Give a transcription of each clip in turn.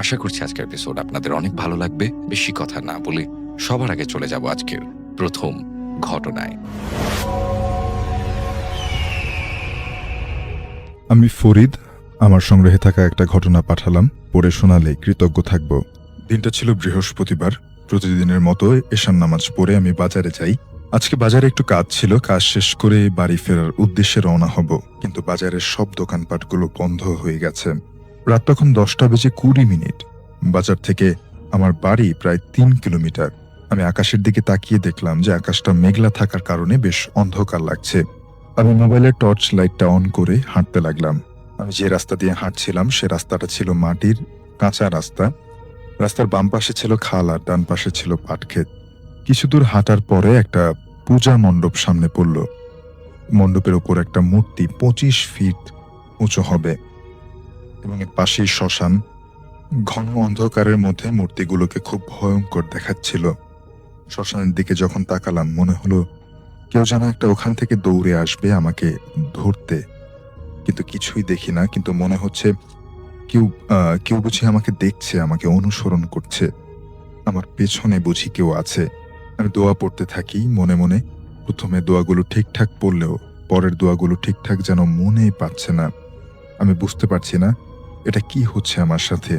আশা করছি আজকের এপিসোড আপনাদের অনেক ভালো লাগবে। বেশি কথা না বলে সবার আগে চলে যাব আজকের প্রথম ঘটনায়। আমি ফরিদ আমার সংগ্রহে থাকা একটা ঘটনা পাঠালাম, পড়ে শোনালে কৃতজ্ঞ থাকব। দিনটা ছিল বৃহস্পতিবার। প্রতিদিনের মতো এশার নামাজ পড়ে আমি বাজারে যাই। আজকে বাজারে একটু কাজ ছিল, কাজ শেষ করে বাড়ি ফেরার উদ্দেশ্যে রওনা হব, কিন্তু বাজারের সব দোকানপাটগুলো বন্ধ হয়ে গেছে। রাত তখন 10:20। বাজার থেকে আমার বাড়ি প্রায় 3 কিলোমিটার। আমি আকাশের দিকে তাকিয়ে দেখলাম যে আকাশটা মেঘলা থাকার কারণে বেশ অন্ধকার লাগছে। আমি মোবাইলের টর্চ লাইটটা অন করে হাঁটতে লাগলাম। আমি যে রাস্তা দিয়ে হাঁটছিলাম সে রাস্তাটা ছিল মাটির কাঁচা রাস্তা। রাস্তার বাম পাশে ছিল খাল আর ডান পাশে ছিল পাটক্ষেত। কিছু দূর হাঁটার পরে একটা পূজা মণ্ডপ সামনে পড়ল। মণ্ডপের উপর একটা মূর্তি 25 ফিট উঁচু হবে এবং এর পাশেই শ্মশান। ঘন অন্ধকারের মধ্যে মূর্তিগুলোকে খুব ভয়ঙ্কর দেখাচ্ছিল। শ্মশানের দিকে যখন তাকালাম মনে হলো কেউ যেন একটা ওখান থেকে দৌড়ে আসবে আমাকে ধরতে, কিন্তু কিছুই দেখি না। কিন্তু মনে হচ্ছে কেউ কেউ বুঝি আমাকে দেখছে, আমাকে অনুসরণ করছে, আমার পেছনে বুঝি কেউ আছে। আমি দোয়া পড়তে থাকি মনে মনে। প্রথমে দোয়াগুলো ঠিকঠাক পড়লেও পরের দোয়াগুলো ঠিকঠাক যেন মনেই পাচ্ছে না। আমি বুঝতে পারছি না এটা কি হচ্ছে আমার সাথে।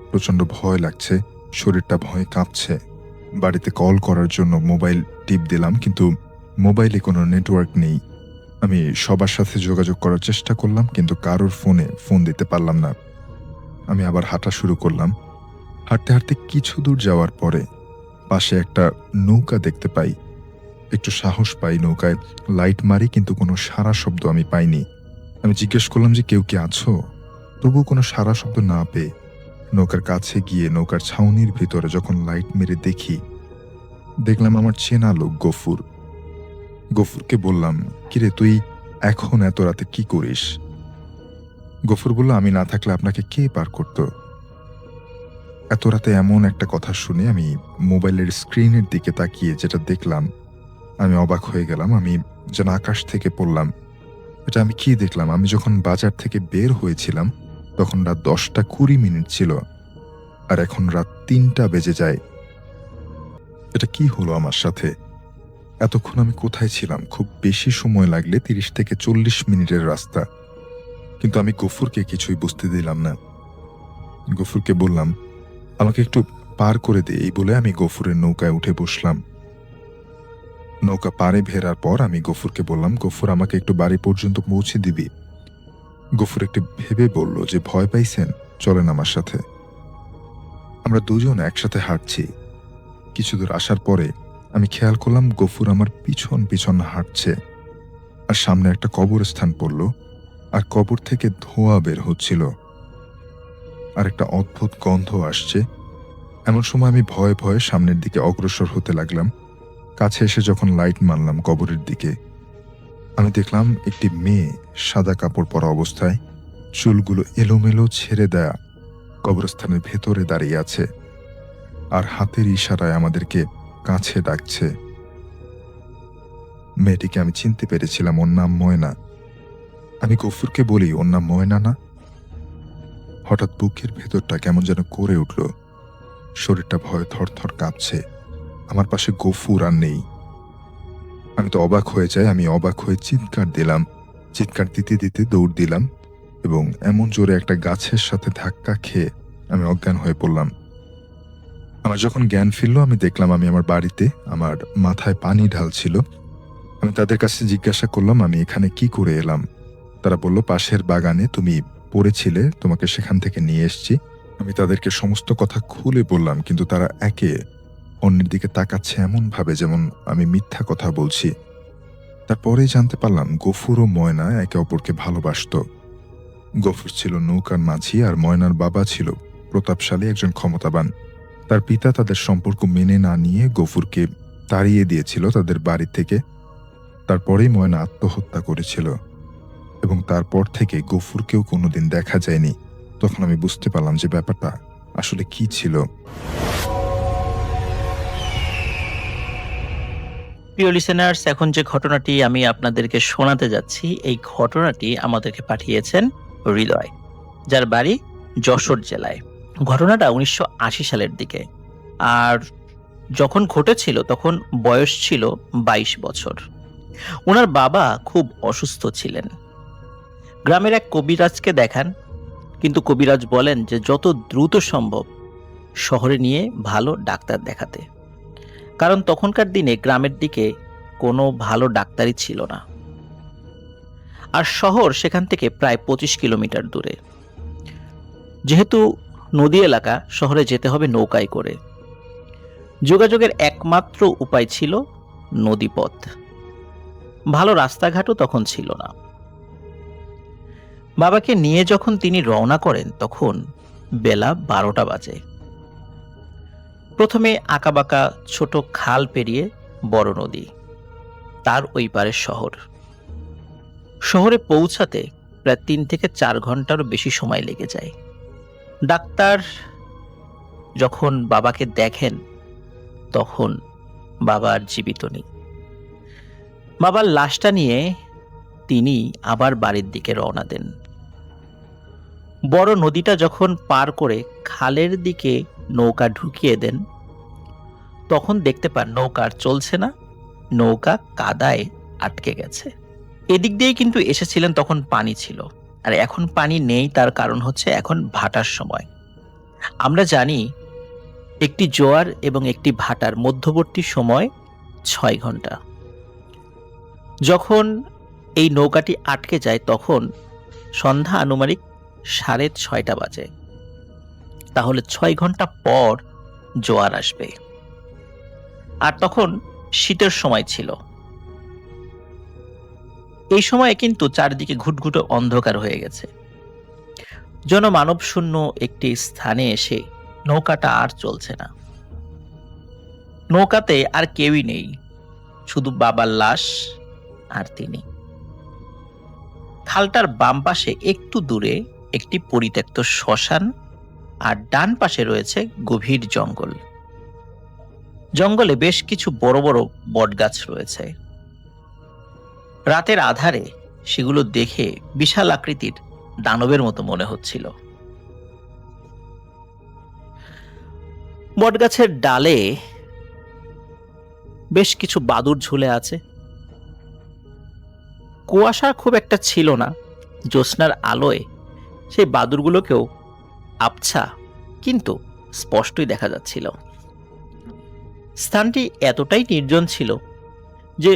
প্রচন্ড ভয় লাগছে, শরীরটা ভয়ে কাঁপছে। বাড়িতে কল করার জন্য মোবাইল টিপ দিলাম, কিন্তু মোবাইলে কোনো নেটওয়ার্ক নেই। আমি সবার সাথে যোগাযোগ করার চেষ্টা করলাম, কিন্তু কারোর ফোনে ফোন দিতে পারলাম না। আমি আবার হাঁটা শুরু করলাম। হাঁটতে হাঁটতে কিছু দূর যাওয়ার পরে পাশে একটা নৌকা দেখতে পাই। একটু সাহস পাই, নৌকায় লাইট মারি, কিন্তু কোনো সাড়া শব্দ আমি পাইনি। আমি জিজ্ঞেস করলাম যে কেউ কি আছো, তবুও কোনো সাড়া শব্দ না পেয়ে নৌকার কাছে গিয়ে নৌকার ছাউনির ভিতরে যখন লাইট মেরে দেখলাম আমার চেনা লোক গফুর। গফুরকে বললাম, কিরে তুই এখন এত রাতে কি করিস? গফুর বলল, আমি না থাকলে আপনাকে কে পার করত? এত রাতে এমন একটা কথা শুনে আমি মোবাইলের স্ক্রিনের দিকে তাকিয়ে যেটা দেখলাম আমি অবাক হয়ে গেলাম। আমি যেন আকাশ থেকে পড়লাম। এটা আমি কি দেখলাম? আমি যখন বাজার থেকে বের হয়েছিলাম তখন রাত 10:20 ছিল, আর এখন রাত 3টা বেজে যায়। এটা কি হলো আমার সাথে? এতক্ষণ আমি কোথায় ছিলাম? খুব বেশি সময় লাগলে 30 থেকে 40 মিনিটের রাস্তা, কিন্তু আমি গফুরকে কিছুই বুঝতে দিলাম না। গফুরকে বললাম, আমাকে একটু পার করে দে। এই বলে আমি গফুরের নৌকায় উঠে বসলাম। নৌকা পাড়ে ভেরার পর আমি গফুরকে বললাম, গফুর আমাকে একটু বাড়ি পর্যন্ত পৌঁছে দিবি? গফুর একটু ভেবে বলল যে ভয় পাইছেন, চলেন আমার সাথে। আমরা দুজন একসাথে হাঁটছি। কিছু দূর আসার পরে আমি খেয়াল করলাম গফুর আমার পিছন পিছন হাঁটছে, আর সামনে একটা কবরস্থান পড়ল, আর কবর থেকে ধোঁয়া বের হচ্ছিল, আর একটা অদ্ভুত গন্ধ আসছে। এমন সময় আমি ভয়ে ভয়ে সামনের দিকে অগ্রসর হতে লাগলাম। কাছে এসে যখন লাইট মারলাম কবরের দিকে, আমি দেখলাম একটি মেয়ে সাদা কাপড় পরা অবস্থায়, চুলগুলো এলোমেলো ছেড়ে দেয়া, কবরস্থানের ভেতরে দাঁড়িয়ে আছে আর হাতের ইশারায় আমাদেরকে কাছে ডাকছে। মেয়েটিকে আমি চিনতে পেরেছিলাম, ওর নাম ময়না। আমি গফুরকে বলি, ওর নাম ময়না না? হঠাৎ বুকের ভেতরটা কেমন যেন করে উঠল, শরীরটা ভয়ে থরথর কাঁপছে। আমার পাশে গফুর আর নেই। আমি তো অবাক হয়ে যাই। আমি অবাক হয়ে চিৎকার দিলাম। চিৎকার দিতে দিতে দৌড় দিলাম এবং এমন জোরে একটা গাছের সাথে ধাক্কা খেয়ে আমি অজ্ঞান হয়ে পড়লাম। আমার যখন জ্ঞান ফিরল আমি দেখলাম আমি আমার বাড়িতে, আমার মাথায় পানি ঢালছিল। আমি তাদের কাছে জিজ্ঞাসা করলাম আমি এখানে কি করে এলাম। তারা বলল, পাশের বাগানে তুমি পড়েছিলে, তোমাকে সেখান থেকে নিয়ে এসেছি। আমি তাদেরকে সমস্ত কথা খুলে বললাম, কিন্তু তারা একে অন্যের দিকে তাকাচ্ছে এমন ভাবে যেমন আমি মিথ্যা কথা বলছি। তারপরেই জানতে পারলাম গফুর ও ময়না একে অপরকে ভালোবাসত। গফুর ছিল নৌকার মাঝি আর ময়নার বাবা ছিল প্রতাপশালী একজন ক্ষমতাবান। তার পিতা তাদের সম্পর্ক মেনে না নিয়ে গফুরকে তাড়িয়ে দিয়েছিল তাদের বাড়ি থেকে। তারপরেই ময়না আত্মহত্যা করেছিল এবং তারপর থেকে গফুরকেও কোনোদিন দেখা যায়নি। তখন আমি বুঝতে পারলাম যে ব্যাপারটা আসলে কি ছিল। প্রিয় লিসেনার্স, এখন যে ঘটনাটি আমি আপনাদেরকে শোনাতে যাচ্ছি, এই ঘটনাটি আমাদেরকে পাঠিয়েছেন হৃদয়, যার বাড়ি যশোর জেলায়। ঘটনাটা 1980 সালের দিকে। আর যখন ঘটেছিল তখন বয়স ছিল 22 বছর। ওনার বাবা খুব অসুস্থ ছিলেন। গ্রামের এক কবিরাজকে দেখান, কিন্তু কবিরাজ বলেন যে যত দ্রুত সম্ভব শহরে নিয়ে ভালো ডাক্তার দেখাতে, কারণ তখনকার দিনে গ্রামের দিকে কোনো ভালো ডাক্তারই ছিল না। আর শহর সেখান থেকে প্রায় 25 কিলোমিটার দূরে। যেহেতু নদী এলাকা, শহরে যেতে হবে নৌকায় করে। যোগাযোগের একমাত্র উপায় ছিল নদীপথ। ভালো রাস্তাঘাটও তখন ছিল না। বাবাকে নিয়ে যখন তিনি রওনা করেন তখন বেলা 12টা বাজে। প্রথমে আঁকাবাঁকা ছোট খাল পেরিয়ে বড় নদী, তার ওই পারের শহর। শহরে পৌঁছাতে প্রায় 3 থেকে 4 ঘন্টারও বেশি সময় লেগে যায়। ডাক্তার যখন বাবাকে দেখেন তখন বাবা আর জীবিত নেই। বাবার লাশটা নিয়ে তিনি আবার বাড়ির দিকে রওনা দেন। বড় নদীটা যখন পার করে খালের দিকে নৌকা ঢুকিয়ে দেন, তখন দেখতে পান নৌকা আর চলছে না, নৌকা কাদায় আটকে গেছে। এদিক দিয়েই কিন্তু এসেছিলেন, তখন পানি ছিল, আর এখন পানি নেই। তার কারণ হচ্ছে এখন ভাটার সময়। আমরা জানি একটি জোয়ার এবং একটি ভাটার মধ্যবর্তী সময় 6 ঘন্টা। যখন এই নৌকাটি আটকে যায় তখন সন্ধ্যা আনুমানিক 6:30 বাজে। তাহলে 6 ঘন্টা পর জোয়ার আসবে। আর তখন শীতের সময় ছিল। এই সময়ে কিন্তু চারদিকে ঘুটঘুটে অন্ধকার হয়ে গেছে। জনমানব শূন্য একটি স্থানে এসে নৌকাটা আর চলছে না। নৌকাতে আর কেউই নেই, শুধু বাবার লাশ আর তিনি। খালটার বাম পাশে একটু দূরে একটি পরিত্যক্ত শ্মশান, আর ডান পাশে রয়েছে গভীর জঙ্গল। জঙ্গলে বেশ কিছু বড় বড় বটগাছ রয়েছে। রাতের আধারে সেগুলো দেখে বিশাল আকৃতির দানবের মতো মনে হচ্ছিল। বটগাছের ডালে বেশ কিছু বাদুড় ঝুলে আছে। কুয়াশা খুব একটা ছিল না। জ্যোৎস্নার আলোয় সেই বাদুড়গুলোকেও আবছা কিন্তু স্পষ্টই দেখা যাচ্ছিল। স্থানটি এতটাই নির্জন ছিল যে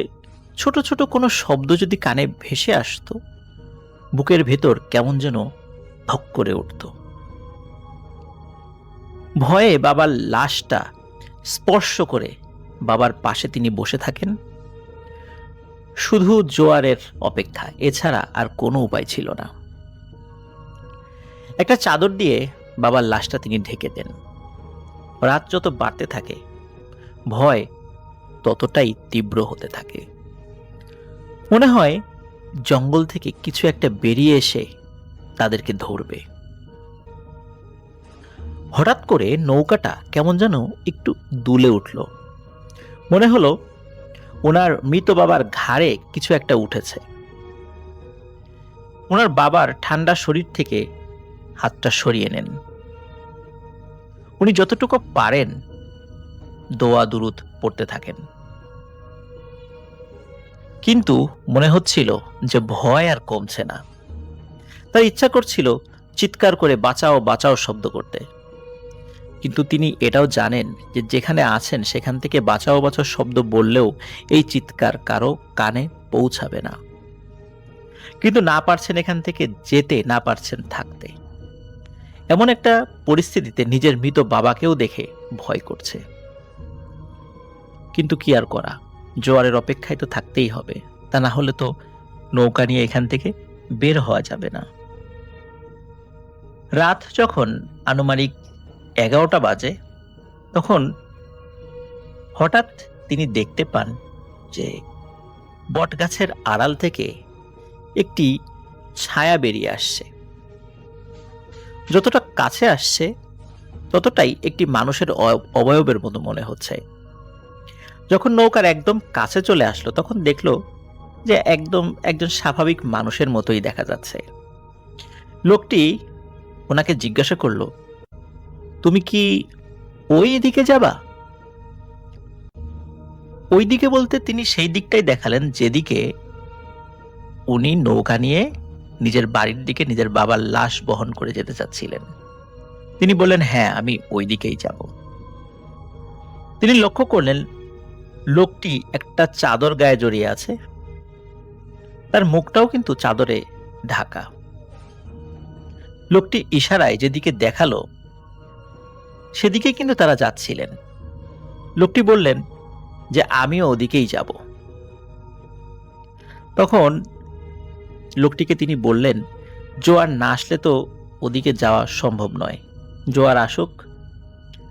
ছোট ছোট কোনো শব্দ যদি কানে ভেসে আসতো, বুকের ভেতর কেমন যেন ধক করে উঠত। ভয়ে বাবার লাশটা স্পর্শ করে বাবার পাশে তিনি বসে থাকেন। শুধু জোয়ারের অপেক্ষা, এছাড়া আর কোনো উপায় ছিল না। একটা চাদর দিয়ে বাবার লাশটা তিনি ঢেকে দেন। রাত যত বাড়তে থাকে, ভয় ততটাই তীব্র হতে থাকে। মনে হয় জঙ্গল থেকে কিছু একটা বেরিয়ে এসে তাদেরকে ধরবে। হঠাৎ করে নৌকাটা কেমন যেন একটু দুলে উঠল। মনে হলো ওনার মৃত বাবার ঘাড়ে কিছু একটা উঠেছে। ওনার বাবার ঠান্ডা শরীর থেকে হাতটা সরিয়ে নেন। উনি যতটুকু পারেন দোয়া দুরুদ পড়তে থাকেন, কিন্তু মনে হচ্ছিল যে ভয় আর কমছে না। তার ইচ্ছা করছিল চিৎকার করে বাঁচাও বাঁচাও শব্দ করতে, কিন্তু তিনি এটাও জানেন যে যেখানে আছেন সেখান থেকে বাঁচাও বাঁচাও শব্দ বললেও এই চিৎকার কারো কানে পৌঁছাবে না। কিন্তু না পারছেন এখান থেকে যেতে, না পারছেন থাকতে। এমন একটা পরিস্থিতিতে নিজের মৃত বাবাকেও দেখে ভয় করছে। কিন্তু কি আর করা, জোয়ারের অপেক্ষায় তো থাকতেই হবে, তা না হলে তো নৌকা নিয়ে এখান থেকে বের হওয়া যাবে না। রাত যখন আনুমানিক 11টা বাজে, তখন হঠাৎ তিনি দেখতে পান যে বটগাছের আড়াল থেকে একটি ছায়া বেরিয়ে আসছে। যতটা কাছে আসছে ততটাই একটি মানুষের অবয়বের মতো মনে হচ্ছে। যখন নৌকার একদম কাছে চলে আসলো তখন দেখলো যে একজন স্বাভাবিক মানুষের মতোই দেখা যাচ্ছে। লোকটি ওনাকে জিজ্ঞাসা করলো, তুমি কি ওই দিকে যাবা? ওই দিকে বলতে তিনি সেই দিকটাই দেখালেন যেদিকে উনি নৌকা নিয়ে নিজের বাড়ির দিকে নিজের বাবার লাশ বহন করে যেতে চাচ্ছিলেন। তিনি বললেন, হ্যাঁ, আমি ওই দিকেই যাব। তিনি লক্ষ্য করলেন লোকটি একটা চাদর গায়ে জড়িয়ে আছে, তার মুখটাও কিন্তু চাদরে ঢাকা। লোকটি ইশারায় যেদিকে দেখালো সেদিকে কিন্তু তারা যাচ্ছিলেন। লোকটি বললেন যে আমিও ওদিকেই যাব। তখন লোকটিকে তিনি বললেন, জোয়ার না আসলে তো ওদিকে যাওয়া সম্ভব নয়, জোয়ার আসুক,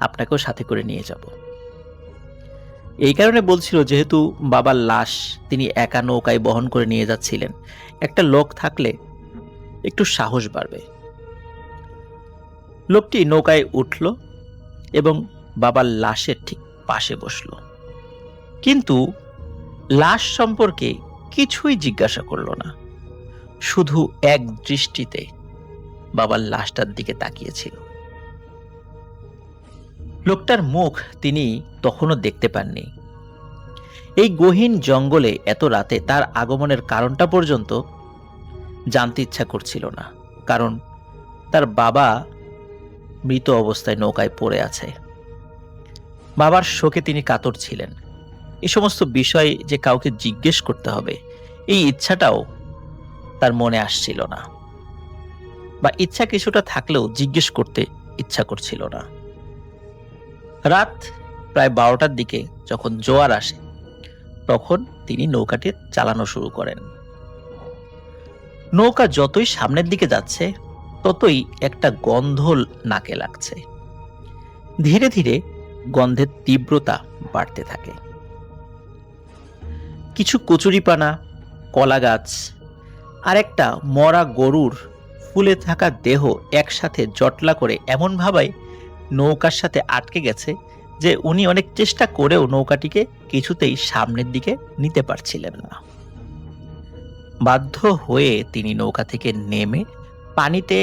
আপনাকেও সাথে করে নিয়ে যাব। এই কারণে বলছিল, যেহেতু বাবার লাশ তিনি একা নৌকায় বহন করে নিয়ে যাচ্ছিলেন, একটা লোক থাকলে একটু সাহস বাড়বে। লোকটি নৌকায় উঠল এবং বাবার লাশের ঠিক পাশে বসল, কিন্তু লাশ সম্পর্কে কিছুই জিজ্ঞাসা করল না, শুধু এক দৃষ্টিতে বাবার লাশটার দিকে তাকিয়েছিল। লোকটার মুখ তিনি তখনও দেখতে পাননি। এই গহীন জঙ্গলে এত রাতে তার আগমনের কারণটা পর্যন্ত জানতে ইচ্ছা করছিল না, কারণ তার বাবা মৃত অবস্থায় নৌকায় পড়ে আছে। বাবার শোকে তিনি কাতর ছিলেন। এই সমস্ত বিষয় যে কাউকে জিজ্ঞেস করতে হবে, এই ইচ্ছাটাও তার মনে আসছিল না, বা ইচ্ছা কিছুটা থাকলেও জিজ্ঞেস করতে ইচ্ছা করছিল না। রাত প্রায় 12টার দিকে যখন জোয়ার আসে, তখন তিনি নৌকাটি চালানো শুরু করেন। নৌকা যতই সামনের দিকে যাচ্ছে ততই একটা গন্ধ নাকে লাগছে। ধীরে ধীরে গন্ধের তীব্রতা বাড়তে থাকে। কিছু কচুরিপানা, কলা গাছ আর একটা মরা গরুর ফুলে থাকা দেহ একসাথে জটলা করে এমনভাবে নৌকার সাথে আটকে গেছে যে উনি অনেক চেষ্টা করেও নৌকাটিকে কিছুতেই সামনের দিকে নিতে পারছিলেন না। বাধ্য হয়ে তিনি নৌকা থেকে নেমে পানিতে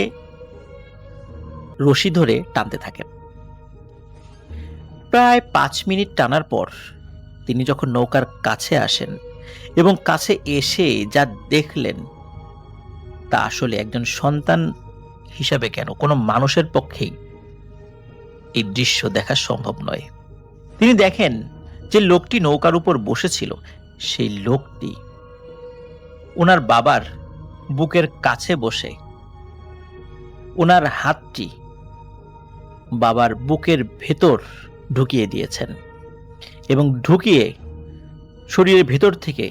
রশি ধরে টানতে থাকেন। প্রায় 5 মিনিট টানার পর তিনি যখন নৌকার কাছে আসেন এবং কাছে এসে যা দেখলেন তা আসলে একজন সন্তান হিসাবে কেন কোনো মানুষের পক্ষেই এই দৃশ্য দেখা সম্ভব নয়। তিনি দেখেন যে লোকটি নৌকার উপর বসেছিল, সেই লোকটি ওনার বাবার বুকের কাছে বসে ওনার হাতটি বাবার বুকের ভেতর ঢুকিয়ে দিয়েছেন এবং ঢুকিয়ে শরীরের ভেতর থেকে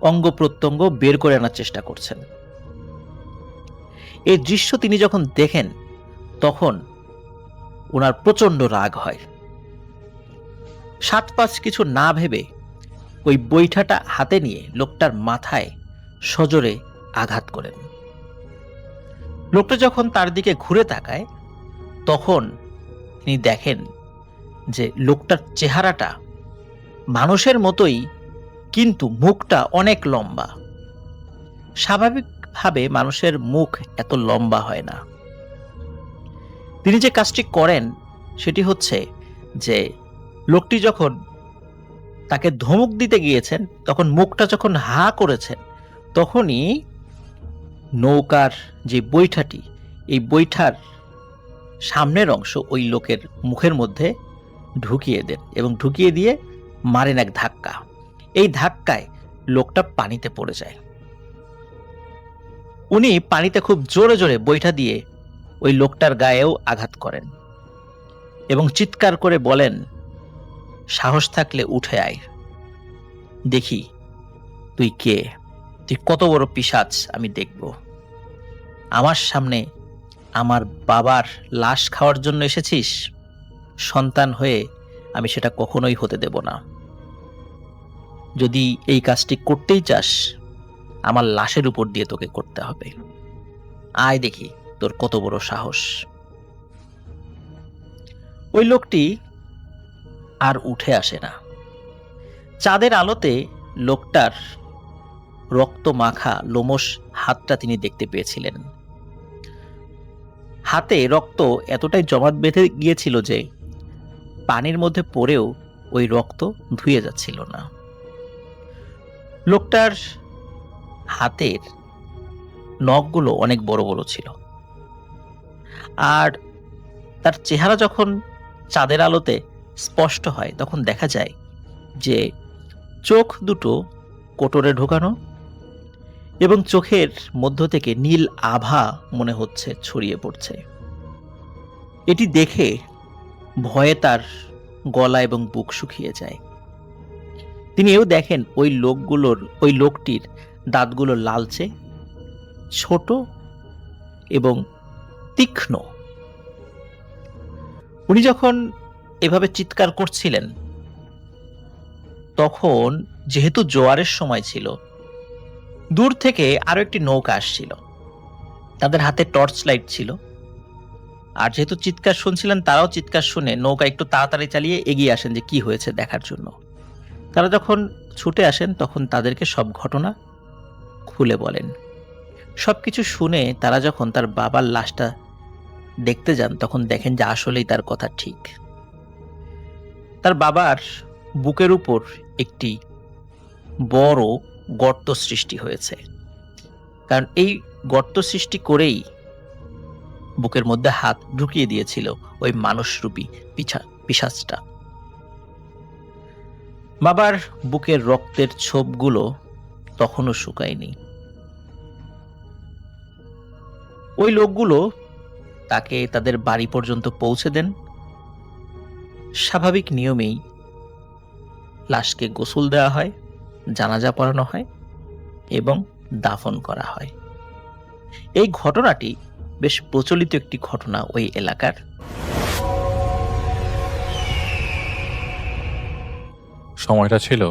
অঙ্গ প্রত্যঙ্গ বের করে আনার চেষ্টা করছেন। এই দৃশ্য তিনি যখন দেখেন তখন ওনার প্রচন্ড রাগ হয়। 7-5 কিছু না ভেবে ওই বৈঠাটা হাতে নিয়ে লোকটার মাথায় সজোরে আঘাত করেন। লোকটা যখন তার দিকে ঘুরে তাকায় তখন তিনি দেখেন যে লোকটার চেহারাটা মানুষের মতোই, কিন্তু মুখটা অনেক লম্বা। স্বাভাবিকভাবে মানুষের মুখ এত লম্বা হয় না। তিনি যে কাজটি করেন সেটি হচ্ছে যে লোকটি যখন তাকে ধমক দিতে গিয়েছেন তখন মুখটা যখন হা করেছেন তখনই নৌকার যে বৈঠাটি, এই বৈঠার সামনের অংশ ওই লোকের মুখের মধ্যে ঢুকিয়ে দেন এবং ঢুকিয়ে দিয়ে মারেন এক ধাক্কা। এই ধাক্কায় লোকটা পানিতে পড়ে যায়। উনি পানিতে খুব জোরে জোরে বৈঠা দিয়ে ওই লোকটার গায়েও আঘাত করেন এবং চিৎকার করে বলেন, সাহস থাকলে উঠে আয়, দেখি তুই কে, তুই কত বড় পিশাচ আমি দেখব। আমার সামনে আমার বাবার লাশ খাওয়ার জন্য এসেছিস? সন্তান হয়ে আমি সেটা কখনোই হতে দেব না। যদি এই কাজটি করতেই চাস আমার লাশের উপর দিয়ে তোকে করতে হবে। আয় দেখি তোর কত বড় সাহস। ওই লোকটি আর উঠে আসে না। চাঁদের আলোতে লোকটার রক্ত মাখা লোমশ হাতটা তিনি দেখতে পেয়েছিলেন। হাতে রক্ত এতটাই জমাট বেঁধে গিয়েছিল যে পানির মধ্যে পড়েও ওই রক্ত ধুয়ে যাচ্ছিল না। লোকটার হাতের নখগুলো অনেক বড় বড় ছিল, আর তার চেহারা যখন চাঁদের আলোতে স্পষ্ট হয় তখন দেখা যায় যে চোখ দুটো কোটরে ঢোকানো এবং চোখের মধ্য থেকে নীল আভা মনে হচ্ছে ছড়িয়ে পড়ছে। এটি দেখে ভয়ে তার গলা এবং বুক শুকিয়ে যায়। তিনি এও দেখেন ওই লোকটির দাঁতগুলো লালচে, ছোট এবং তীক্ষ্ণ। উনি যখন এভাবে চিৎকার করছিলেন তখন যেহেতু জোয়ারের সময় ছিল, দূর থেকে আরো একটি নৌকা আসছিল। তাদের হাতে টর্চ লাইট ছিল, আর যেহেতু চিৎকার শুনছিলেন তারাও চিৎকার শুনে নৌকা একটু তাড়াতাড়ি চালিয়ে এগিয়ে আসেন যে কি হয়েছে দেখার জন্য। তারা যখন ছুটে আসেন তখন তাদেরকে সব ঘটনা খুলে বলেন। সবকিছু শুনে তারা যখন তার বাবার লাশটা দেখতে যান তখন দেখেন যে আসলেই তার কথা ঠিক। তার বাবার বুকের উপর একটি বড় গর্ত সৃষ্টি হয়েছে, কারণ এই গর্ত সৃষ্টি করেই বুকের মধ্যে হাত ঢুকিয়ে দিয়েছিল ওই মানুষরূপী পিশাচটা। বাবার বুকের রক্তের ছোপগুলো তখনও শুকায়নি। ওই লোকগুলো তাকে তাদের বাড়ি পর্যন্ত পৌঁছে দেন। স্বাভাবিক নিয়মেই লাশকে গোসল দেওয়া হয়, জানাজা পড়ানো হয় এবং দাফন করা হয়। এই ঘটনাটি বেশ প্রচলিত একটি ঘটনা ওই এলাকার। সময়টা ছিল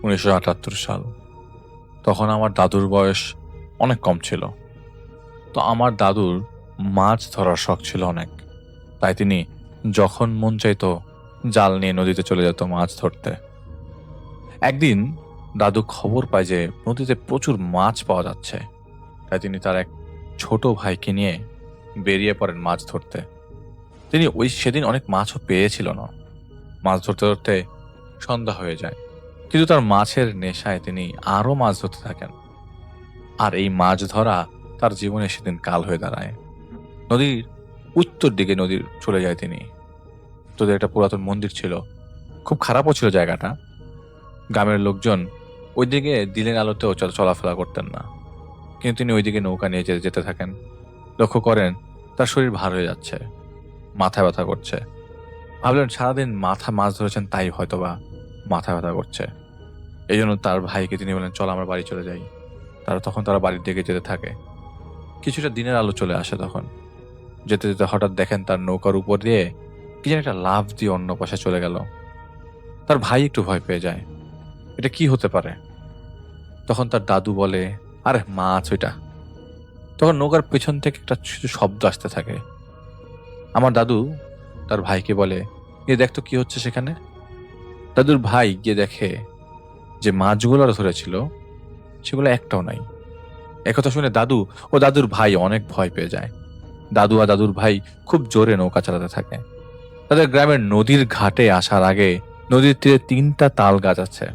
1978 সাল। তখন আমার দাদুর বয়স অনেক কম ছিল। তো আমার দাদুর মাছ ধরার শখ ছিল অনেক, তাই তিনি যখন মন চাইতো জাল নিয়ে নদীতে চলে যেত মাছ ধরতে। একদিন দাদু খবর পায় যে নদীতে প্রচুর মাছ পাওয়া যাচ্ছে, তাই তিনি তার এক ছোট ভাইকে নিয়ে বেরিয়ে পড়েন মাছ ধরতে। তিনি সেদিন অনেক মাছও পেয়েছিল না। মাছ ধরতে ধরতে সন্ধ্যা হয়ে যায়, কিন্তু তার মাছের নেশায় তিনি আরো মাছ ধরতে থাকেন। আর এই মাছ ধরা তার জীবনে সেদিন কাল হয়ে দাঁড়ায়। নদীর উত্তর দিকে নদীর চলে যায় তিনি। তোদের একটা পুরাতন মন্দির ছিল, খুব খারাপও ছিল জায়গাটা। গ্রামের লোকজন ওইদিকে দিনের আলোতেও চলাফেরা করতেন না, কিন্তু তিনি ওইদিকে নৌকা নিয়ে যেতে থাকেন। লক্ষ্য করেন তার শরীর ভার হয়ে যাচ্ছে, মাথা ব্যথা করছে। ভাবলেন সারাদিন মাছ ধরেছেন তাই হয়তোবা মাথা ব্যথা করছে। এই জন্য তার ভাইকে তিনি বলেন, চল আমরা বাড়ি চলে যাই। তখন তারা বাড়ির দিকে যেতে থাকে। কিছুটা দিনের আলো চলে আসে। তখন যেতে যেতে হঠাৎ দেখেন তার নৌকার উপর দিয়ে কি যেন একটা লাফ দিয়ে অন্য পাশে চলে গেল। তার ভাই একটু ভয় পেয়ে যায়, এটা কি হতে পারে। তখন তার দাদু বলে, আরে মাছ ওইটা। তখন নৌকার পেছন থেকে একটা শব্দ আসতে থাকে। আমার দাদু তার ভাইকে বলে, এ দেখতো কি হচ্ছে সেখানে। দাদুর ভাই গিয়ে দেখে যে মাছগুলো ধরেছিল সেগুলো একটাও নাই। একথা শুনে দাদু ও দাদুর ভাই অনেক ভয় পেয়ে যায়। দাদু আর দাদুর ভাই খুব জোরে নৌকা চালাতে থাকে। তাদের গ্রামের নদীর ঘাটে আসার আগে নদীর তীরে 3টা তাল গাছ আছে।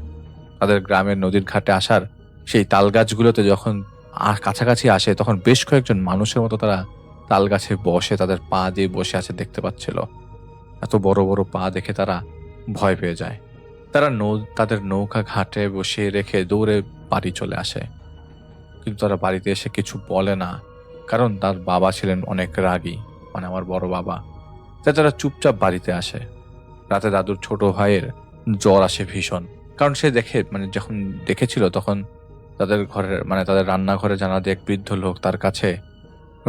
তাদের গ্রামের নদীর ঘাটে আসার সেই তাল গাছগুলোতে যখন কাছাকাছি আসে তখন বেশ কয়েকজন মানুষের মতো তারা তাল গাছে বসে তাদের পা দিয়ে বসে আছে দেখতে পাচ্ছিল। এত বড় বড় পা দেখে তারা ভয় পেয়ে যায়। তারা তাদের নৌকা ঘাটে বসিয়ে রেখে দৌড়ে বাড়ি চলে আসে। কিন্তু তারা বাড়িতে এসে কিছু বলে না, কারণ তার বাবা ছিলেন অনেক রাগী, মানে আমার বড় বাবা। তাই তারা চুপচাপ বাড়িতে আসে। রাতে দাদুর ছোট ভাইয়ের জ্বর আসে ভীষণ, কারণ সে যখন দেখেছিল তখন তাদের ঘরের তাদের রান্নাঘরে জানা দিয়ে এক বৃদ্ধ লোক তার কাছে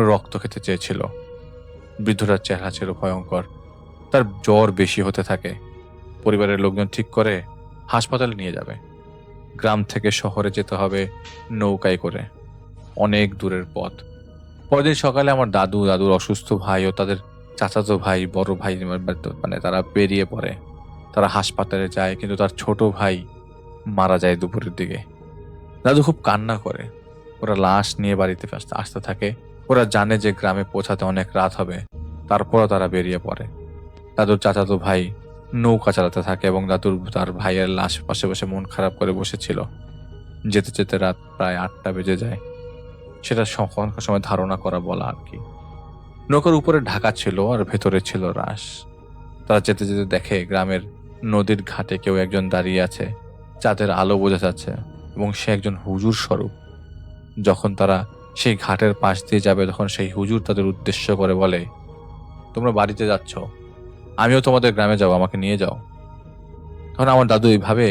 রক্ত খেতে চেয়েছিল। বৃদ্ধটার চেহারা ছিল ভয়ঙ্কর। তার জ্বর বেশি হতে থাকে। পরিবারের লোকজন ঠিক করে হাসপাতালে নিয়ে যাবে। গ্রাম থেকে শহরে যেতে হবে নৌকায় করে, অনেক দূরের পথ। পরদিন সকালে আমার দাদুর অসুস্থ ভাই ও তাদের চাচাতো ভাই, বড় ভাই তারা বেরিয়ে পড়ে। তারা হাসপাতালে যায়, কিন্তু তার ছোট ভাই মারা যায় দুপুরের দিকে। দাদু খুব কান্না করে। ওরা লাশ নিয়ে বাড়িতে আসতে থাকে। ওরা জানে যে গ্রামে পৌঁছাতে অনেক রাত হবে, তারপরও তারা বেরিয়ে পড়ে। দাদুর চাচাতো ভাই নৌকা চালাতে থাকে এবং দাদুর তার ভাইয়ের লাশ পাশে বসে মন খারাপ করে বসেছিল। যেতে যেতে রাত প্রায় 8টা বেজে যায়। সেটা তখনকার সময় ধারণা করা বলা আর কি। নৌকার উপরে ঢাকা ছিল আর ভেতরে ছিল রাস। তারা যেতে যেতে দেখে গ্রামের নদীর ঘাটে কেউ একজন দাঁড়িয়ে আছে, চাঁদের আলো বোঝা যাচ্ছে এবং সে একজন হুজুর স্বরূপ। যখন তারা সেই ঘাটের পাশ দিয়ে যাবে তখন সেই হুজুর তাদের উদ্দেশ্য করে বলে, তোমরা বাড়িতে যাচ্ছ, আমিও তোমাদের গ্রামে যাও, আমাকে নিয়ে যাও। তখন আমার দাদু এইভাবে,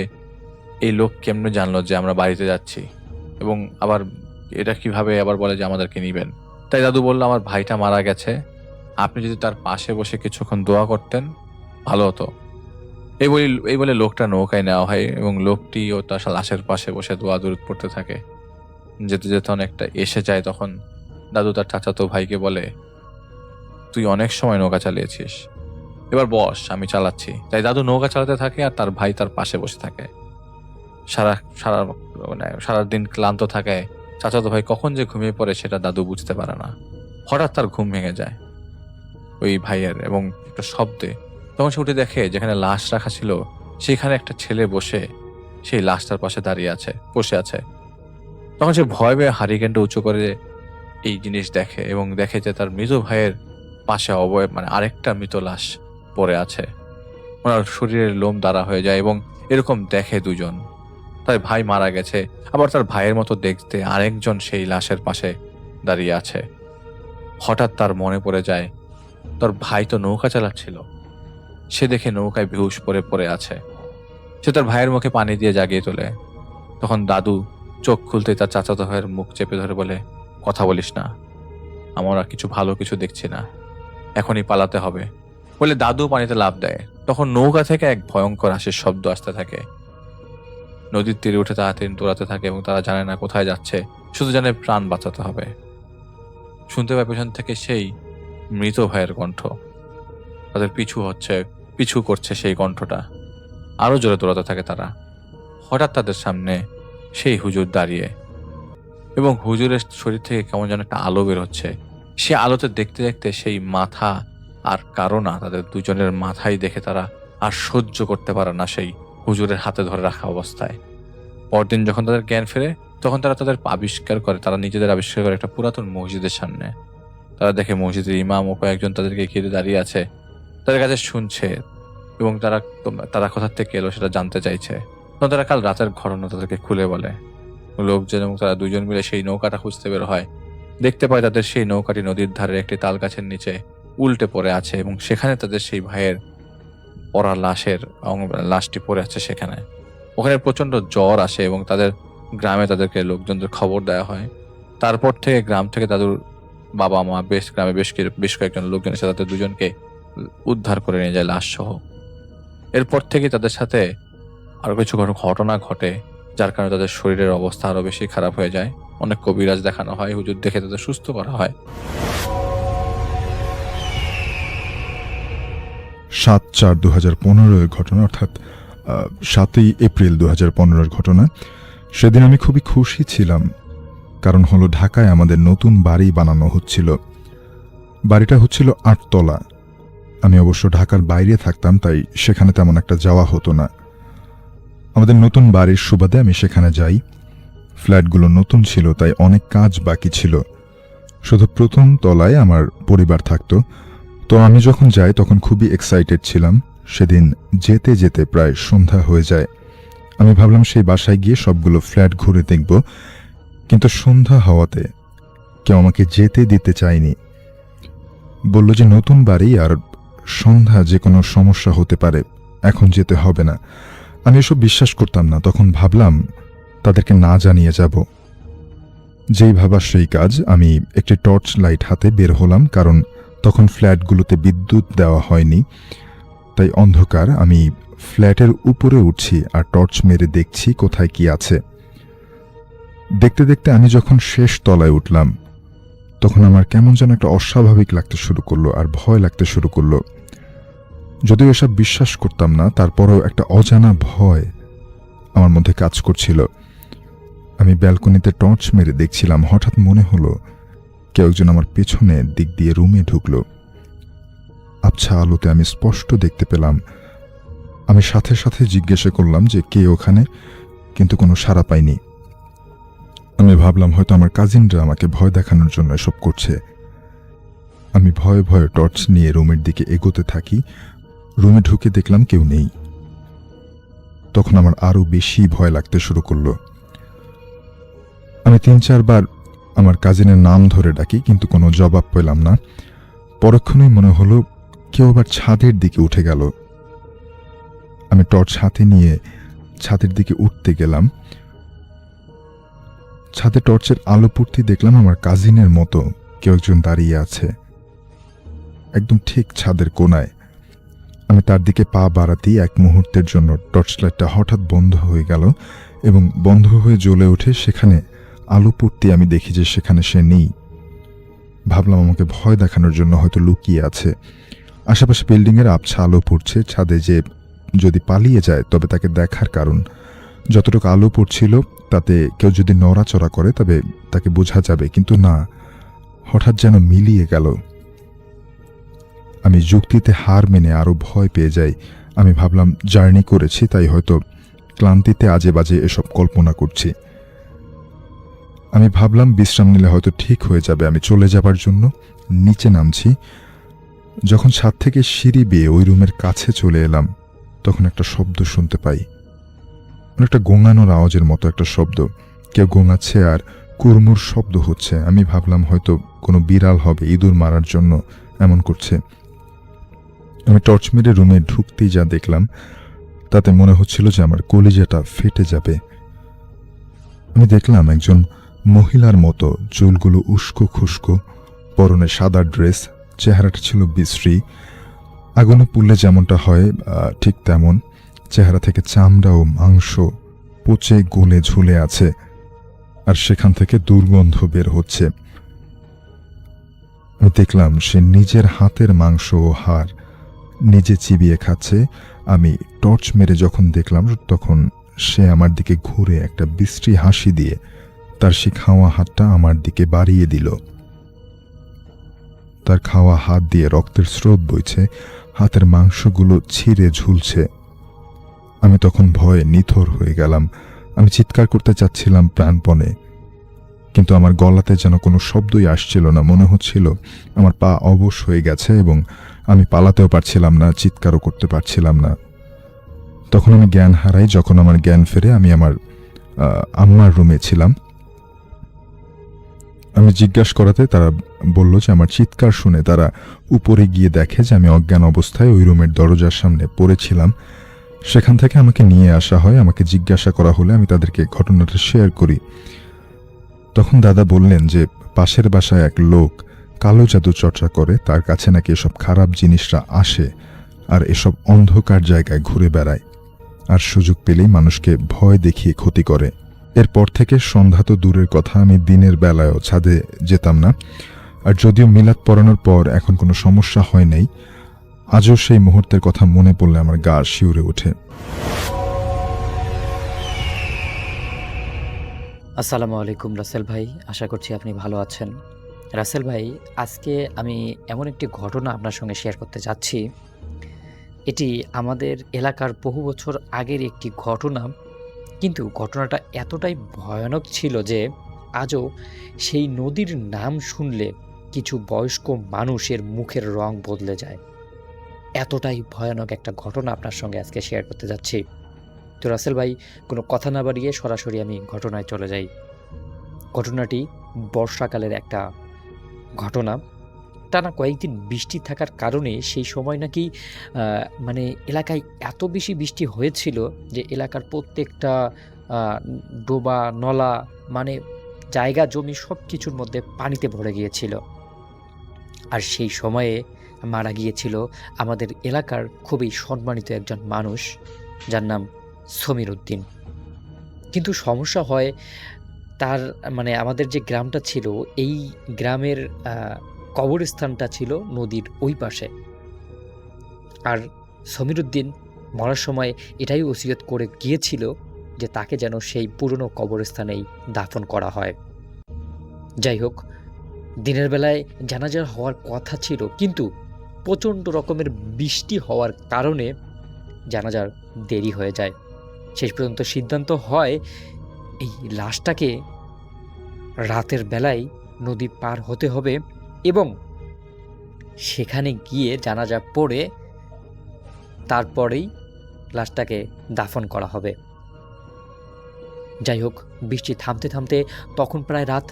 এই লোক কেমনে জানলো যে আমরা বাড়িতে যাচ্ছি এবং আবার এটা কিভাবে আবার বলে যে আমাদেরকে নিবেন। তাই দাদু বলল, আমার ভাইটা মারা গেছে, আপনি যদি তার পাশে বসে কিছুক্ষণ দোয়া করতেন ভালো হতো। এই বলে লোকটা নৌকায় নেওয়া হয় এবং লোকটি ও তার লাশের পাশে বসে দোয়া দরুদ পড়তে থাকে। যেতে যেতে অনেকটা এসে যায়, তখন দাদু তার চাচাতো ভাইকে বলে, তুই অনেক সময় নৌকা চালিয়েছিস, এবার বস, আমি চালাচ্ছি। তাই দাদু নৌকা চালাতে থাকে আর তার ভাই তার পাশে বসে থাকে। সারাদিন ক্লান্ত থাকে। চাচাতো ভাই কখন যে ঘুমিয়ে পড়ে সেটা দাদু বুঝতে পারে না। হঠাৎ তার ঘুম ভেঙে যায় ওই ভাইয়ের এবং একটা শব্দে। তখন সে উঠে দেখে যেখানে লাশ রাখা ছিল সেখানে একটা ছেলে বসে সেই লাশটার পাশে দাঁড়িয়ে আছে, বসে আছে। তখন সে ভয় পেয়ে হারিকেনটা উঁচু করে এই জিনিস দেখে এবং দেখে যে তার মৃত ভাইয়ের পাশে আরেকটা মৃত লাশ পড়ে আছে। ওনার শরীরের লোম দাঁড়া হয়ে যায় এবং এরকম দেখে দুজন, তার ভাই মারা গেছে, আবার তার ভাইয়ের মতো দেখতে আরেকজন সেই লাশের পাশে দাঁড়িয়ে আছে। হঠাৎ তার মনে পড়ে যায় তার ভাই তো নৌকা চালাচ্ছিল। সে দেখে নৌকায় বেহুশ পড়ে পড়ে আছে। সে তার ভাইয়ের মুখে পানি দিয়ে জাগিয়ে তোলে। তখন দাদু চোখ খুলতে তার চাচাতো ভাইয়ের মুখ চেপে ধরে বলে, কথা বলিস না, আমরা ভালো কিছু দেখছি না, এখনই পালাতে হবে বলে দাদু পানিতে লাফ দেয়। তখন নৌকা থেকে এক ভয়ঙ্কর হাসির শব্দ আসতে থাকে। নদীর তীরে উঠে তাড়াতাড়ি দৌড়াতে থাকে এবং তারা জানে না কোথায় যাচ্ছে, শুধু জানে প্রাণ বাঁচাতে হবে। শুনতে পায় পেছন থেকে সেই মৃত ভাইয়ের কণ্ঠ, তাদের পিছু করছে সেই কণ্ঠটা। আরো জোরে দৌড়াতে থাকে তারা। হঠাৎ তাদের সামনে সেই হুজুর দাঁড়িয়ে এবং হুজুরের শরীর থেকে কেমন যেন একটা আলো বের হচ্ছে। সে আলোতে দেখতে দেখতে সেই মাথা আর কারো না, তাদের দুজনের মাথায় দেখে তারা আর সহ্য করতে পারে না সেই হুজুরের হাতে ধরে রাখা অবস্থায়। পরদিন যখন তাদের জ্ঞান ফেরে তখন তারা তারা নিজেদের আবিষ্কার করে একটা পুরাতন মসজিদের সামনে। তারা দেখে মসজিদের ইমাম ও কয়েকজন তাদেরকে ঘিরে দাঁড়িয়ে আছে, তাদের কাছে শুনছে এবং তারা কোথা থেকে এলো সেটা জানতে চাইছে। তখন তারা কাল রাতের ঘটনা তাদেরকে খুলে বলে। লোকজন এবং তারা দুজন মিলে সেই নৌকাটা খুঁজতে বের হয়। দেখতে পায় তাদের সেই নৌকাটি নদীর ধারে একটি তাল গাছের নিচে উল্টে পড়ে আছে এবং সেখানে তাদের সেই ভাইয়ের পড়া লাশটি পড়ে আছে। ওখানে প্রচন্ড জ্বর আসে এবং তাদের গ্রামে তাদেরকে লোকজনদের খবর দেওয়া হয়। তারপর থেকে গ্রাম থেকে দাদুর বাবা মা গ্রামে বেশ কয়েকজন লোকজন এসে তাদের দুজনকে উদ্ধার করে নিয়ে যায় লাশ সহ। এরপর থেকে তাদের সাথে আরো কিছু ঘটনা ঘটে, যার কারণে তাদের শরীরের অবস্থা আরো বেশি খারাপ হয়ে যায়। অনেক কবিরাজ দেখানো হয়, হুজুর দেখে তাদের সুস্থ করা হয়। 7/4/2015 ঘটনা, অর্থাৎ 7ই এপ্রিল 2015 ঘটনা। সেদিন আমি খুবই খুশি ছিলাম, কারণ হলো ঢাকায় আমাদের নতুন বাড়ি বানানো হচ্ছিল। বাড়িটা হচ্ছিল 8 তলা। আমি অবশ্য ঢাকার বাইরে থাকতাম, তাই সেখানে তেমন একটা যাওয়া হতো না। আমাদের নতুন বাড়ির সুবাদে আমি সেখানে যাই। ফ্ল্যাটগুলো নতুন ছিল, তাই অনেক কাজ বাকি ছিল। শুধু প্রথম তলায় আমার পরিবার থাকতো। তো আমি যখন যাই তখন খুবই এক্সাইটেড ছিলাম। সেদিন যেতে যেতে প্রায় সন্ধ্যা হয়ে যায়। আমি ভাবলাম সেই বাসায় গিয়ে সবগুলো ফ্ল্যাট ঘুরে দেখব, কিন্তু সন্ধ্যা হওয়াতে কেউ আমাকে যেতে দিতে চায়নি। বলল যে নতুন বাড়ি আর সন্ধ্যা যে কোনো সমস্যা হতে পারে, এখন যেতে হবে না। আমি এসব বিশ্বাস করতাম না। তখন ভাবলাম তাদেরকে না জানিয়ে যাব। যেই ভাবা সেই কাজ। আমি একটি টর্চ লাইট হাতে বের হলাম, কারণ তখন ফ্ল্যাটগুলোতে বিদ্যুৎ দেওয়া হয়নি, তাই অন্ধকার। আমি ফ্ল্যাটের উপরে উঠছি আর টর্চ মেরে দেখছি কোথায় কি আছে। দেখতে দেখতে আমি যখন শেষ তলায় উঠলাম তখন আমার কেমন যেন একটা অস্বাভাবিক লাগতে শুরু করলো আর ভয় লাগতে শুরু করলো। যদিও এসব বিশ্বাস করতাম না, তারপরেও একটা অজানা ভয় আমার মধ্যে কাজ করছিল। আমি ব্যালকনিতে টর্চ মেরে দেখছিলাম। হঠাৎ মনে হলো কেউ একজন আমার পেছনে দিক দিয়ে রুমে ঢুকলো। আবছা আলোতে আমি স্পষ্ট দেখতে পেলাম। আমি সাথে সাথে জিজ্ঞাসা করলাম যে কে ওখানে, কিন্তু কোনো সাড়া পাইনি। আমি ভাবলাম হয়তো আমার কাজিনরা আমাকে ভয় দেখানোর জন্য এসব করছে। আমি ভয়ে ভয়ে টর্চ নিয়ে রুমের দিকে এগোতে থাকি। রুমে ঢুকে দেখলাম কেউ নেই। তখন আমার আরো বেশি ভয় লাগতে শুরু করলো। আমি 3-4 বার আমার কাজিনের নাম ধরে ডাকি, কিন্তু কোনো জবাব পেলাম না। পরক্ষণেই মনে হলো কেউ আবার ছাদের দিকে উঠে গেল। আমি টর্চ হাতে নিয়ে ছাদের দিকে উঠতে গেলাম। ছাদে টর্চের আলো পড়তে দেখলাম আমার কাজিনের মতো কেউ একজন দাঁড়িয়ে আছে, একদম ঠিক ছাদের কোনায়। আমি তার দিকে পা বাড়াতেই এক মুহূর্তের জন্য টর্চ লাইটটা হঠাৎ বন্ধ হয়ে গেল এবং বন্ধ হয়ে জ্বলে ওঠে। সেখানে আলো পড়তে আমি দেখি যে সেখানে সে নেই। ভাবলাম আমাকে ভয় দেখানোর জন্য হয়তো লুকিয়ে আছে। আশেপাশে বিল্ডিংয়ের আবছা আলো পড়ছে। ছাদে যে যদি পালিয়ে যায় তবে তাকে দেখার কারণ। যতটুকু আলো পড়ছিল তাতে কেউ যদি নড়াচড়া করে তবে তাকে বোঝা যাবে, কিন্তু না, হঠাৎ যেন মিলিয়ে গেল। আমি যুক্তিতে হার মেনে আরো ভয় পেয়ে যাই। আমি ভাবলাম জার্নি করেছি, তাই হয়তো ক্লান্তিতে আজে বাজে এসব কল্পনা করছি। আমি ভাবলাম বিশ্রাম নিলে হয়তো ঠিক হয়ে যাবে। আমি চলে যাবার জন্য নিচে নামছি। যখন ছাদ থেকে সিঁড়ি বেয়ে ওই রুমের কাছে চলে এলাম, তখন একটা শব্দ শুনতে পাই। একটা গোঙানোর আওয়াজের মতো একটা শব্দ। কেউ গোঙাচ্ছে আর কুড়মুড় শব্দ হচ্ছে। আমি ভাবলাম হয়তো কোনো বিড়াল হবে, ইঁদুর মারার জন্য এমন করছে। আমি টর্চ মেরে রুমে ঢুকতেই যা দেখলাম তাতে মনে হচ্ছিল যে আমার কলিজাটা ফেটে যাবে। আমি দেখলাম একজন মহিলার মতো, চুলগুলো উস্কো খুস্কো, পরনে সাদা ড্রেস, চেহারাটা ছিল বিশ্রী। আগুনে পুড়লে যেমনটা হয় ঠিক তেমন। চেহারা থেকে চামড়া ও মাংস পচে গলে ঝুলে আছে, আর সেখান থেকে দুর্গন্ধ বের হচ্ছে। আমি দেখলাম সে নিজের হাতের মাংস ও হাড় নিজে চিবিয়ে খাচ্ছে। আমি টর্চ মেরে যখন দেখলাম তখন সে আমার দিকে ঘুরে একটা বিশ্রী হাসি দিয়ে তার সে খাওয়া হাতটা আমার দিকে বাড়িয়ে দিল। তার খাওয়া হাত দিয়ে রক্তের স্রোত বইছে, হাতের মাংসগুলো ছিঁড়ে ঝুলছে। আমি তখন ভয়ে নিথর হয়ে গেলাম। আমি চিৎকার করতে চাচ্ছিলাম প্রাণপণে, কিন্তু আমার গলাতে যেন কোনো শব্দই আসছিল না। মনে হচ্ছিল আমার পা অবশ হয়ে গেছে এবং আমি পালাতেও পারছিলাম না, চিৎকারও করতে পারছিলাম না। তখন আমি জ্ঞান হারাই। যখন আমার জ্ঞান ফেরে আমি আমার আম্মার রুমে ছিলাম। আমি জিজ্ঞাসা করাতে তারা বলল যে আমার চিৎকার শুনে তারা উপরে গিয়ে দেখে যে আমি অজ্ঞান অবস্থায় ওই রুমের দরজার সামনে পড়েছিলাম। সেখান থেকে আমাকে নিয়ে আসা হয়। আমাকে জিজ্ঞাসা করা হলে আমি তাদেরকে ঘটনাটা শেয়ার করি। তখন দাদা বললেন যে পাশের বাসায় এক লোক কালো জাদু চর্চা করে, তার কাছে নাকি এসব খারাপ জিনিসরা আসে আর এসব অন্ধকার জায়গায় ঘুরে বেড়ায় আর সুযোগ পেলেই মানুষকে ভয় দেখিয়ে ক্ষতি করে। এরপর থেকে সন্ধ্যা তো দূরের কথা, আমি দিনের বেলায়ও ছাদে যেতাম না। আর যদিও মিলাদ পড়ানোর পর এখন কোনো সমস্যা হয় নাই, আজও সেই মুহূর্তের কথা মনে পড়লে আমার গা শিউরে ওঠে। আসসালামু আলাইকুম রাসেল ভাই, আশা করছি আপনি ভালো আছেন। রাসেল ভাই, আজকে আমি এমন একটি ঘটনা আপনার সঙ্গে শেয়ার করতে যাচ্ছি। এটি আমাদের এলাকার বহু বছর আগের একটি ঘটনা, কিন্তু ঘটনাটা এতটাই ভয়ানক ছিল যে আজও সেই নদীর নাম শুনলে কিছু বয়স্ক মানুষের মুখের রং বদলে যায়। এতটাই ভয়ানক একটা ঘটনা আপনার সঙ্গে আজকে শেয়ার করতে যাচ্ছি। তো রাসেল ভাই, কোনো কথা না বাড়িয়ে সরাসরি আমি ঘটনায় চলে যাই। ঘটনাটি বর্ষাকালের একটা ঘটনা। টানা কয়েকদিন বৃষ্টি থাকার কারণে সেই সময় নাকি মানে এলাকায় এত বেশি বৃষ্টি হয়েছিল যে এলাকার প্রত্যেকটা ডোবা, নলা, মানে জায়গা জমি সব কিছুর মধ্যে পানিতে ভরে গিয়েছিল। আর সেই সময়ে মারা গিয়েছিল আমাদের এলাকার খুবই সম্মানিত একজন মানুষ, যার নাম সমীর উদ্দিন। কিন্তু সমস্যা হয়, তার মানে আমাদের যে গ্রামটা ছিল, এই গ্রামের কবরস্থানটা ছিল নদীর ওই পাশে। আর সমীর উদ্দিন মরার সময় এটাই ওসিয়ত করে গিয়েছিল যে তাকে যেন সেই পুরনো কবরস্থানেই দাফন করা হয়। যাই হোক, দিনের বেলায় জানাজা হওয়ার কথা ছিল, কিন্তু প্রচণ্ড রকমের বৃষ্টি হওয়ার কারণে জানাজার দেরি হয়ে যায়। শেষ পর্যন্ত সিদ্ধান্ত হয় এই লাশটাকে রাতের বেলায় নদী পার হতে হবে এবং সেখানে গিয়ে জানাজা পড়ে তারপরেই লাশটাকে দাফন করা হবে। যাই হোক, বৃষ্টি থামতে থামতে তখন প্রায় রাত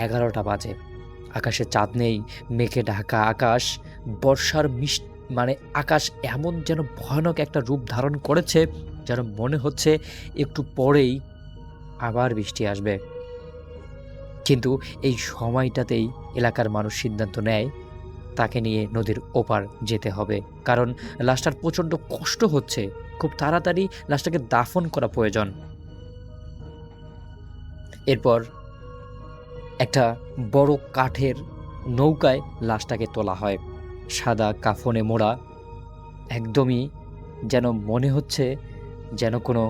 11টা বাজে। আকাশে চাঁদ নেই, মেঘে ঢাকা আকাশ, বর্ষার মানে আকাশ এমন যেন ভয়ানক একটা রূপ ধারণ করেছে, যেন মনে হচ্ছে একটু পরেই আবার বৃষ্টি আসবে। কিন্তু এই সময়টাতেই এলাকার মানুষ সিদ্ধান্ত নেয় তাকে নিয়ে নদীর ওপার যেতে হবে, কারণ লাশটার প্রচণ্ড কষ্ট হচ্ছে, খুব তাড়াতাড়ি লাশটাকে দাফন করা প্রয়োজন। এরপর একটা বড় কাঠের নৌকায় লাশটাকে তোলা হয়, সাদা কাফনে মোড়া, একদমই যেন মনে হচ্ছে যেন কোনো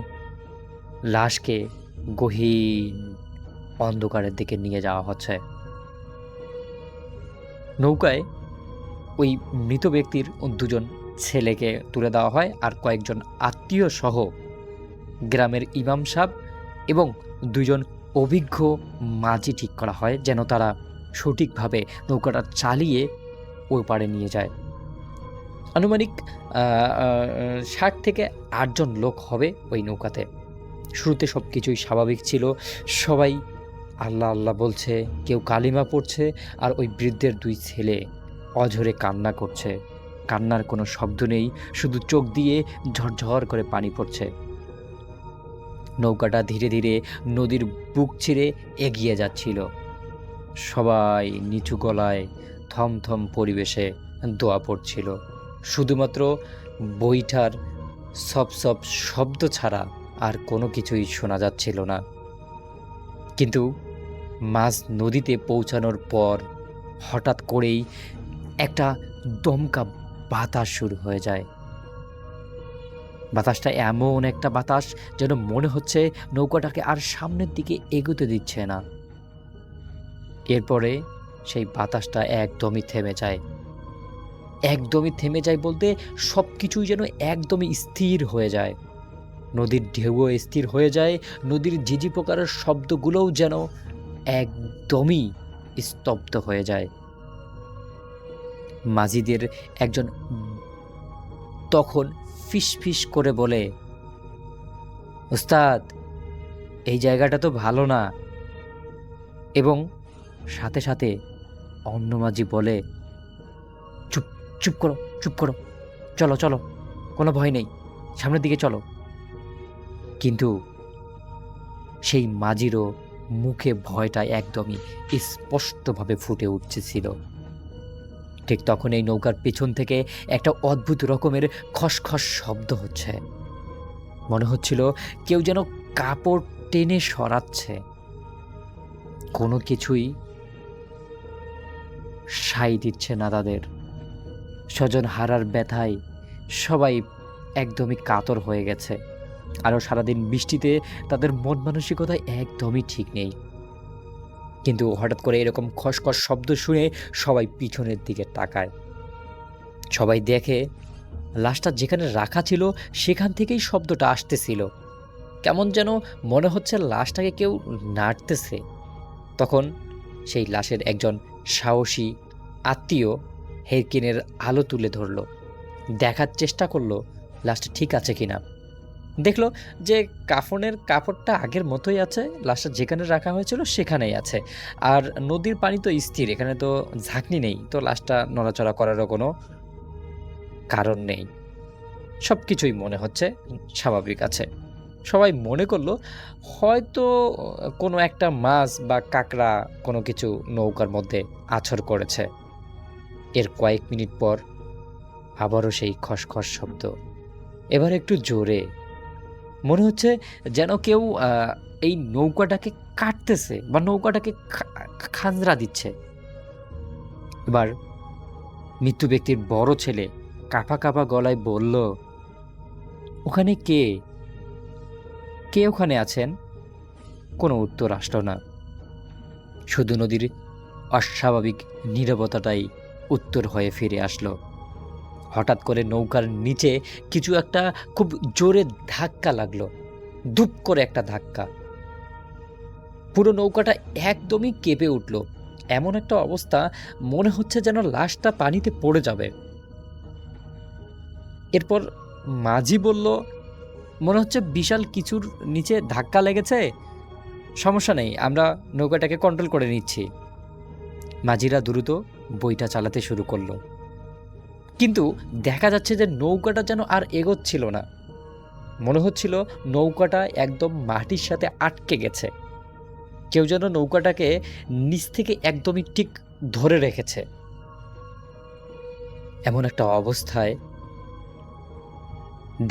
লাশকে গহীন অন্ধকারের দিকে নিয়ে যাওয়া হচ্ছে। নৌকায় ওই মৃত ব্যক্তির 2জন ছেলেকে তুলে দেওয়া হয়, আর কয়েকজন আত্মীয় সহ গ্রামের ইমাম সাহেব এবং 2জন অভিজ্ঞ মাঝি ঠিক করা হয়, যেন তারা সঠিকভাবে নৌকাটা চালিয়ে ওই পাড়ে নিয়ে যায়। আনুমানিক 60 থেকে 8 জন লোক হবে ওই নৌকাতে। শুরুতে সব কিছুই স্বাভাবিক ছিল, সবাই আল্লাহ আল্লাহ বলছে, কেউ কালিমা পড়ছে, আর ওই বৃদ্ধের 2 ছেলে অঝরে কান্না করছে। কান্নার কোনো শব্দ নেই, শুধু চোখ দিয়ে ঝরঝর করে পানি পড়ছে। নৌকাটা ধীরে ধীরে নদীর বুক ছিঁড়ে এগিয়ে যাচ্ছিল। সবাই নিচু গলায় থমথম পরিবেশে দোয়া পড়ছিল। শুধুমাত্র বইটার সব সব শব্দ ছাড়া আর কোনো কিছুই শোনা যাচ্ছিল না। কিন্তু মাঝ নদীতে পৌঁছানোর পর হঠাৎ করেই একটা দমকা বাতাস শুরু হয়ে যায়। বাতাসটা এমন একটা বাতাস যেন মনে হচ্ছে নৌকাটাকে আর সামনের দিকে এগোতে দিচ্ছে না। এরপরে সেই বাতাসটা একদমই থেমে যায়। একদমই থেমে যায় বলতে সব কিছুই যেন একদমই স্থির হয়ে যায়। নদীর ঢেউও স্থির হয়ে যায়, নদীর ঝিঝি পোকার শব্দগুলোও যেন একদমই স্তব্ধ হয়ে যায়। মাঝিদের একজন তখন ফিসফিস করে বলে, ওস্তাদ, এই জায়গাটা তো ভালো না। এবং সাথে সাথে অন্য মাঝি বলে, চুপ চুপ করো, চুপ করো, চলো চলো, কোনো ভয় নেই, সামনের দিকে চলো। কিন্তু সেই মাঝিরও মুখে ভয়টা একদমই স্পষ্টভাবে ফুটে উঠতেছিল। ঠিক তখন এই নৌকার পেছন থেকে একটা অদ্ভুত রকমের খসখস শব্দ হচ্ছে। মনে হচ্ছিল কেউ যেন কাপড় টেনে সরাচ্ছে। কোনো কিছুই সাই দিচ্ছে না তাদের। স্বজন হারার ব্যথায় সবাই একদমই কাতর হয়ে গেছে। আরও সারাদিন বৃষ্টিতে তাদের মন মানসিকতা একদমই ঠিক নেই। কিন্তু হঠাৎ করে এরকম খসখস শব্দ শুনে সবাই পিছনের দিকে তাকায়। সবাই দেখে লাশটা যেখানে রাখা ছিল সেখান থেকেই শব্দটা আসতেছিল। কেমন যেন মনে হচ্ছে লাশটাকে কেউ নাড়তেছে। তখন সেই লাশের একজন সাহসী আত্মীয় হেরকিনের আলো তুলে ধরল, দেখার চেষ্টা করলো লাশটা ঠিক আছে কিনা। দেখলো যে কাফনের কাপড়টা আগের মতোই আছে, লাশটা যেখানে রাখা হয়েছিল সেখানেই আছে। আর নদীর পানি তো স্থির, এখানে তো ঝাঁকনি নেই, তো লাশটা নড়াচড়া করারও কোনো কারণ নেই। সব কিছুই মনে হচ্ছে স্বাভাবিক আছে। সবাই মনে করলো হয়তো কোনো একটা মাছ বা কাঁকড়া কোনো কিছু নৌকার মধ্যে আছড় করেছে। এর কয়েক মিনিট পর আবারও সেই খসখস শব্দ, এবার একটু জোরে। মনে হচ্ছে যেন কেউ এই নৌকাটাকে কাটতেছে বা নৌকাটাকে খাঁজরা দিচ্ছে। এবার মৃত্যু ব্যক্তির বড় ছেলে কাঁপা কাঁপা গলায় বলল, ওখানে কে কে ওখানে আছেন? কোনো উত্তর আসলো না। শুধু নদীর অস্বাভাবিক নীরবতাটাই উত্তর হয়ে ফিরে আসলো। হঠাৎ করে নৌকার নিচে কিছু একটা খুব জোরে ধাক্কা লাগলো, ধুপ করে একটা ধাক্কা। পুরো নৌকাটা একদমই কেঁপে উঠল। এমন একটা অবস্থা, মনে হচ্ছে যেন লাশটা পানিতে পড়ে যাবে। এরপর মাঝি বলল, মনে হচ্ছে বিশাল কিছুর নিচে ধাক্কা লেগেছে, সমস্যা নেই, আমরা নৌকাটাকে কন্ট্রোল করে নিচ্ছি। মাঝিরা দ্রুত বইটা চালাতে শুরু করলো, কিন্তু দেখা যাচ্ছে যে নৌকাটা যেন আর এগোচ্ছিল না। মনে হচ্ছিল নৌকাটা একদম মাটির সাথে আটকে গেছে। কেউ যেন নৌকাটাকে নিচ থেকে একদমই ঠিক ধরে রেখেছে। এমন একটা অবস্থায়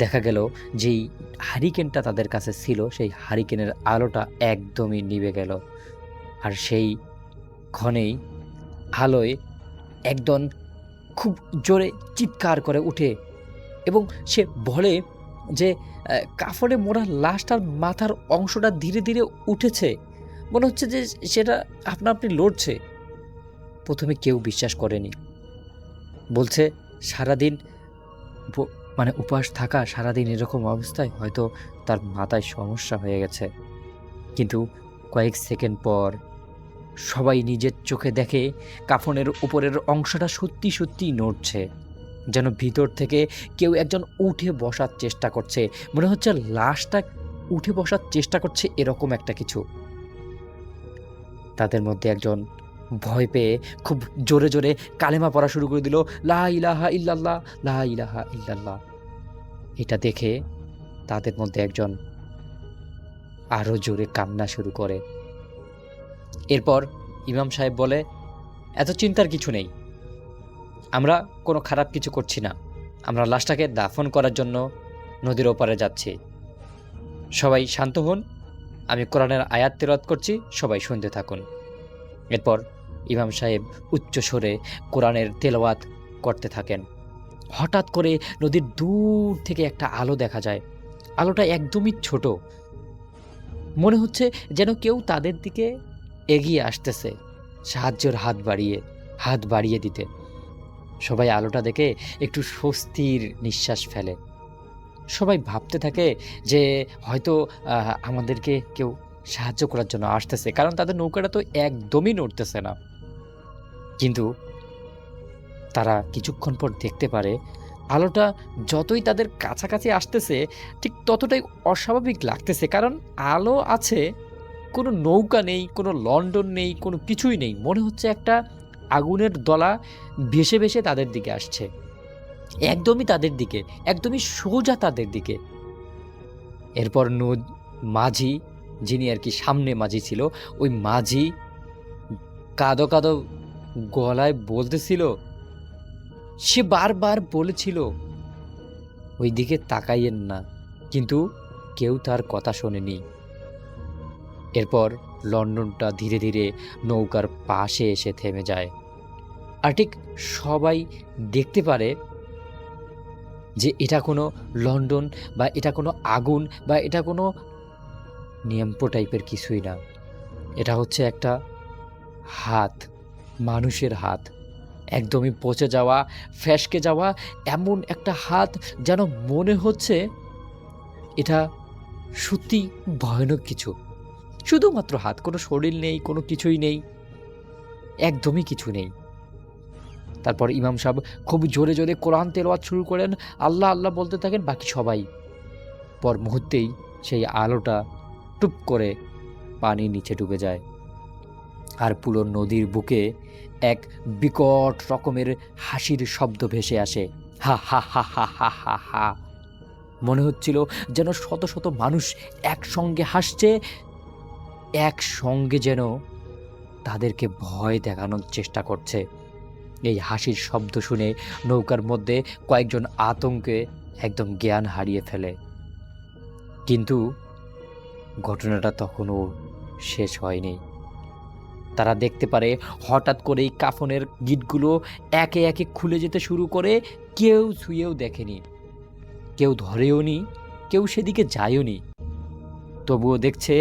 দেখা গেল যেই হারিকেনটা তাদের কাছে ছিল, সেই হারিকেনের আলোটা একদমই নিভে গেল। আর সেই ক্ষণেই আলোয় একজন খুব জোরে চিৎকার করে উঠে এবং সে বলে যে কাফনে মোড়া লাশটার মাথার অংশটা ধীরে ধীরে উঠেছে, মনে হচ্ছে যে সেটা আপনা আপনি লড়ছে। প্রথমে কেউ বিশ্বাস করেনি, বলছে সারাদিন মানে উপবাস থাকা, সারাদিন এরকম অবস্থায় হয়তো তার মাথায় সমস্যা হয়ে গেছে। কিন্তু কয়েক সেকেন্ড পর সবাই নিজের চোখে দেখে কাফনের উপরের অংশটা সত্যি সত্যি নড়ছে, যেন ভিতর থেকে কেউ একজন উঠে বসার চেষ্টা করছে। মনে হচ্ছে লাশটা উঠে বসার চেষ্টা করছে, এরকম একটা কিছু। তাদের মধ্যে একজন ভয় পেয়ে খুব জোরে জোরে কালেমা পড়া শুরু করে দিল, লা ইলাহা ইল্লাল্লাহ, লা ইলাহা ইল্লাল্লাহ। এটা দেখে তাদের মধ্যে একজন আরো জোরে কান্না শুরু করে। এরপর ইমাম সাহেব বলে, এত চিন্তার কিছু নেই, আমরা কোনো খারাপ কিছু করছি না, আমরা লাশটাকে দাফন করার জন্য নদীর ওপারে যাচ্ছি, সবাই শান্ত হন, আমি কোরআনের আয়াত তেলাওয়াত করছি, সবাই শুনতে থাকুন। এরপর ইমাম সাহেব উচ্চ স্বরে কোরআনের তেলাওয়াত করতে থাকেন। হঠাৎ করে নদীর দূর থেকে একটা আলো দেখা যায়। আলোটা একদমই ছোট, মনে হচ্ছে যেন কেউ তাদের দিকে এগিয়ে আসতেছে, সাহায্যের হাত বাড়িয়ে দিতে। সবাই আলোটা দেখে একটু স্বস্তির নিঃশ্বাস ফেলে। সবাই ভাবতে থাকে যে হয়তো আমাদেরকে কেউ সাহায্য করার জন্য আসতেছে, কারণ তাদের নৌকাটা তো একদমই নড়তেছে না। কিন্তু তারা কিছুক্ষণ পর দেখতে পারে আলোটা যতই তাদের কাছাকাছি আসতেছে ঠিক ততটাই অস্বাভাবিক লাগতেছে, কারণ আলো আছে, কোনো নৌকা নেই, কোনো লন্ডন নেই, কোনো কিছুই নেই। মনে হচ্ছে একটা আগুনের দলা ভেসে ভেসে তাদের দিকে আসছে, একদমই তাদের দিকে, একদমই সোজা তাদের দিকে। এরপর মাঝি, যিনি আর কি সামনে মাঝি ছিল, ওই মাঝি কাঁদো কাঁদো গলায় বলতেছিল, সে বারবার বলেছিল ওই দিকে তাকাইয়েন না, কিন্তু কেউ তার কথা শোনেনি। এরপর লন্ডনটা ধীরে ধীরে নৌকার পাশে এসে থেমে যায়। আর ঠিক সবাই দেখতে পারে যে এটা কোনো লন্ডন বা এটা কোনো আগুন বা এটা কোনো নিয়ম্পো টাইপের কিছুই না, এটা হচ্ছে একটা হাত, মানুষের হাত, একদমই পচে যাওয়া, ফ্যাসকে যাওয়া এমন একটা হাত, যেন মনে হচ্ছে এটা সত্যি ভয়ানক কিছু। শুধুমাত্র হাত, কোনো শরীর নেই, কোনো কিছুই নেই, একদমই কিছু নেই। তারপর ইমাম সাহেব খুব জোরে জোরে কোরআন তেলাওয়াত শুরু করেন, আল্লাহ আল্লাহ বলতে থাকেন, বাকি সবাই। পর মুহূর্তেই সেই আলোটা টুপ করে পানির নিচে ডুবে যায়। আর পুরো নদীর বুকে এক বিকট রকমের হাসির শব্দ ভেসে আসে, হা হা হা হা হা হা হা। মনে হচ্ছিল যেন শত শত মানুষ একসঙ্গে হাসছে, একসঙ্গে যেন তাদেরকে ভয় দেখানোর চেষ্টা করছে। এই হাসির শব্দ শুনে নৌকার মধ্যে কয়েকজন আতঙ্কে একদম জ্ঞান হারিয়ে ফেলে। কিন্তু ঘটনাটা তখনও শেষ হয়নি। তারা দেখতে পারে হঠাৎ করেই কাফনের গিটগুলো একে একে খুলে যেতে শুরু করে। কেউ ছুঁয়েও দেখেনি, কেউ ধরেও নি, কেউ সেদিকে যায়ও নি। তবুও দেখছে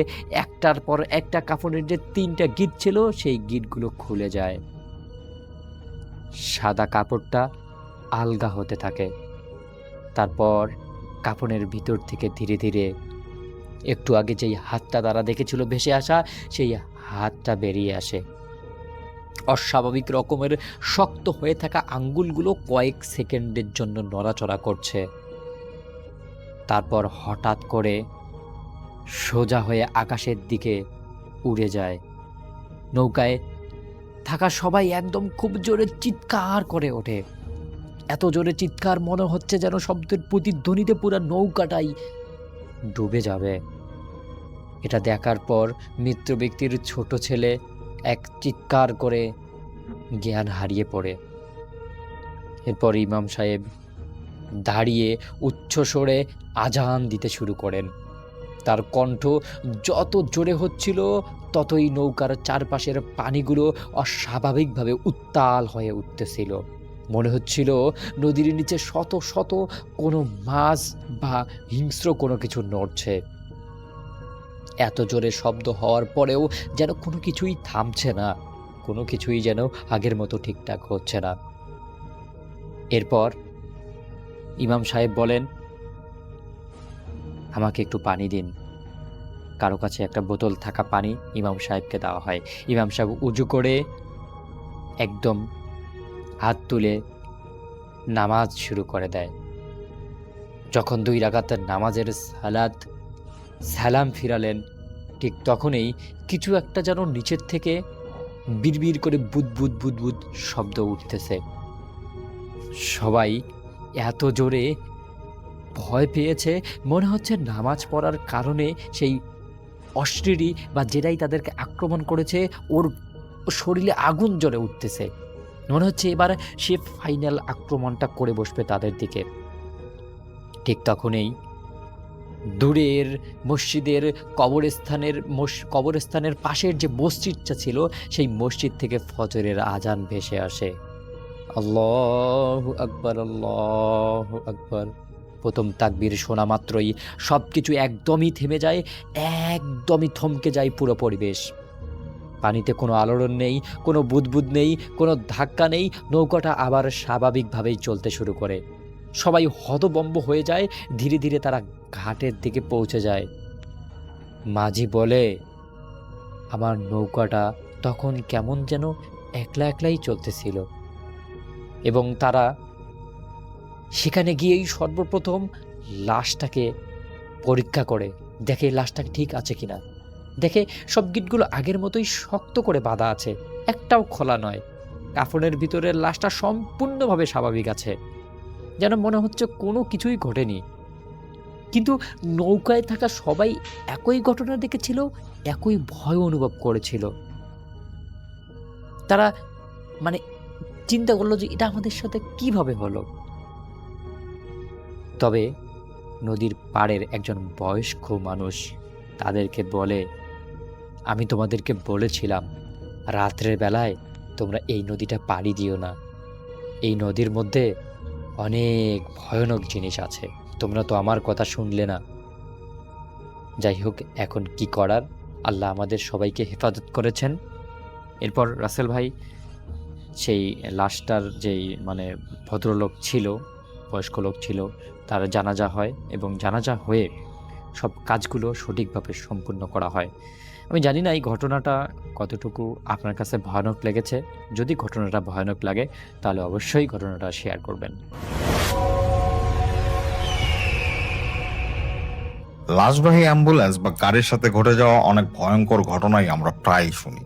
একটার পর একটা কাফনের যে 3টা গিট ছিল সেই গিটগুলো খুলে যায়। সাদা কাপড়টা আলগা হতে থাকে। তারপর কাফনের ভিতর থেকে ধীরে ধীরে একটু আগে যেই হাতটা তারা দেখেছিল ভেসে আসা, সেই হাতটা বেরিয়ে আসে। অস্বাভাবিক রকমের শক্ত হয়ে থাকা আঙ্গুলগুলো কয়েক সেকেন্ডের জন্য নড়াচড়া করছে। তারপর হঠাৎ করে সোজা হয়ে আকাশের দিকে উড়ে যায়। নৌকায় থাকা সবাই একদম খুব জোরে চিৎকার করে ওঠে। এত জোরে চিৎকার মনে হচ্ছে যেন শব্দের প্রতিধ্বনিতে পুরো নৌকাটাই ডুবে যাবে। এটা দেখার পর মৃত ব্যক্তির ছোট ছেলে এক চিৎকার করে জ্ঞান হারিয়ে পড়ে। এরপর ইমাম সাহেব দাঁড়িয়ে উচ্চ স্বরে আজান দিতে শুরু করেন। তার কণ্ঠ যত জোরে হচ্ছিল ততই নৌকার চারপাশের পানিগুলো অস্বাভাবিকভাবে উত্তাল হয়ে উঠতেছিল। মনে হচ্ছিল নদীর নিচে শত শত কোনো মাছ বা হিংস্র কোনো কিছু নড়ছে। এত জোরে শব্দ হওয়ার পরেও যেন কোনো কিছুই থামছে না, কোনো কিছুই যেন আগের মতো ঠিকঠাক হচ্ছে না। এরপর ইমাম সাহেব বলেন, আমাকে একটু পানি দিন। কারো কাছে একটা বোতল থাকা পানি ইমাম সাহেবকে দেওয়া হয়। ইমাম সাহেব উজু করে একদম হাত তুলে নামাজ শুরু করে দেয়। যখন 2 রাকাতের নামাজের সালাম ফিরালেন, ঠিক তখনই কিছু একটা যেন নিচের থেকে বিড়বিড় করে বুদবুদ বুদবুদ শব্দ উঠতেছে। সবাই এত জোরে ভয় পেয়েছে, মনে হচ্ছে নামাজ পড়ার কারণে সেই অশরীরী বা যেটাই তাদেরকে আক্রমণ করেছে ওর শরীরে আগুন জ্বলে উঠতেছে। মনে হচ্ছে এবার সে ফাইনাল আক্রমণটা করে বসবে তাদের দিকে। ঠিক তখনই দূরের মসজিদের কবরস্থানের পাশের যে মসজিদটা ছিল সেই মসজিদ থেকে ফজরের আজান ভেসে আসে। আল্লাহু আকবার, আল্লাহু আকবার। প্রথম তাকবীর শোনা মাত্রই সবকিছু একদমই থেমে যায়, একদমই থমকে যায় পুরো পরিবেশ। পানিতে কোনো আলোড়ন নেই, কোনো বুদবুদ নেই, কোনো ধাক্কা নেই। নৌকাটা আবার স্বাভাবিকভাবেই চলতে শুরু করে। সবাই হতভম্ব হয়ে যায়। ধীরে ধীরে তারা ঘাটের দিকে পৌঁছে যায়। মাঝি বলে, আমার নৌকাটা তখন কেমন যেন একলা একলাই চলতেছিল এবং তারা সেখানে গিয়েই সর্বপ্রথম লাশটাকে পরীক্ষা করে দেখে লাশটা ঠিক আছে কিনা। দেখে সব গিটগুলো আগের মতোই শক্ত করে বাঁধা আছে, একটাও খোলা নয়। কাফনের ভিতরের লাশটা সম্পূর্ণভাবে স্বাভাবিক আছে, যেন মনে হচ্ছে কোনো কিছুই ঘটেনি। কিন্তু নৌকায় থাকা সবাই একই ঘটনা দেখেছিল, একই ভয় অনুভব করেছিল। তারা মানে চিন্তা করলো যে এটা আমাদের সাথে কিভাবে হলো। তবে নদীর পাড়ের একজন বয়স্ক মানুষ তাদেরকে বলে, আমি তোমাদেরকে বলেছিলাম রাত্রের বেলায় তোমরা এই নদীটা পাড়ি দিও না, এই নদীর মধ্যে অনেক ভয়ানক জিনিস আছে, তোমরা তো আমার কথা শুনলে না। যাই হোক, এখন কি করার, আল্লাহ আমাদের সবাইকে হেফাজত করেছেন। এরপর রাসেল ভাই সেই লাশটার যেই ভদ্রলোক ছিল, বয়স্ক লোক ছিল, তার জানাজা হয় এবং জানাজা হয়ে সব কাজগুলো সঠিকভাবে সম্পূর্ণ করা হয়। আমি জানি না এই ঘটনাটা কতটুকু আপনার কাছে ভয়ানক লেগেছে। যদি ঘটনাটা ভয়ানক লাগে তাহলে অবশ্যই ঘটনাটা শেয়ার করবেন। লাশবাহী অ্যাম্বুলেন্স বা গাড়ির সাথে ঘটে যাওয়া অনেক ভয়ঙ্কর ঘটনাই আমরা প্রায়ই শুনি,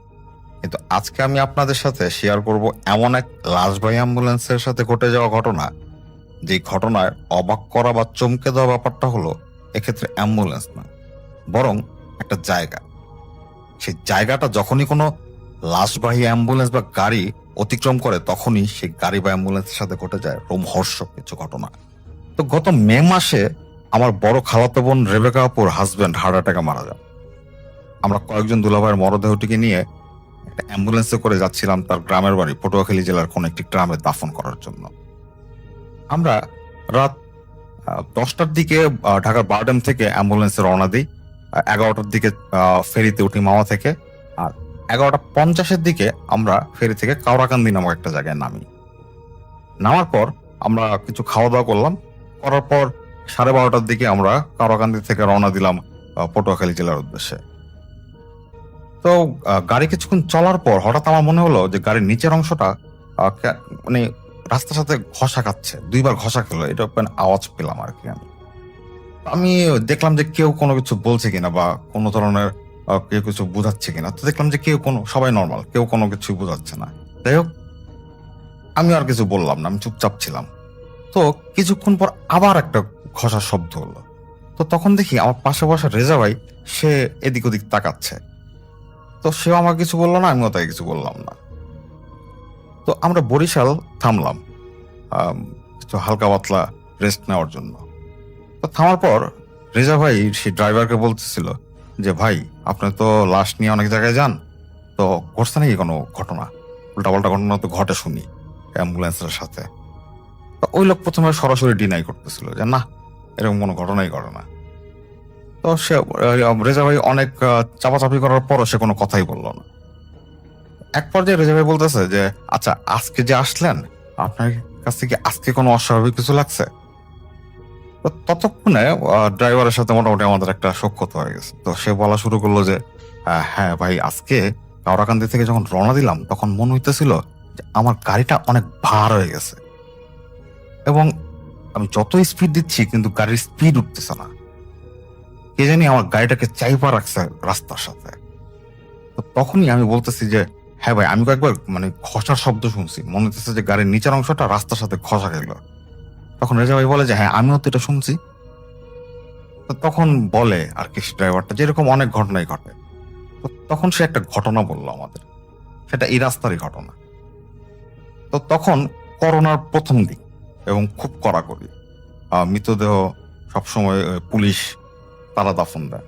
কিন্তু আজকে আমি আপনাদের সাথে শেয়ার করব এমন এক লাশবাহী অ্যাম্বুলেন্সের সাথে ঘটে যাওয়া ঘটনা, যে ঘটনায় অবাক করা বা চমকে দেওয়া ব্যাপারটা হলো এক্ষেত্রে অ্যাম্বুলেন্স না, বরং একটা জায়গা। সেই জায়গাটা যখনই কোনো লাশবাহী অ্যাম্বুলেন্স বা গাড়ি অতিক্রম করে তখনই সেই গাড়ি বা অ্যাম্বুলেন্সের সাথে ঘটে যায় রোমহর্ষক কিছু ঘটনা। তো গত মে মাসে আমার বড় খালাতো বোন রেবেকা আপুর হাজবেন্ড হার্ট অ্যাটাকে মারা যান। আমরা কয়েকজন দুলাভাইয়ের মরদেহটিকে নিয়ে একটা অ্যাম্বুলেন্সে করে যাচ্ছিলাম তার গ্রামের বাড়ি পটুয়াখালী জেলার কোন একটি গ্রামে দাফন করার জন্য। আমরা রাত 10টার দিকে ঢাকার বারডেম থেকে অ্যাম্বুলেন্সে রওনা দিই 11টার দিকে ফেরিতে উঠি মাওয়া থেকে। আর 11:50 দিকে আমরা ফেরি থেকে কাওড়াকান্দি নামক একটা জায়গায় নামি। নামার পর আমরা কিছু খাওয়া দাওয়া করলাম। করার পর 12:30টার দিকে আমরা কাওড়াকান্দি থেকে রওনা দিলাম পটুয়াখালী জেলার উদ্দেশ্যে। তো গাড়ি কিছুক্ষণ চলার পর হঠাৎ আমার মনে হলো যে গাড়ির নিচের অংশটা মানে রাস্তার সাথে ঘষা খাচ্ছে, 2বার ঘষা খেলো, এটা মানে আওয়াজ পেলাম আর কি। আমি দেখলাম যে কেউ কোনো কিছু বলছে কিনা বা কোনো ধরনের কেউ কিছু বোঝাচ্ছে কিনা। তো দেখলাম যে সবাই নর্মাল, কেউ কোনো কিছু বোঝাচ্ছে না। যাই হোক, আমি আর কিছু বললাম না, আমি চুপচাপ ছিলাম। তো কিছুক্ষণ পর আবার একটা ঘষার শব্দ হলো। তো তখন দেখি আমার পাশে বসা রেজা ভাই, সে এদিক ওদিক তাকাচ্ছে। তো সেও আমাকে কিছু বললো না, আমিও তাই কিছু বললাম না। তো আমরা বরিশাল থামলাম কিছু হালকা পাতলা রেস্ট নেওয়ার জন্য। তো থামার পর রেজা ভাই সেই ড্রাইভারকে বলতেছিল যে, ভাই আপনি তো লাশ নিয়ে অনেক জায়গায় যান, তো ঘটছে নাকি কোনো ঘটনা? উল্টাপাল্টা ঘটনা তো ঘটে শুনি অ্যাম্বুলেন্সের সাথে। তো ওই লোক প্রথমে সরাসরি ডিনাই করতেছিল যে না, এরকম কোনো ঘটনাই ঘটে না। তো সে রেজা ভাই অনেক চাপাচাপি করার পরও সে কোনো কথাই বললো না। এক পর্যায়ে রেজা ভাই বলতেছে যে, আচ্ছা আজকে যে আসলেন, আপনার কাছ থেকে আজকে কোনো অস্বাভাবিক কিছু লাগছে? তো ততক্ষণে ড্রাইভারের সাথে মোটামুটি আমাদের একটা সখ্যত হয়ে গেছে। তো সে বলা শুরু করলো যে, হ্যাঁ ভাই, আজকে কাওড়াকান্দি থেকে যখন রওনা দিলাম তখন মনে হইতেছিল যে আমার গাড়িটা অনেক ভার হয়ে গেছে, এবং আমি যত স্পিড দিচ্ছি কিন্তু গাড়ির স্পিড উঠতেছে না। কে জানি আমার গাড়িটাকে চাইপা রাখছে রাস্তার সাথে। তো তখনই আমি বলতেছি যে, হ্যাঁ ভাই, আমি কয়েকবার মানে ঘষার শব্দ শুনছি, মনে হচ্ছে যে গাড়ির নিচের অংশটা রাস্তার সাথে ঘষা গেল। তখন রেজা ভাই বলে যে, হ্যাঁ আমিও তো এটা শুনছি। তো তখন বলে আর কি ড্রাইভারটা, যেরকম অনেক ঘটনাই ঘটে। তো তখন সে একটা ঘটনা বললো আমাদের, সেটা এই রাস্তারই ঘটনা। তো তখন করোনার প্রথম দিক এবং খুব কড়াকড়ি, মৃতদেহ সবসময় পুলিশ তারা দাফন দেয়,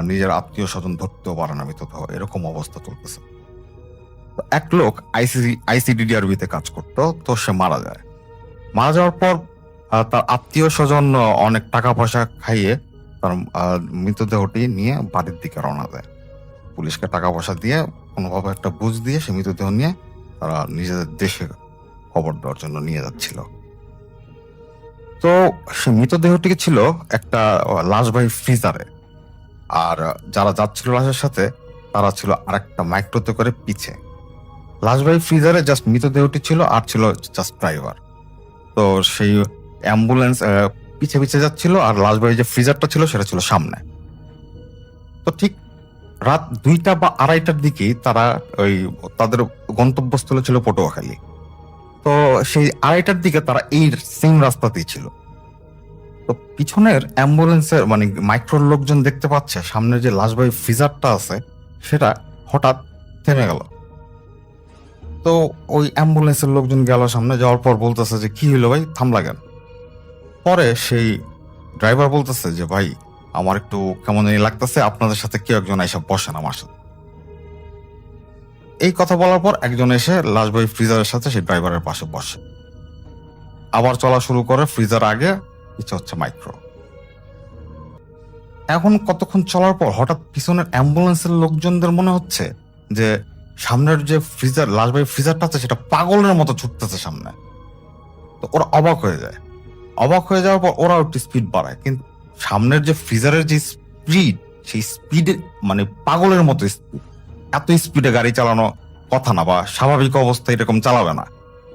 নিজের আত্মীয় স্বজন ধরতেও পারে না মৃতদেহ, এরকম অবস্থা চলতেছে। তো এক লোক আইসিডিডিআরবিতে কাজ করতো, তো সে মারা যায়। মারা যাওয়ার পর তার আত্মীয় স্বজন অনেক টাকা পয়সা খাইয়ে তার মৃতদেহটি নিয়ে বাড়ির দিকে রওনা দেয়। পুলিশকে টাকা পয়সা দিয়ে কোনোভাবে একটা বুঝ দিয়ে সে মৃতদেহ নিয়ে তারা নিজেদের দেশে খবর দেওয়ার জন্য নিয়ে যাচ্ছিল। তো সে মৃতদেহটিকে ছিল একটা লাশবাহী ফ্রিজারে, আর যারা যাচ্ছিল লাশের সাথে তারা ছিল আরেকটা মাইক্রোতে করে পিছে। লাশবাহী ফ্রিজারে জাস্ট মৃতদেহটি ছিল, আর ছিল জাস্ট ড্রাইভার। তো সেই অ্যাম্বুলেন্স পিছে পিছে যাচ্ছিল, আর লাশবাহী যে ফ্রিজারটা ছিল সেটা ছিল সামনে। তো ঠিক রাত 2টা বা 2:30টার দিকেই তারা তাদের গন্তব্যস্থলে ছিল পটুয়াখালী। তো সেই 2:30টার দিকে তারা এই সেম রাস্তাতেই ছিল। তো পিছনের অ্যাম্বুলেন্সের মানে মাইক্রোর লোকজন দেখতে পাচ্ছে সামনের যে লাশবাহী ফ্রিজারটা আছে সেটা হঠাৎ থেমে গেল। তো ওই অ্যাম্বুলেন্সের লোকজন গেল, সামনে যাওয়ার পর বলতেছে যে, কি হইলো ভাই, থামলা কেন? পরে সেই ড্রাইভার বলতেছে যে, ভাই আমার একটু কেমন জানি লাগতেছে, আপনাদের সাথে কেউ একজন এসে বসেন আমার সাথে। এই কথা বলার পর একজন এসে লাশবাহী ফ্রিজারের সাথে সেই ড্রাইভারের পাশে বসে, আবার চলা শুরু করে। ফ্রিজার আগে, পিছে হচ্ছে মাইক্রো। এখন কতক্ষণ চলার পর হঠাৎ পিছনের অ্যাম্বুলেন্সের লোকজনদের মনে হচ্ছে যে সামনের যে ফ্রিজার, লাশবাহী ফ্রিজারটা আছে সেটা পাগলের মতো ছুটতেছে সামনে। তো ওরা অবাক হয়ে যায়। অবাক হয়ে যাওয়ার পর ওরা একটু স্পিড বাড়ায়, কিন্তু সামনের যে ফ্রিজারের যে স্পিড, সেই স্পিডে মানে পাগলের মতো স্পিড। এত স্পিডে গাড়ি চালানো কথা না, বা স্বাভাবিক অবস্থায় এরকম চালাবে না।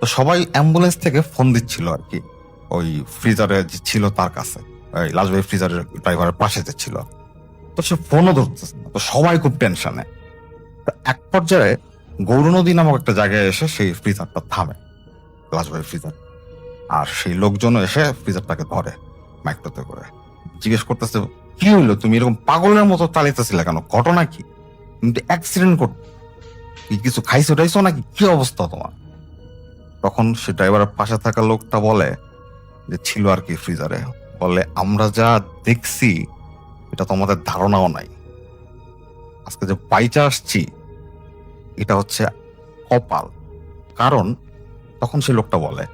তো সবাই অ্যাম্বুলেন্স থেকে ফোন দিচ্ছিল আর কি ওই ফ্রিজারে যে ছিল তার কাছে, ওই লাশবাহী ফ্রিজারের ড্রাইভারের পাশে যে ছিল। তো সে ফোনও ধরতেছে না, তো সবাই খুব টেনশনে। এক পর্যায়ে গৌরনদী নামক একটা জায়গায় এসে সেই ফ্রিজারটা থামে, লাশবাহী ফ্রিজার। আর সেই লোকজনও এসে ফ্রিজারটাকে ধরে মাইক্রোতে করে, জিজ্ঞেস করতেছে, কি হইলো, তুমি এরকম পাগলের মতো চালিতেছিলে কেন, ঘটনা কি? তুমি তো অ্যাক্সিডেন্ট করতে, কিছু খাইছো টাইছো নাকি, কি অবস্থা তোমার? তখন সে ড্রাইভারের পাশে থাকা লোকটা বলে যে, ছিল আর কি ফ্রিজারে, বলে আমরা যা দেখছি এটা তো আমাদের ধারণাও নাই। আজকে যে বাইচা আসছি এটা হচ্ছে কপাল। কারণ তখন সে লোকটা বলে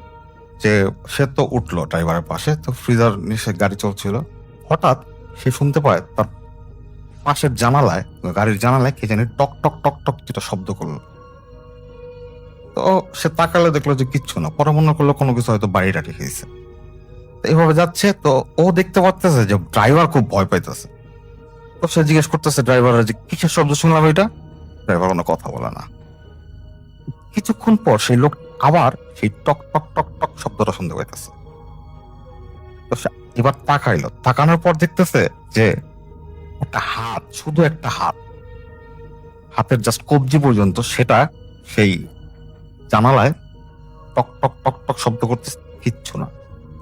যে সে তো উঠলো ড্রাইভারের পাশে, তো ফ্রিজার নিচে গাড়ি চলছিল, হঠাৎ সে শুনতে পায় তার পাশের জানালায়, গাড়ির জানালায় কে জানি টক টক টক টক যেটা শব্দ করলো। তো সে তাকালে দেখলো যে কিচ্ছু না, পরে মনে করলো কোনো কিছু হয়তো বাড়ি টাটি খেয়েছে। এইভাবে যাচ্ছে, তো ও দেখতে পাচ্ছে যে ড্রাইভার খুব ভয় পাইতেছে। তো সে জিজ্ঞেস করতেছে ড্রাইভার যে কিসের শব্দ শুনলাম এটা। ড্রাইভার কোনো কথা বলে না। কিছুক্ষণ পর সেই লোক আবার সেই টক টক টক টক শব্দটা শুনতে পাইতেছে। তো সে এবার তাকাইলো, তাকানোর পর দেখতেছে যে একটা হাত, শুধু একটা হাত, হাতের জাস্ট কবজি পর্যন্ত, সেটা সেই জানালায় টক টক টক টক শব্দ করতেছে, কিচ্ছু না।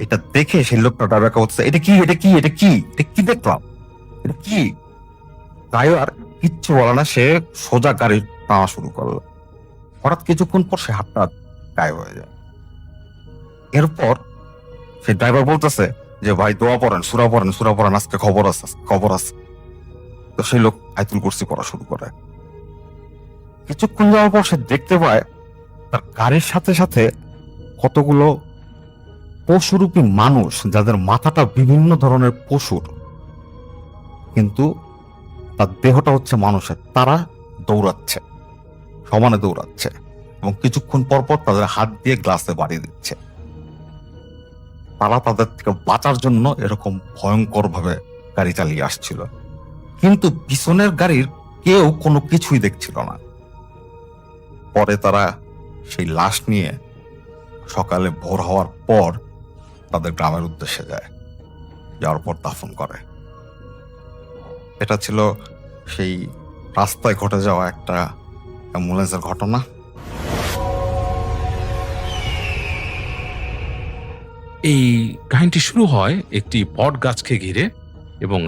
এটা দেখে সেই লোকটা ড্রাইভারকে বলছে, এটা কি, এটা কি, এটা কি, এটা কি দেখলাম, এটা কি? ড্রাইভার কিচ্ছু বলে না, সে সোজা গাড়ি টানা শুরু করলো। হঠাৎ কিছুক্ষণ পর সে হাতটা গায়েব হয়ে যায়। এরপর সে ড্রাইভার বলতেছে যে ভাই দোয়া পড়েন, সূরা পড়েন, সূরা পড়েন, আজকে খবর আছে, খবর আছে। তো সেই লোক আয়াতুল কুরসি পড়া শুরু করে। কিছুক্ষণ যাওয়ার পর সে দেখতে পায় তার গাড়ির সাথে সাথে কতগুলো পশুরূপী মানুষ, যাদের মাথাটা বিভিন্ন ধরনের পশুর, কিন্তু তার দেহটা হচ্ছে মানুষের, তারা দৌড়াচ্ছে, সমানে দৌড়াচ্ছে, এবং কিছুক্ষণ পর পর তাদের হাত দিয়ে গ্লাসে বাড়িয়ে দিচ্ছে। তারা তাদের থেকে বাঁচার জন্য এরকম ভয়ঙ্কর ভাবে গাড়ি চালিয়ে আসছিল, কিন্তু পিছনের গাড়ির কেউ কোনো কিছুই দেখছিল না। পরে তারা সেই লাশ নিয়ে সকালে ভোর হওয়ার পর তাদের গ্রামের উদ্দেশ্যে যায়, যাওয়ার পর দাফন করে। এটা ছিল সেই রাস্তায় ঘটে যাওয়া একটা অ্যাম্বুলেন্সের ঘটনা। এই কাহিনীটি শুরু হয় একটি বট গাছকে ঘিরে, এবং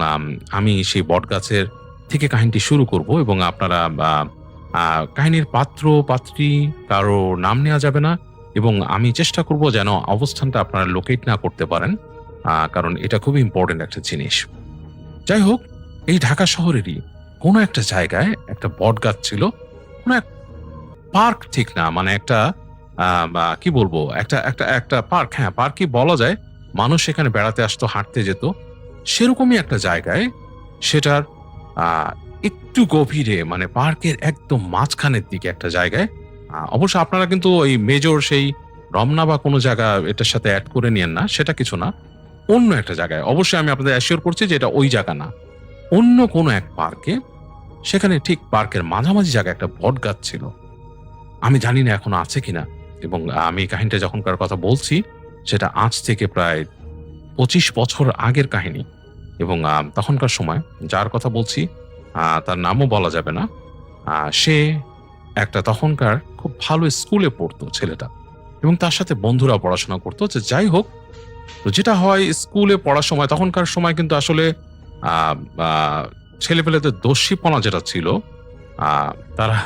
আমি সেই বট গাছের থেকে কাহিনীটি শুরু করব, এবং আপনারা কাহিনীর পাত্র পাত্রী কারো নাম নেওয়া যাবে না, এবং আমি চেষ্টা করব যেন অবস্থানটা আপনারা লোকেট না করতে পারেন, কারণ এটা খুবই ইম্পর্টেন্ট একটা জিনিস। যাই হোক, এই ঢাকা শহরেরই কোনো একটা জায়গায় একটা বট গাছ ছিল, কোনো এক পার্ক ঠিক না, মানে একটা কি বলবো, একটা একটা একটা পার্ক, হ্যাঁ পার্কই বলা যায়। মানুষ সেখানে বেড়াতে আসতো, হাঁটতে যেত, সেরকমই একটা জায়গায়, সেটার একটু গভীরে, মানে পার্কের একদম মাঝখানের দিকে একটা জায়গায়। অবশ্য আপনারা কিন্তু ওই মেজর সেই রমনা বা কোনো জায়গা এটার সাথে অ্যাড করে নিয়েন না, সেটা কিছু না, অন্য একটা জায়গায়। অবশ্যই আমি আপনাদের অ্যাসিওর করছি যে এটা ওই জায়গা না, অন্য কোনো এক পার্কে। সেখানে ঠিক পার্কের মাঝামাঝি জায়গায় একটা বট গাছ ছিল। আমি জানি না এখনো আছে কিনা, এবং আমি কাহিনীটা যখনকার কথা বলছি সেটা আজ থেকে প্রায় 25 বছর আগের কাহিনী, এবং তখনকার সময় যার কথা বলছি তার নামও বলা যাবে না। সে একটা তখনকার খুব ভালো স্কুলে পড়তো ছেলেটা, এবং তার সাথে বন্ধুরা পড়াশোনা করতো। যে যাই হোক, তো যেটা হয় স্কুলে পড়ার সময়, তখনকার সময় কিন্তু আসলে ছেলেপেলেদের দস্যিপনা যেটা ছিল, তারা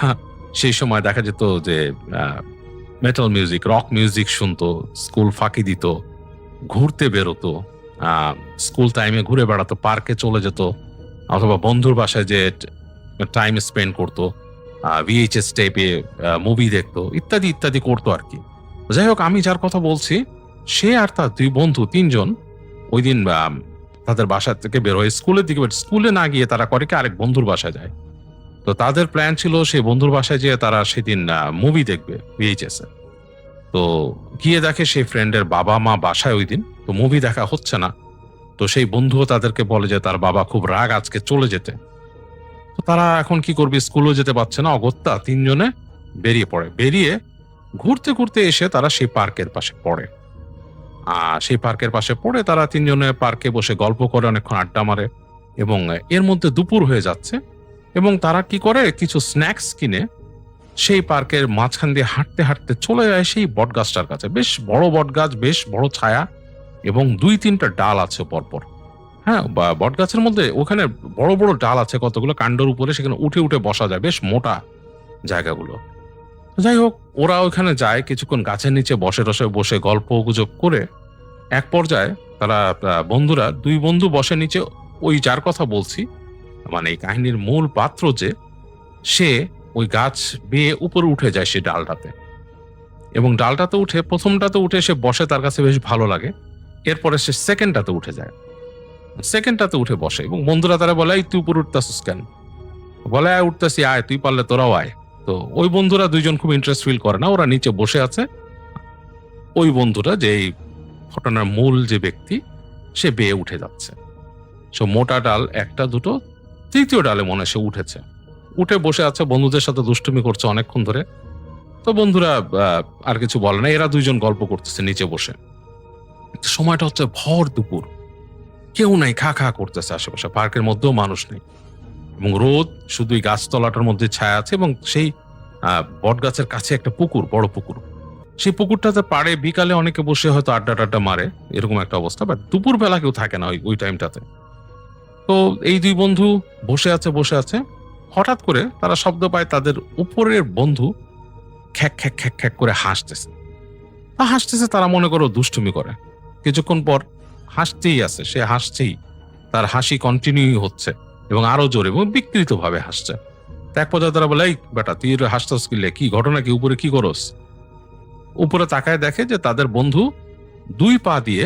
সেই সময় দেখা যেত যে মেটাল মিউজিক, রক মিউজিক শুনতো, স্কুল ফাঁকি দিত, ঘুরতে বেরোতো, স্কুল টাইমে ঘুরে বেড়াতো, পার্কে চলে যেত, অথবা বন্ধুর বাসায় যে টাইম স্পেন্ড করতো, ভিএইচএস টেপে মুভি দেখতো, ইত্যাদি ইত্যাদি করতো আর কি। যাই হোক, আমি যার কথা বলছি সে আর তার দুই বন্ধু, তিনজন ওই দিন তাদের বাসা থেকে বের হয়ে স্কুলের দিকে, স্কুলে না গিয়ে তারা করে কি আরেক বন্ধুর বাসায় যায়। তো তাদের প্ল্যান ছিল সেই বন্ধুর বাসায় যেয়ে তারা সেদিন মুভি দেখবে ভিএইচএস এ। তো গিয়ে দেখে সেই ফ্রেন্ডের বাবা মা বাসায় ওই দিন, তো মুভি দেখা হচ্ছে না। তো সেই বন্ধুও তাদেরকে বলে যে তার বাবা খুব রাগ আজকে চলে যেতে। তো তারা এখন কি করবে, স্কুলেও যেতে পারছে না, অগত্যা তিনজনে বেরিয়ে পড়ে। বেরিয়ে ঘুরতে ঘুরতে এসে তারা সেই পার্কের পাশে পড়ে। সেই পার্কের পাশে পড়ে তারা তিনজনে পার্কে বসে গল্প করে, অনেকক্ষণ আড্ডা মারে, এবং এর মধ্যে দুপুর হয়ে যাচ্ছে, এবং তারা কি করে, কিছু স্ন্যাক্স কিনে সেই পার্কের মাঝখান দিয়ে হাঁটতে হাঁটতে চলে যায় সেই বট গাছটার কাছে। বেশ বড় বট গাছ, বেশ বড় ছায়া, এবং 2-3টা ডাল আছে পরপর। হ্যাঁ, বট গাছের মধ্যে ওখানে বড় বড় ডাল আছে কতগুলো, কাণ্ডের উপরে, সেখানে উঠে উঠে বসা যায়, বেশ মোটা জায়গাগুলো। যাই হোক, ওরা ওখানে যায়, কিছুক্ষণ গাছের নিচে বসে গল্প গুজব করে এক পর্যায়ে তারা বন্ধুরা, দুই বন্ধু বসে নিচে, ওই যার কথা বলছি, মানে এই কাহিনীর মূল পাত্র যে, সে ওই গাছ বেয়ে উপরে উঠে যায় সেই ডালটাতে, এবং ডালটাতে উঠে, প্রথমটাতে উঠে সে বসে, তার কাছে বেশ ভালো লাগে। এরপরে সে সেকেন্ডটাতে উঠে যায়। সেকেন্ডটাতে উঠে বসে এবং বন্ধুরা তারা বলে, "এই তুই উপরে উঠতেছিস কেন?" বলে, "আয় উঠতেছি, আয়, তুই পারলে তোরাও আয়।" তো ওই বন্ধুরা দুইজন খুব ইন্টারেস্ট ফিল করে না, ওরা নিচে বসে আছে। ওই বন্ধুরা, যে এই ঘটনার মূল যে ব্যক্তি, সে বেয়ে উঠে যাচ্ছে। সো মোটা ডাল একটা দুটো, তৃতীয় ডালে মনে হয় সে উঠেছে, উঠে বসে আছে, বন্ধুদের সাথে দুষ্টুমি করছে অনেকক্ষণ ধরে। তো বন্ধুরা আর কিছু বলে না, এরা দুইজন গল্প করতেছে নিচে বসে। সময়টা হচ্ছে ভর দুপুর, কেউ নাই, খা খা করতেছে আশেপাশে, পার্কের মধ্যেও মানুষ নেই এবং রোদ শুধুই গাছতলাটার মধ্যে ছায়া আছে এবং সেই বট গাছের কাছে একটা পুকুর, বড় পুকুর। সেই পুকুরটাতে পাড়ে বিকালে অনেকে বসে হয়তো আড্ডা টাড্ডা মারে, এরকম একটা অবস্থা, বাট দুপুর বেলা কেউ থাকে না ওই টাইমটাতে। তো এই দুই বন্ধু বসে আছে, হঠাৎ করে তারা শব্দ পায় তাদের উপরের বন্ধু খ্যাক খ্যাক খ্যাক খ্যাক করে হাসতেছে। তারা মনে করো দুষ্টুমি করে। কিছুক্ষণ পর হাসতেই আছে, সে হাসছেই, তার হাসি কন্টিনিউ হচ্ছে এবং আরো জোরে এবং বিকৃত ভাবে হাসছে। এক পর্যায়ে তারা বলে, "এই বেটা, তুই হাসতেস কিলে, কি ঘটনা, কি উপরে কি করস?" উপরে তাকায় দেখে যে তাদের বন্ধু দুই পা দিয়ে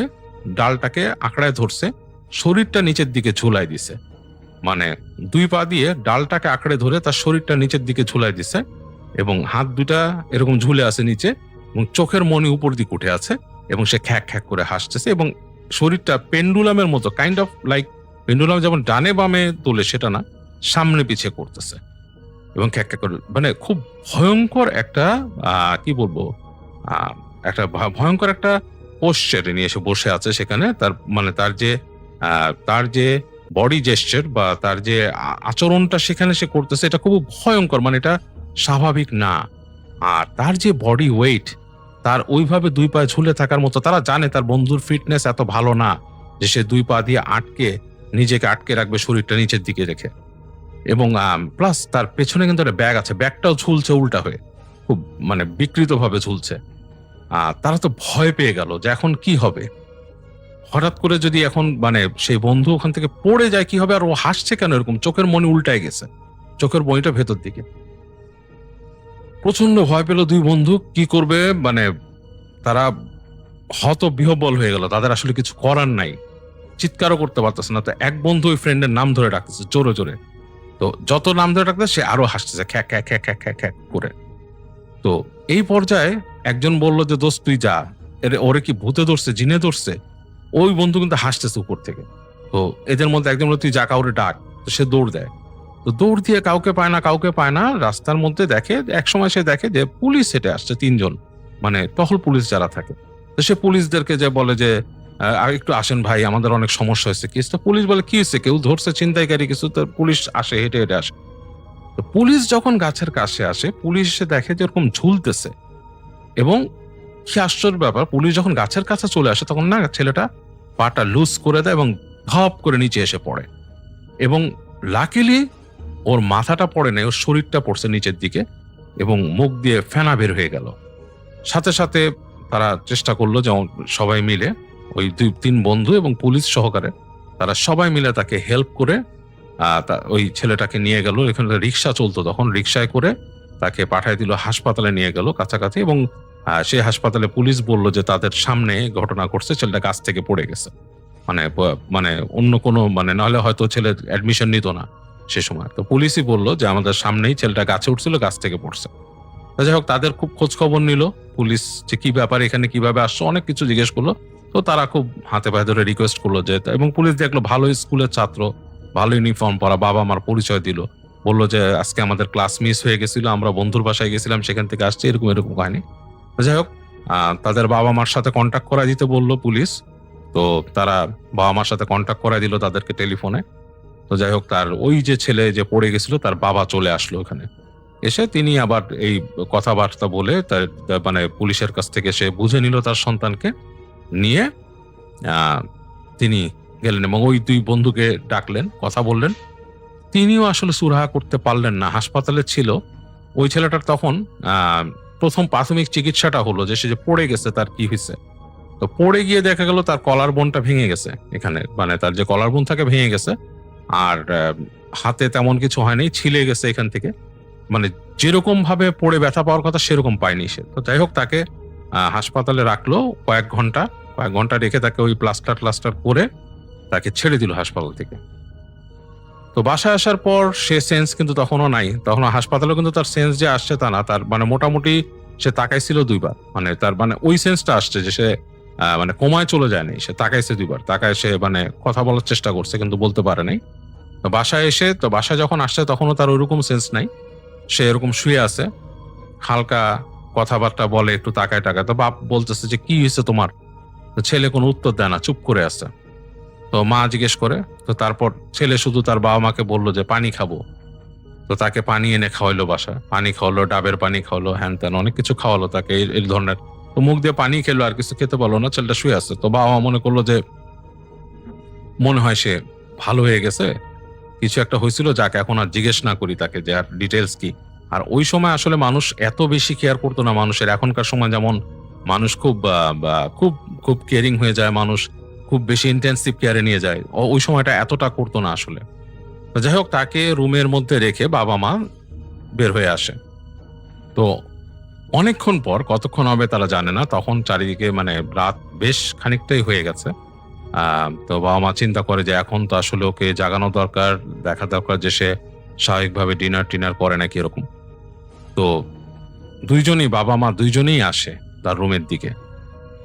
ডালটাকে আঁকড়ায় ধরছে, শরীরটা নিচের দিকে ঝুলাই দিছে। মানে দুই পা দিয়ে ডালটাকে আঁকড়ে ধরে তার শরীরটা নিচের দিকে ঝুলাই দিছে এবং হাত দুটা এরকম ঝুলে আছে নিচে এবং চোখের মনি উপর দিকে উঠে আছে এবং সে খ্যাক খ্যাক করে হাসতেছে এবং শরীরটা পেন্ডুলামের মতো, কাইন্ড অফ লাইক পেন্ডুলাম যেমন ডানে বামে তোলে সেটা না, সামনে পিছিয়ে করতেছে এবং খ্যাক খ্যাক করে, মানে খুব ভয়ঙ্কর একটা কি বলবো, একটা ভয়ঙ্কর একটা পোশ্চারে নিয়ে এসে বসে আছে সেখানে। তার মানে তার যে বডি জেস্টার বা তার যে আচরণটা সেখানে সে করতেছে, এটা খুব ভয়ঙ্কর, মানে এটা স্বাভাবিক না। আর তার যে বডি ওয়েট, তার ওইভাবে দুই পায়ে ঝুলে থাকার মতো, তারা জানে তার বন্ধুর ফিটনেস এত ভালো না যে সে দুই পা দিয়ে নিজেকে আটকে রাখবে শরীরটা নিচের দিকে রেখে। এবং প্লাস তার পেছনে কিন্তু একটা ব্যাগ আছে, ব্যাগটাও ঝুলছে উল্টা হয়ে, খুব মানে বিকৃত ভাবে ঝুলছে। তারা তো ভয় পেয়ে গেল যে এখন কি হবে, হঠাৎ করে যদি এখন মানে সেই বন্ধু ওখান থেকে পড়ে যায় কি হবে, আর ও হাসছে কেন এরকম, চোখের মনি উল্টায় গেছে, চোখের মনিটা ভেতর দিকে। প্রচন্ড ভয় পেল দুই বন্ধু, কি করবে, মানে তারা হতবিহ্বল হয়ে গেল, তাদের আসলে কিছু করার নাই, চিৎকারও করতে পারতেছে না। তো এক বন্ধু ওই ফ্রেন্ডের নাম ধরে ডাকতেছে জোরে জোরে, তো যত নাম ধরে ডাকতেছে সে আরো হাসতেছে খ্যাক খ্যাক খ্যাক খ্যাক খ্যাক খ্যাক করে। তো এই পর্যায়ে একজন বলল যে, "দোস্ত তুই যা, ওরে কি ভূতে ধরছে, জিনে ধরছে?" ওই বন্ধু কিন্তু হাসতেছে উপর থেকে। তো এদের মধ্যে একজন বলল, "তুই যা, কাউরে ডাক।" তো সে দৌড় দেয়। তো দৌড় দিয়ে কাউকে পায় না, রাস্তার মধ্যে দেখে, একসময় সে দেখে যে পুলিশ হেঁটে আসছে, 3 জন, মানে টহল পুলিশ যারা থাকে। তো সে পুলিশদেরকে যে বলে যে, একটু আসেন ভাই, আমাদের অনেক সমস্যা হয়েছে। কেস তো পুলিশ বলে, "কি হয়েছে, কেউ ধরছে ছিনতাইকারী কিছু?" তো পুলিশ আসে, হেঁটে হেঁটে আসে। তো পুলিশ যখন গাছের কাছে আসে, পুলিশ এসে দেখে যে এরকম ঝুলতেছে এবং কি আশ্চর্য ব্যাপার, পুলিশ যখন গাছের কাছে চলে আসে তখন না ছেলেটা পাটা লুজ করে দেয় এবং ধপ করে নিচে এসে পড়ে এবং লাকিলি ওর মাথাটা পড়ে নাই, ওর শরীরটা পড়ছে নিচের দিকে এবং মুখ দিয়ে ফেনা বের হয়ে গেল। সাথে সাথে তারা চেষ্টা করলো যে সবাই মিলে, ওই 2-3 বন্ধু এবং পুলিশ সহকারে, তারা সবাই মিলে তাকে হেল্প করে ওই ছেলেটাকে নিয়ে গেল। এখানে রিক্সা চলতো তখন, রিক্সায় করে তাকে পাঠিয়ে দিল হাসপাতালে, নিয়ে গেল কাছাকাছি এবং সেই হাসপাতালে পুলিশ বলল যে তাদের সামনে ঘটনা ঘটছে, ছেলেটা গাছ থেকে পড়ে গেছে, মানে অন্য কোনো, মানে নাহলে হয়তো ছেলে অ্যাডমিশন নিত না সে সময়। তো পুলিশই বললো যে আমাদের সামনেই ছেলেটা গাছে উঠছিল, গাছ থেকে পড়ছে। যাই হোক, তাদের খুব খোঁজ খবর নিল পুলিশ যে কি ব্যাপার, এখানে কিভাবে আসছো, অনেক কিছু জিজ্ঞেস করলো। তো তারা খুব হাতে পায়ে ধরে রিকোয়েস্ট করলো যে, এবং পুলিশ দেখলো ভালো স্কুলের ছাত্র, ভালো ইউনিফর্ম পরা, বাবা মার পরিচয় দিল, বললো যে আজকে আমাদের ক্লাস মিস হয়ে গেছিল, আমরা বন্ধুর বাসায় গেছিলাম, সেখান থেকে আসছে, এরকম কাহিনী। যাই হোক, তাদের বাবা মার সাথে কন্ট্যাক্ট করা দিতে বললো পুলিশ। তো তারা বাবা মার সাথে কন্ট্যাক্ট করা দিল তাদেরকে টেলিফোনে। তো যাই হোক, তার ওই যে ছেলে যে পড়ে গেছিল তার বাবা চলে আসলো ওখানে, এসে তিনি আবার এই কথাবার্তা বলে তার মানে পুলিশের কাছ থেকে সে বুঝে নিল তার সন্তানকে নিয়ে তিনি গেলেন এবং ওই 2 বন্ধুকে ডাকলেন, কথা বললেন। তিনিও আসলে সুরাহা করতে পারলেন না, হাসপাতালে ছিল। ওই ছেলেটার তখন প্রথম প্রাথমিক চিকিৎসাটা হলো যে সে যে পড়ে গেছে তার কি হয়েছে। তো পড়ে গিয়ে দেখা গেল তার কলার বোনটা ভেঙে গেছে, এখানে মানে তার যে কলার বোন থাকে ভেঙে গেছে, আর হাতে তেমন কিছু হয়নি, ছিলে গেছে এখান থেকে, মানে যেরকম ভাবে পড়ে ব্যথা পাওয়ার কথা সেরকম পায়নি সে। তো যাই হোক, তাকে হাসপাতালে রাখলো কয়েক ঘন্টা রেখে তাকে ওই প্লাস্টার করে তাকে ছেড়ে দিল হাসপাতাল থেকে। তো বাসায় আসার পর সে সেন্স কিন্তু তখনও নাই, তখন হাসপাতালে কিন্তু তার সেন্স যে আসছে তা না, তার মানে মোটামুটি সে তাকাইছিল 2 বার, মানে তার মানে ওই সেন্সটা আসছে যে সে মানে কোমায় চলে যায়নি, সে তাকাইছে 2 বার, তাকায় সে মানে কথা বলার চেষ্টা করছে কিন্তু বলতে পারে নাই। তো বাসায় এসে, তো বাসায় যখন আসছে তখনও তার ওইরকম সেন্স নাই, সে এরকম শুয়ে আছে, হালকা কথাবার্তা বলে, একটু তাকায় টাকায়। তো বাপ বলতেছে যে কি হয়েছে তোমার? তো ছেলে কোনো উত্তর দেয় না, চুপ করে আছে। তো মা জিজ্ঞেস করে, তো তারপর ছেলে শুধু তার বাবা মাকে বললো যে পানি খাবো। তো তাকে পানি এনে খাওয়াইলো, বাসায় পানি খাওয়ালো, ডাবের পানি খাওয়ালো, হ্যান ত্যান অনেক কিছু খাওয়ালো তাকে এই ধরনের। তো মুখ দিয়ে পানি খেলো, আর কিছু খেতে পারলো না, ছেলেটা শুয়ে আছে। তো বাবা মা মনে করলো যে মনে হয় সে ভালো হয়ে গেছে, কিছু একটা হয়েছিল, যাকে এখন আর জিজ্ঞেস না করি তাকে যে আর ডিটেলস কি। আর ওই সময় আসলে মানুষ এত বেশি কেয়ার করতো না মানুষের, এখনকার সময় যেমন মানুষ খুব খুব খুব কেয়ারিং হয়ে যায়, মানুষ খুব বেশি ইন্টেন্সিভ কেয়ারে নিয়ে যায়, ওই সময়টা এতটা করতো না আসলে। তো যাই হোক, তাকে রুমের মধ্যে রেখে বাবা মা বের হয়ে আসে। তো অনেকক্ষণ পর, কতক্ষণ হবে তারা জানে না, তখন চারিদিকে মানে রাত বেশ খানিকটাই হয়ে গেছে। তো বাবা মা চিন্তা করে যে এখন তো আসলে ওকে জাগানো দরকার, দেখা দরকার যে সে স্বাভাবিকভাবে ডিনার টিনার করে নাকি এরকম। তো বাবা মা দুইজনেই আসে তার রুমের দিকে।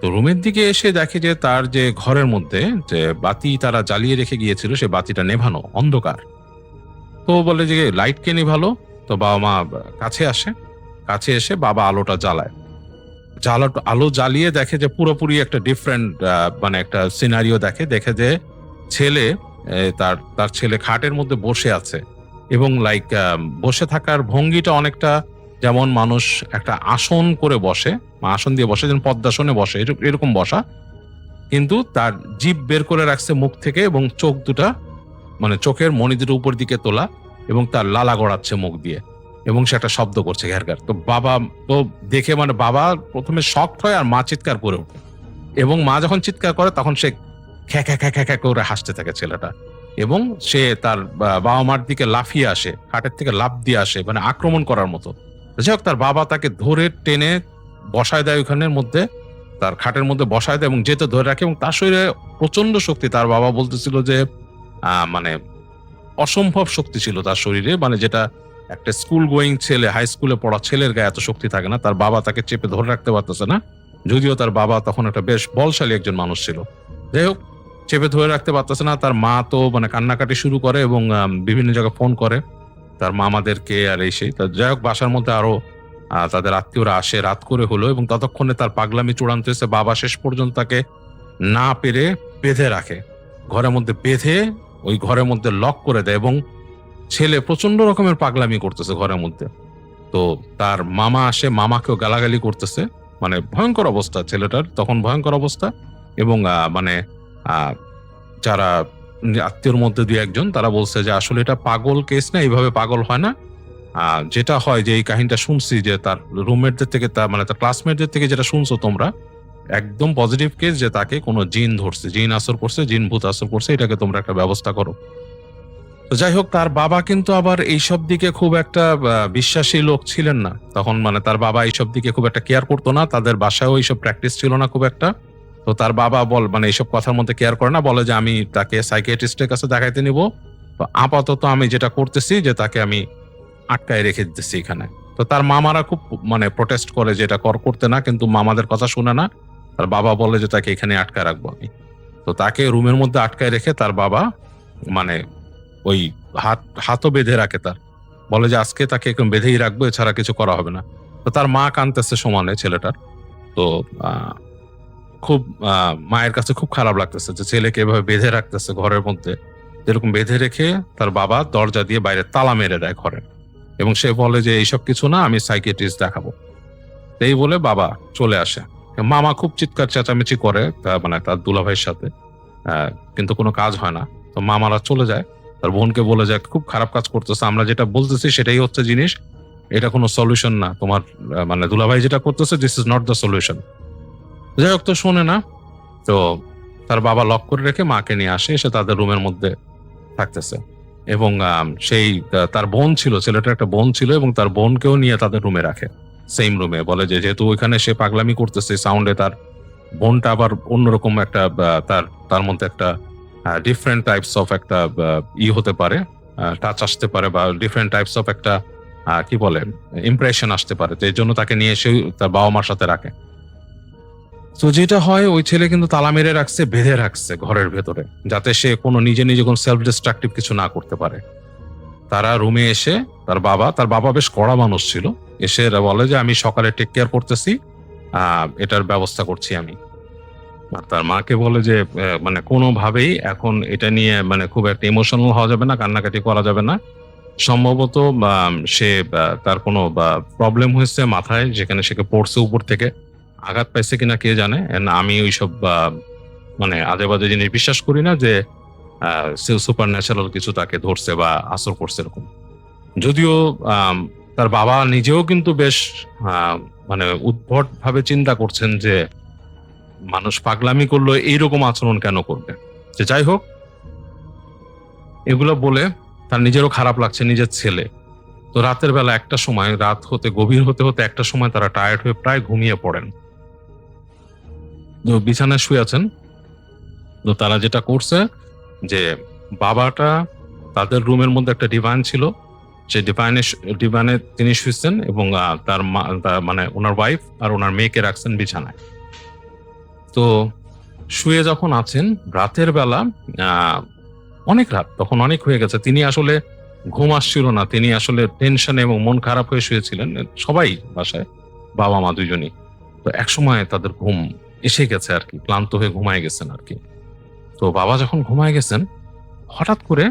তো রুমের দিকে এসে দেখে যে তার যে ঘরের মধ্যে যে বাতি তারা জ্বালিয়ে রেখে গিয়েছিল, সে বাতিটা নেভানো, অন্ধকার। তো বলে যে লাইট কে নেভালো? তো বাবা মা কাছে আসে, কাছে এসে বাবা আলোটা জ্বালায়, আলো জ্বালিয়ে দেখে যে পুরোপুরি একটা ডিফারেন্ট মানে একটা সিনারিও দেখে যে ছেলে, তার তার ছেলে খাটের মধ্যে বসে আছে, এবং লাইক বসে থাকার ভঙ্গিটা অনেকটা যেমন মানুষ একটা আসন করে বসে, আসন দিয়ে বসে, যেমন পদ্মাসনে বসে এরকম বসা, কিন্তু তার জিভ বের করে রাখছে মুখ থেকে, এবং চোখ দুটা মানে চোখের মণি দুটো উপর দিকে তোলা, এবং তার লালা গড়াচ্ছে মুখ দিয়ে, এবং সে একটা শব্দ করছে ঘ্যার ঘ্যার। তো বাবা তো দেখে মানে বাবা প্রথমে শকড হয়, আর মা চিৎকার করে ওঠে, এবং মা যখন চিৎকার করে তখন সে খ্যা খ্যা খ্যা খ্যা খ্যা করে হাসতে থাকে ছেলেটা, এবং সে তার বাবা মার দিকে লাফিয়ে আসে, খাটের থেকে লাফ দিয়ে আসে, মানে আক্রমণ করার মতো। যাই হোক, তার বাবা তাকে ধরে টেনে বসায় দেয় ওখানের মধ্যে, তার খাটের মধ্যে বসায় দেয় এবং যেতে ধরে রাখে, এবং তার শরীরে প্রচন্ড শক্তি। তার বাবা বলতেছিল যে মানে অসম্ভব শক্তি ছিল তার শরীরে, মানে যেটা একটা স্কুল গোয়িং ছেলে, হাই স্কুলে পড়া ছেলের গায়ে এত শক্তি থাকে না। তার বাবা তাকে চেপে ধরে রাখতে পারতেছে না, যদিও তার বাবা তখন একটা বেশ বলশালী একজন মানুষ ছিল। যাই হোক, চেপে ধরে রাখতে পারতেছে না। তার মা তো মানে কান্নাকাটি শুরু করে, এবং বিভিন্ন জায়গায় ফোন করে তার মামাদেরকে, আর এই সেই। যাই হোক, বাসার মধ্যে আরো তাদের আত্মীয়রা আসে, রাত করে হলো, এবং ততক্ষণে তার পাগলামি চূড়ান্ত হয়েছে। বাবা শেষ পর্যন্ত তাকে না পেরে বেঁধে রাখে, ঘরের মধ্যে বেঁধে ওই ঘরের মধ্যে লক করে দেয়, এবং ছেলে প্রচন্ড রকমের পাগলামি করতেছে ঘরের মধ্যে। তো তার মামা আসে, মামাকেও গালাগালি করতেছে, মানে ভয়ঙ্কর অবস্থা ছেলেটার তখন, ভয়ঙ্কর অবস্থা। এবং মানে যারা আত্মীয়র মধ্যে 2-1 জন তারা বলছে যে আসলে এটা পাগল কেস না, এইভাবে পাগল হয় না। যেটা হয় যে এই কাহিনীটা শুনছি যে তার রুমমেটদের থেকে, তার মানে তার ক্লাসমেটদের থেকে যেটা শুনছো তোমরা, একদম পজিটিভ কেস, যে তাকে কোনো জিন ধরছে, জিন আসর করছে, জিন ভূত আসর করছে, এটাকে তোমরা একটা ব্যবস্থা করো। তো যাই হোক, তার বাবা কিন্তু আবার এইসব দিকে খুব একটা বিশ্বাসী লোক ছিলেন না তখন, মানে তার বাবা এইসব দিকে খুব একটা কেয়ার করতো না, তাদের বাসায়ও এইসব প্র্যাকটিস ছিল না খুব একটা। তো তার বাবা মানে এইসব কথার মধ্যে কেয়ার করে না, বলে যে আমি তাকে সাইকিয়াট্রিস্টের কাছে দেখাইতে নিব, তো আপাতত আমি যেটা করতেছি যে তাকে আমি আটকায় রেখে দিতেছি এখানে। তো তার মামারা খুব মানে প্রোটেস্ট করে যে এটা করতে না, কিন্তু মামাদের কথা শুনে না। তার বাবা বলে যে তাকে এখানে আটকায় রাখবো আমি। তো তাকে রুমের মধ্যে আটকায় রেখে তার বাবা মানে ওই হাতও বেঁধে রাখে, তার বলে যে আজকে তাকে একদম বেঁধেই রাখবো, এছাড়া কিছু করা হবে না। তো তার মা কাঁদতেছে সমানে ছেলেটার। তো খুব মায়ের কাছে খুব খারাপ লাগতেছে যে ছেলেকে এভাবে বেঁধে রাখতেছে ঘরের মধ্যে, যেরকম বেঁধে রেখে তার বাবা দরজা দিয়ে বাইরে তালা মেরে দেয় ঘরে, এবং সে বলে যে এইসব কিছু না, আমি সাইকিয়াট্রিস্ট দেখাবো। এই বলে বাবা চলে আসে। মামা খুব চিৎকার চেঁচামেচি করে মানে তার দুলাভাইয়ের সাথে, কিন্তু কোনো কাজ হয় না। তো মামারা চলে যায়, তার বোনকে বলে যায় খুব খারাপ কাজ করতেছে, আমরা যেটা বলতেছি সেটাই হচ্ছে জিনিস, এটা কোনো সলিউশন না, তোমার মানে দুলাভাই যেটা করতেছে, this is not the solution. যাই হোক, তো শোনে না। তো তার বাবা লক করে রেখে মাকে নিয়ে আসে, এসে তাদের রুমের মধ্যে থাকতেছে, এবং সেই তার বোন ছিল, ছেলেটার একটা বোন ছিল, এবং তার বোনকেও নিয়ে তাদের রুমে রাখে, সেম রুমে। বলে যে যেহেতু ওইখানে সে পাগলামি করতেছে সাউন্ডে, তার বোনটা আবার অন্যরকম একটা তার মধ্যে একটা ডিফারেন্ট টাইপস অফ একটা হতে পারে, টাচ আসতে পারে, বা ডিফারেন্ট টাইপস অফ একটা কি বলে ইমপ্রেশন আসতে পারে। তো এই জন্য তাকে নিয়ে এসে তার বাবা মার সাথে রাখে। তো যেটা হয়, ওই ছেলে কিন্তু তালা মেরে রাখছে, বেঁধে রাখছে ঘরের ভেতরে, যাতে সে কোনো নিজে নিজে কোনো সেলফ ডিস্ট্রাকটিভ কিছু না করতে পারে। তারা রুমে এসে তার বাবা বেশ কড়া মানুষ ছিল, এসে এরা বলে যে আমি সকালে টেক কেয়ার করতেছি, এটার ব্যবস্থা করছি আমি। আর তার মাকে বলে যে মানে কোনোভাবেই এখন এটা নিয়ে মানে খুব একটা ইমোশনাল হওয়া যাবে না, কান্নাকাটি করা যাবে না। সম্ভবত সে তার কোনো প্রবলেম হয়েছে মাথায়, যেখানে সে পড়ছে উপর থেকে, আঘাত পাইছে কিনা কে জানে। And আমি ওইসব মানে আজে বাজে জিনিস বিশ্বাস করি না যে সুপার ন্যাচারাল কিছু তাকে ধরছে বা আসর করছে এরকম। যদিও তার বাবা নিজেও কিন্তু বেশ মানে উদ্ভট ভাবে চিন্তা করছেন যে মানুষ পাগলামি করলো এইরকম আচরণ কেন করবে। যে যাই হোক, এগুলো বলে তার নিজেরও খারাপ লাগছে, নিজের ছেলে। তো রাতের বেলা একটা সময়, রাত হতে গভীর হতে হতে একটা সময় তারা টায়ার্ড হয়ে প্রায় ঘুমিয়ে পড়েন। তো বিছানায় শুয়ে আছেন। তো তারা যেটা করছে যে বাবাটা, তাদের রুমের মধ্যে একটা ডিভান ছিল, সেই ডিভানে তিনি শুয়েছেন এবং তার মানে ওনার ওয়াইফ আর ওনার মেয়েকে রাখছেন বিছানায়। তো শুয়ে যখন আছেন রাতের বেলা, অনেক রাত, তখন অনেক হয়ে গেছে, তিনি আসলে ঘুম আসছিল না, তিনি আসলে টেনশনে এবং মন খারাপ হয়ে শুয়েছিলেন, সবাই বাসায়, বাবা মা দুজনই। তো একসময় তাদের ঘুম এসে গেছে আর কি, ক্লান্ত হয়ে ঘুমায় গেছেন আর কি। তো বাবা যখন ঘুমায় গেছেন, হঠাৎ করে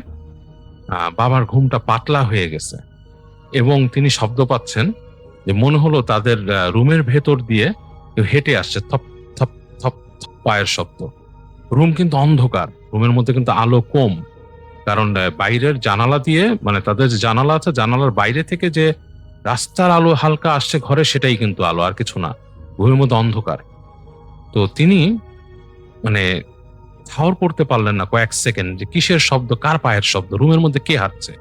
বাবার ঘুমটা পাতলা হয়ে গেছে এবং তিনি শব্দ পাচ্ছেন, যে মনে হলো তাদের রুমের ভেতর দিয়ে কেউ হেঁটে আসছে, থপ থপ থপ থপ পায়ের শব্দ। রুম কিন্তু অন্ধকার, রুমের মধ্যে কিন্তু আলো কম, কারণ বাইরের জানালা দিয়ে, মানে তাদের যে জানালা আছে, জানালার বাইরে থেকে যে রাস্তার আলো হালকা আসছে ঘরে, সেটাই কিন্তু আলো, আর কিছু না। রুমের মধ্যে অন্ধকার। তো তিনি মানে ঠাউর করতে পারলেন না কয়েক সেকেন্ড যে কিসের শব্দ, কার পায়ের শব্দ, রুমের মধ্যে কে হাঁটছে।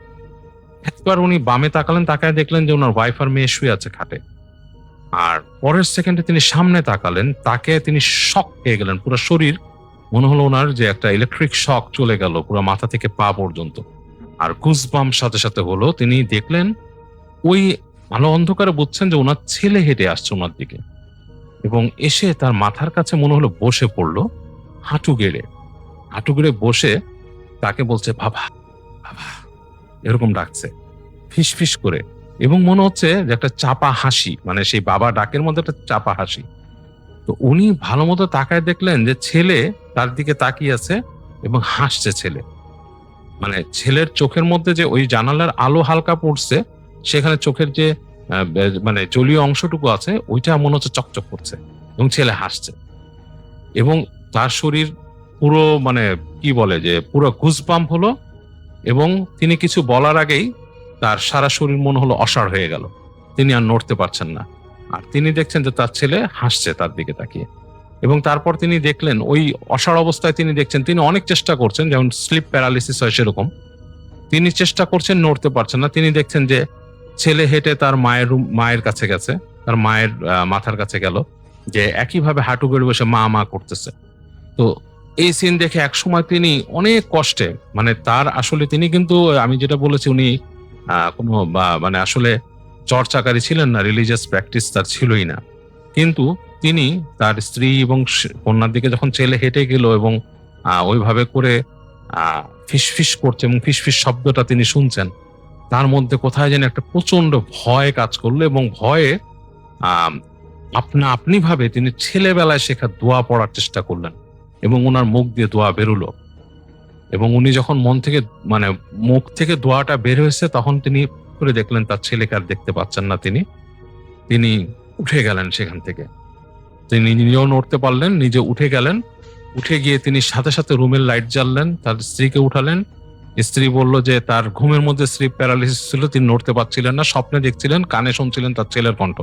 একবার উনি বামে তাকালেন, তাকায় দেখলেন যে ওনার ওয়াইফ আর মেয়ে শুয়ে আছে খাটে। আর পরের সেকেন্ডে তিনি সামনে তাকালেন, তাকে তিনি শক পেয়ে গেলেন, পুরো শরীর মনে হলো ওনার যে একটা ইলেকট্রিক শক চলে গেল পুরো মাথা থেকে পা পর্যন্ত। আর গুজবাম্প সাথে সাথে হলো, তিনি দেখলেন ওই আলো অন্ধকারে বুঝছেন যে ওনার ছেলে হেঁটে আসছে ওনার দিকে, এবং এসে তার মাথার কাছে মনে হলো বসে পড়লো, হাঁটু গেড়ে বসে তাকে বলছে বাবা বাবা, এরকম ডাকছে ফিস ফিস করে, এবং মনে হচ্ছে যে একটা চাপা হাসি, মানে সেই বাবা ডাকের মধ্যে একটা চাপা হাসি। তো উনি ভালো মতো তাকায় দেখলেন যে ছেলে তার দিকে তাকিয়ে আছে এবং হাসছে ছেলে। মানে ছেলের চোখের মধ্যে যে ওই জানালার আলো হালকা পড়ছে, সেখানে চোখের যে মানে জলীয় অংশটুকু আছে, ওইটা মনে হচ্ছে চকচক করছে এবং ছেলে হাসছে। এবং তার শরীর পুরো মানে কি বলে যে পুরো গুজবাম্প হলো, এবং তিনি কিছু বলার আগেই তার সারা শরীর মনে হলো অসাড় হয়ে গেল, তিনি আর নড়তে পারছেন না। আর তিনি দেখছেন যে তার ছেলে হাসছে তার দিকে তাকিয়ে। এবং তারপর তিনি দেখলেন ওই অসাড় অবস্থায়, তিনি দেখছেন তিনি অনেক চেষ্টা করছেন, যেমন স্লিপ প্যারালিসিস হয় সেরকম, তিনি চেষ্টা করছেন, নড়তে পারছেন না। তিনি দেখছেন যে ছেলে হেঁটে তার মায়ের কাছে গেছে, তার মায়ের মাথার কাছে গেল, যে একইভাবে হাঁটু গেড়ে বসে মা মা করতেছে। তো এই সিন দেখে একসময় তিনি অনেক কষ্টে, মানে তার আসলে তিনি কিন্তু, আমি যেটা বলেছি, উনি কোনো মানে আসলে চর্চাকারী ছিলেন না, রিলিজিয়াস প্র্যাকটিস তার ছিলই না, কিন্তু তিনি তার স্ত্রী এবং কন্যার দিকে যখন ছেলে হেঁটে গেল এবং ওইভাবে করে ফিসফিস করছে এবং ফিসফিস শব্দটা তিনি শুনছেন, তার মধ্যে কোথায় যেন একটা প্রচন্ড ভয় কাজ করলো, এবং ভয়ে আপনি ভাবে তিনি ছেলেবেলায় শেখা দোয়া পড়ার চেষ্টা করলেন, এবং ওনার মুখ দিয়ে দোয়া বেরোলো। এবং উনি যখন মন থেকে, মানে মুখ থেকে দোয়াটা বের হয়েছে, তখন তিনি করে দেখলেন তার ছেলেকে আর দেখতে পাচ্ছেন না। তিনি উঠে গেলেন সেখান থেকে, তিনি নিজেও নড়তে পারলেন, নিজে উঠে গেলেন। উঠে গিয়ে তিনি সাথে সাথে রুমের লাইট জ্বাললেন, তার স্ত্রীকে উঠালেন। স্ত্রী বলল যে তার ঘুমের মধ্যে স্লিপ প্যারালিসিস ছিল, তিনি নড়তে পারছিলেন না, স্বপ্নে দেখছিলেন, কানে শুনছিলেন তার ছেলের কণ্ঠ।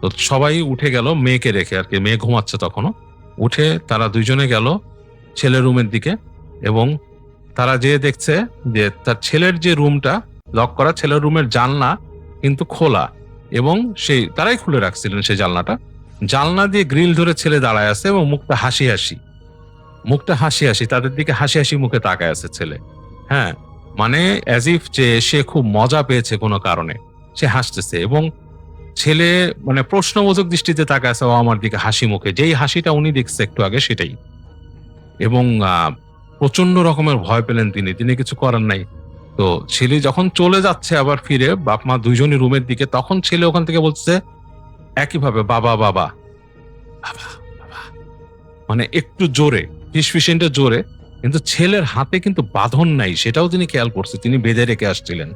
তো সবাই উঠে গেল মেয়েকে রেখে আর কি, মেয়ে ঘুমাচ্ছে তখনও। উঠে তারা দুইজনে গেল ছেলের রুমের দিকে, এবং তারা যেয়ে দেখছে যে তার ছেলের যে রুমটা লক করা, ছেলের রুমের জানলা কিন্তু খোলা, এবং সেই তারাই খুলে রাখছিলেন সেই জানলা দিয়ে গ্রিল ধরে ছেলে দাঁড়ায় আছে এবং মুখটা হাসি হাসি। মুখটা হাসি হাসি, তাদের দিকে হাসি হাসি মুখে তাকায় আছে ছেলে। হ্যাঁ, মানে অ্যাজ ইফ যে সে খুব মজা পেয়েছে কোনো কারণে, সে হাসতেছে। এবং ছেলে মানে প্রশ্নবোধক দৃষ্টিতে তাকায় আছে ও আমার দিকে হাসি মুখে, যেই হাসিটা উনি দেখছে একটু আগে সেটাই। এবং প্রচন্ড রকমের ভয় পেলেন তিনি কিছু করার নাই। তো ছেলে যখন চলে যাচ্ছে আবার ফিরে, বাপ মা দুইজনই রুমের দিকে, তখন ছেলে ওখান থেকে বলছে একইভাবে, বাবা বাবা বাবা বাবা, মানে একটু জোরে, ফিসফিসিনটা জোরে। কিন্তু ছেলের হাতে কিন্তু বাঁধন নাই, সেটাও তিনি খেয়াল করছে, তিনি বেঁধে রেখে আসছিলেন।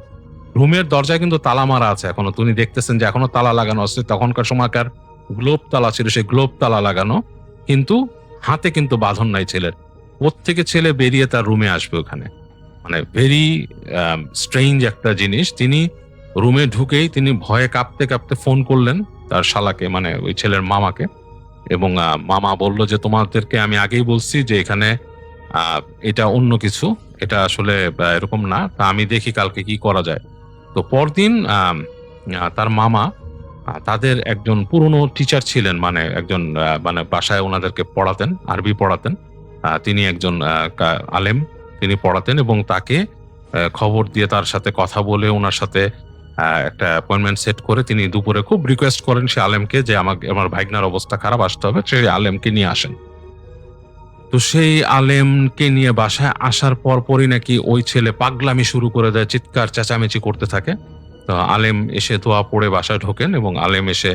রুমের দরজায় কিন্তু তালা মারা আছে এখনো, তিনি দেখতেছেন যে এখনো তালা লাগানো আছে। তখনকার সময়কার গ্লোব তালা ছিল, সেই গ্লোব তালা লাগানো, কিন্তু হাতে কিন্তু বাঁধন নাই ছেলের। থেকে ছেলে বেরিয়ে তার রুমে আসবে ওখানে, মানে ভেরি স্ট্রেঞ্জ একটা জিনিস। তিনি রুমে ঢুকেই তিনি ভয়ে কাঁপতে কাঁপতে ফোন করলেন তার শালাকে, মানে ওই ছেলের মামাকে। এবং মামা বলল যে তোমাদেরকে আমি আগেই বলছি যে এখানে এটা অন্য কিছু, এটা আসলে এরকম না, তা আমি দেখি কালকে কি করা যায়। তো পরদিন তার মামা তাদের একজন পুরনো টিচার ছিলেন, মানে একজন মানে বাসায় ওনাদেরকে পড়াতেন, আরবি পড়াতেন। তিনি একজন আলেম, তিনি পড়াতেন। এবং তাকে খবর দিয়ে তার সাথে কথা বলে ওনার সাথে একটা অ্যাপয়েন্টমেন্ট সেট করে তিনি দুপুরে খুব রিকোয়েস্ট করেন সে আলেমকে যে আমার ভাইগনার অবস্থা খারাপ, আসতে হবে, সেই আলেমকে নিয়ে আসেন। তো সেই আলেমকে নিয়ে বাসায় আসার পরই নাকি ওই ছেলে পাগলামি শুরু করে দেয়, চিৎকার চেঁচামেচি করতে থাকে। তো আলেম এসে দোয়া পড়ে বাসায় ঢোকেন এবং আলেম এসে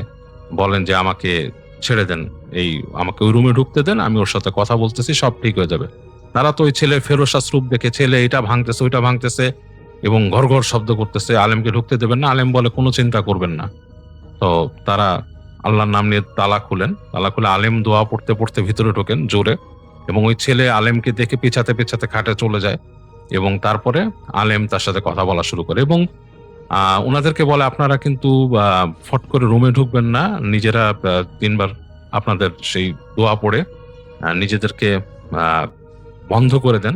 বলেন যে আমাকে ছেড়ে দেন, আমাকে ওই রুমে ঢুকতে দেন, আমি ওর সাথে কথা বলতেছি, সব ঠিক হয়ে যাবে। তারা তো ওই ছেলের ফেরোসাস রূপ দেখে ছেলে এটা ভাঙতেছে ওইটা ভাঙতেছে এবং ঘর ঘর শব্দ করতেছে, আলেমকে ঢুকতে দেবেন না। আলেম বলে কোনো চিন্তা করবেন না। তো তারা আল্লাহর নাম নিয়ে তালা খুলে আলেম দোয়া পড়তে পড়তে ভিতরে ঢোকেন জোরে, এবং ওই ছেলে আলেমকে দেখে পেছাতে পেছাতে খাটে চলে যায়। এবং তারপরে আলেম তার সাথে কথা বলা শুরু করে এবং ওনাদেরকে বলে আপনারা কিন্তু ফট করে রুমে ঢুকবেন না, নিজেরা 3 বার আপনাদের সেই দোয়া পড়ে নিজেদেরকে বন্ধ করে দেন,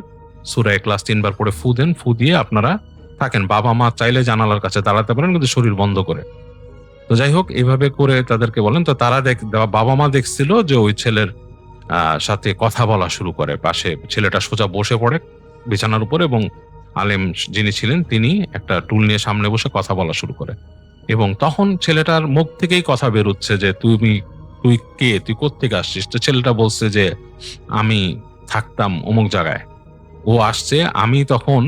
সূরা ইখলাস 3 বার পড়ে ফু দেন, ফু দিয়ে আপনারা থাকেন। বাবা মা চাইলে জানালার কাছে দাঁড়াতে পারেন, কিন্তু শরীর বন্ধ করে। তো যাই হোক, এইভাবে করে তাদেরকে বলেন। তো তারা বাবা মা দেখছিল যে ওই ছেলের সাথে কথা বলা শুরু করে। পাশে ছেলেটা সোজা বসে পড়ে বিছানার উপর এবং আলেম যিনি ছিলেন তিনি একটা টুল নিয়ে সামনে বসে কথা বলা শুরু করে। এবং তখন ছেলেটার মুখ থেকেই কথা বেরোচ্ছে যে তুই কে, তুই কোত্থেকে আসছিস? তো ছেলেটা বলছে যে আমি থাকতাম অমুক জায়গায়, ও আসছে, আমি তখন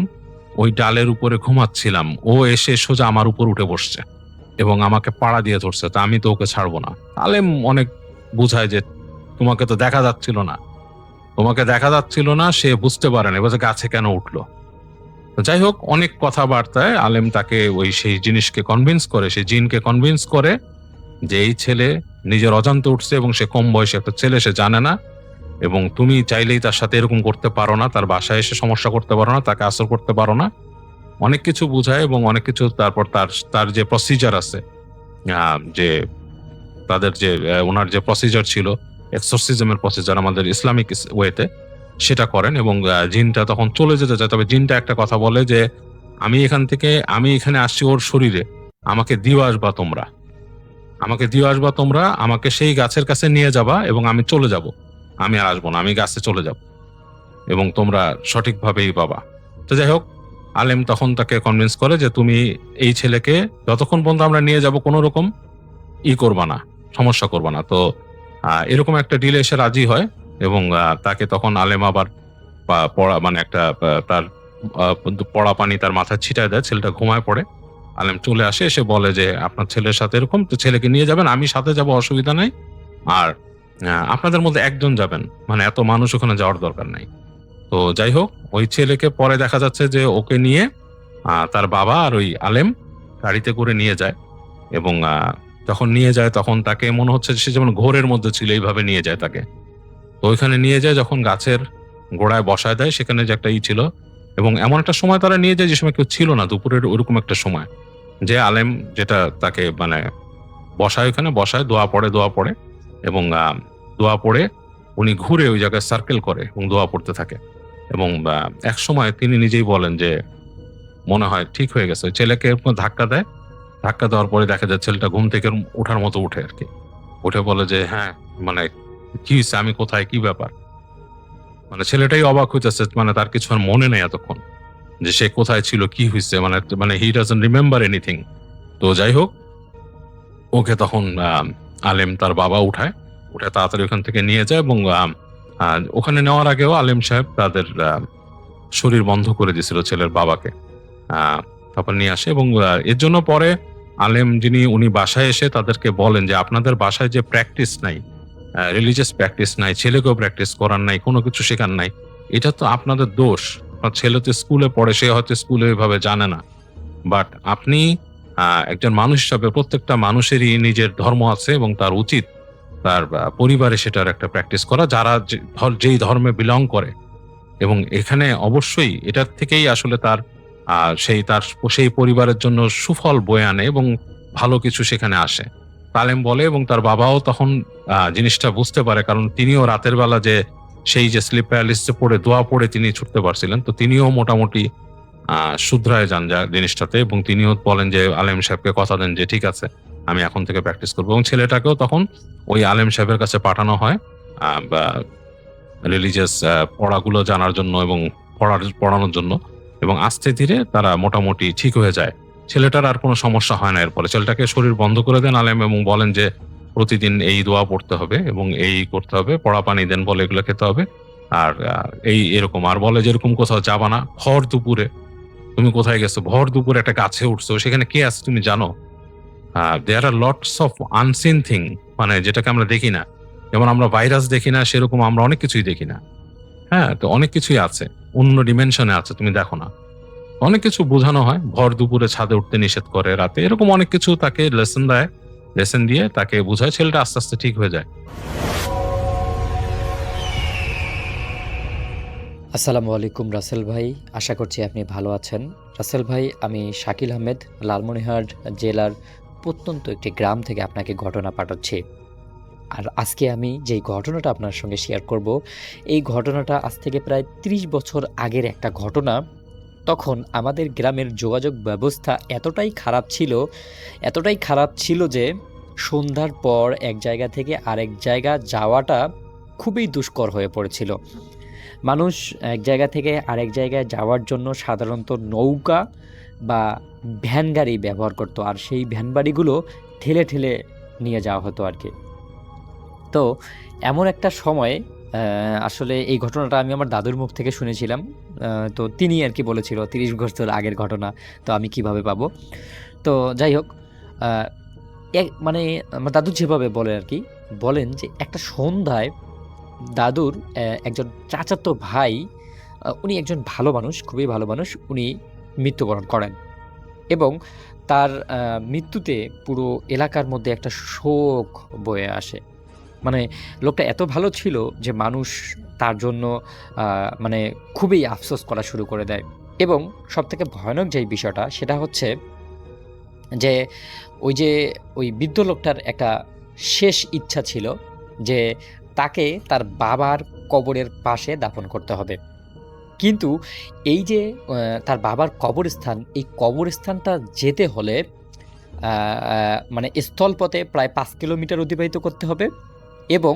ওই ডালের উপরে ঘুমাচ্ছিলাম, ও এসে সোজা আমার উপর উঠে বসছে এবং আমাকে পাড়া দিয়ে ধরছে, তা আমি তো ওকে ছাড়বো না। আলেম অনেক বুঝায় যে তোমাকে তো দেখা যাচ্ছিল না, সে বুঝতে পারে না, বলছে গাছে কেন উঠলো। যাই হোক, অনেক কথাবার্তায় আলেম তাকে সেই জিনিসকে কনভিন্স করে, সেই জিনকে কনভিন্স করে যে এই ছেলে নিজের অজান্তে উঠছে এবং সে কম বয়সী একটা ছেলে, সে জানে না, এবং তুমি চাইলেই তার সাথে এরকম করতে পারো না, তার বাসায় এসে সমস্যা করতে পারো না, তাকে আসর করতে পারো না। অনেক কিছু বুঝায় এবং অনেক কিছু। তারপর তার যে প্রসিজার আছে, যে তাদের যে ওনার যে প্রসিজার ছিল, এক্সোরসিজমের প্রসিজার আমাদের ইসলামিক ওয়েতে, সেটা করেন। এবং জিনটা তখন চলে যেতে চায়, তবে জিনটা একটা কথা বলে যে আমি এখানে আসছি ওর শরীরে, আমাকে দিয়ে আসবা তোমরা, আমাকে সেই গাছের কাছে নিয়ে যাবা এবং আমি চলে যাব, আমি আর আসবো না, আমি গাছে চলে যাব এবং তোমরা সঠিকভাবেই পাবা। তো যাই হোক, আলেম তখন তাকে কনভিন্স করে যে তুমি এই ছেলেকে যতক্ষণ পর্যন্ত আমরা নিয়ে যাব কোনো রকম করবা না, সমস্যা করবা না। তো এরকম একটা ডিলে এসে রাজি হয় এবং তাকে তখন আলেম আবার পড়া মানে একটা তার পড়া পানি তার মাথায় ছিটায় দেয়, ছেলেটা ঘুমায় পড়ে। আলেম চলে আসে, এসে বলে যে আপনার ছেলের সাথে এরকম, তো ছেলেকে নিয়ে যাবেন, আমি সাথে যাব, অসুবিধা নাই, আর আপনাদের মধ্যে একজন যাবেন, মানে এত মানুষ ওখানে যাওয়ার দরকার নাই। তো যাই হোক, ওই ছেলেকে পরে দেখা যাচ্ছে যে ওকে নিয়ে তার বাবা আর ওই আলেম গাড়িতে করে নিয়ে যায়। এবং যখন নিয়ে যায় তখন তাকে মনে হচ্ছে সে যেমন ঘোরের মধ্যে ছিল, এইভাবে নিয়ে যায় তাকে। তো ওইখানে নিয়ে যায়, যখন গাছের গোড়ায় বসায় দেয়, সেখানে যে একটা ছিল, এবং এমন একটা সময় তারা নিয়ে যায় যে সময় কেউ ছিল না, দুপুরের ওইরকম একটা সময়, যে আলেম যেটা তাকে মানে বসায়, ওইখানে বসায়, দোয়া পড়ে এবং দোয়া পড়ে উনি ঘুরে ওই জায়গায় সার্কেল করে এবং দোয়া পড়তে থাকে। এবং এক সময় তিনি নিজেই বলেন যে মনে হয় ঠিক হয়ে গেছে। ছেলেকে ধাক্কা দেওয়ার পরে দেখা যায় ছেলেটা ঘুম থেকে ওঠার মতো উঠে আর কি, উঠে বলে যে হ্যাঁ, মানে কি হয়েছে, আমি কোথায়, কি ব্যাপার। মানে ছেলেটাই অবাক হইতেছে, মানে তার কিছু আর মনে নেই এতক্ষণ যে সে কোথায় ছিল, কি হয়েছে, মানে মানে হি ডাজন্ট রিমেম্বার এনিথিং। তো যাই হোক, ওকে তখন আলেম তার বাবা উঠে তাড়াতাড়ি ওখান থেকে নিয়ে যায়, এবং ওখানে নেওয়ার আগেও আলেম সাহেব তাদের শরীর বন্ধ করে দিয়েছিল ছেলের বাবাকে। তারপর নিয়ে আসে, এবং এর জন্য পরে আলেম উনি বাসায় এসে তাদেরকে বলেন যে আপনাদের বাসায় যে প্র্যাকটিস নাই, রিলিজিয়াস প্র্যাকটিস নাই, ছেলেকেও প্র্যাকটিস করার নাই, কোনো কিছু শেখার নাই, এটা তো আপনাদের দোষ। আপনার ছেলে তো স্কুলে পড়ে, সে হয়তো স্কুলে ওইভাবে জানে না, বাট আপনি একজন মানুষ হিসাবে প্রত্যেকটা মানুষেরই নিজের ধর্ম আছে, এবং তার উচিত তার পরিবারে সেটার একটা প্র্যাকটিস করা, যারা যেই ধর্মে বিলং করে। এবং এখানে অবশ্যই এটার থেকেই আসলে তার সেই পরিবারের জন্য সুফল বয়ে আনে এবং ভালো কিছু সেখানে আসে, তালেম বলে। এবং তার বাবাও তখন জিনিসটা বুঝতে পারে, কারণ তিনিও রাতের বেলা যে সেই যে স্লিপ প্যারালিসিসে পড়ে দোয়া পড়ে তিনি ছুটতে পারছিলেন, তো তিনিও মোটামুটি শুধরায় যান জিনিসটাতে, এবং তিনিও বলেন যে আলেম সাহেবকে কথা দেন যে ঠিক আছে, আমি এখন থেকে প্র্যাকটিস করবো। এবং ছেলেটাকেও তখন ওই আলেম সাহেবের কাছে পাঠানো হয় বা রিলিজিয়াস পড়াগুলো জানার জন্য এবং পড়ানোর জন্য, এবং আস্তে ধীরে তারা মোটামুটি ঠিক হয়ে যায়। ছেলেটার আর কোনো সমস্যা হয় না। এরপরে ছেলেটাকে শরীর বন্ধ করে দেন আলেম, এবং বলেন যে প্রতিদিন এই দোয়া পড়তে হবে এবং এই করতে হবে, পড়া পানি দেন বলে এগুলো খেতে হবে, আর এরকম আর বলে যেরকম কোথাও যাবা না ভর দুপুরে। তুমি কোথায় গেছো? ভর দুপুরে একটা গাছে উঠছো, সেখানে কে আছে তুমি জানো? There are lots of unseen thing, মানে যেটাকে আমরা দেখি না, যেমন আমরা ভাইরাস দেখি না, সেরকম আমরা অনেক কিছুই দেখি না। হ্যাঁ, তো অনেক কিছুই আছে, অন্য ডিমেনশনে আছে, তুমি দেখো না। অনেক কিছু বোঝানো হয়, ভর দুপুরে ছাদে উঠতে নিষেধ করে রাতে, এরকম অনেক কিছু তাকে লেসন দিয়ে তাকে বোঝায়। ছেলেটা আস্তে আস্তে ঠিক হয়ে যায়। আসসালামু আলাইকুম রাসেল ভাই, আশা করছি আপনি ভালো আছেন। রাসেল ভাই, আমি শাকিল আহমেদ, লালমনিরহাট জেলার প্রত্যন্ত একটি গ্রাম থেকে আপনাকে ঘটনা পাঠাচ্ছি। আর আজকে আমি যেই ঘটনাটা আপনার সঙ্গে শেয়ার করব, এই ঘটনাটা আজ থেকে প্রায় 30 বছর আগের একটা ঘটনা। তখন আমাদের গ্রামের যোগাযোগ ব্যবস্থা এতটাই খারাপ ছিল যে সন্ধ্যার পর এক জায়গা থেকে আরেক জায়গা যাওয়াটা খুবই দুষ্কর হয়ে পড়েছিল। মানুষ এক জায়গা থেকে আরেক জায়গায় যাওয়ার জন্য সাধারণত নৌকা বা ভ্যান গাড়ি ব্যবহার করতো, আর সেই ভ্যান গাড়িগুলো ঠেলে ঠেলে নিয়ে যাওয়া হতো আর কি। তো এমন একটা সময় আসলে এই ঘটনাটা আমি আমার দাদুর মুখ থেকে শুনেছিলাম। তো তিনি আর কি বলেছিল 30 বছর আগের ঘটনা, তো আমি কিভাবে পাবো। তো যাই হোক, মানে আমার দাদু যেভাবে বলে আর কি, বলেন যে একটা সন্ধ্যায় দাদুর একজন চাচাতো ভাই, উনি একজন ভালো মানুষ, খুবই ভালো মানুষ, উনি মৃত্যুবরণ করেন এবং তার মৃত্যুতে পুরো এলাকার মধ্যে একটা শোক বয়ে আসে। মানে লোকটা এত ভালো ছিল যে মানুষ তার জন্য মানে খুবই আফসোস করা শুরু করে দেয়। এবং সবথেকে ভয়ানক যেই বিষয়টা সেটা হচ্ছে যে ওই বৃদ্ধ লোকটার একটা শেষ ইচ্ছা ছিল যে তাকে তার বাবার কবরের পাশে দাফন করতে হবে। কিন্তু এই যে তার বাবার কবরস্থান, এই কবরস্থানটা যেতে হলে মানে স্থলপথে প্রায় 5 কিলোমিটার অতিবাহিত করতে হবে এবং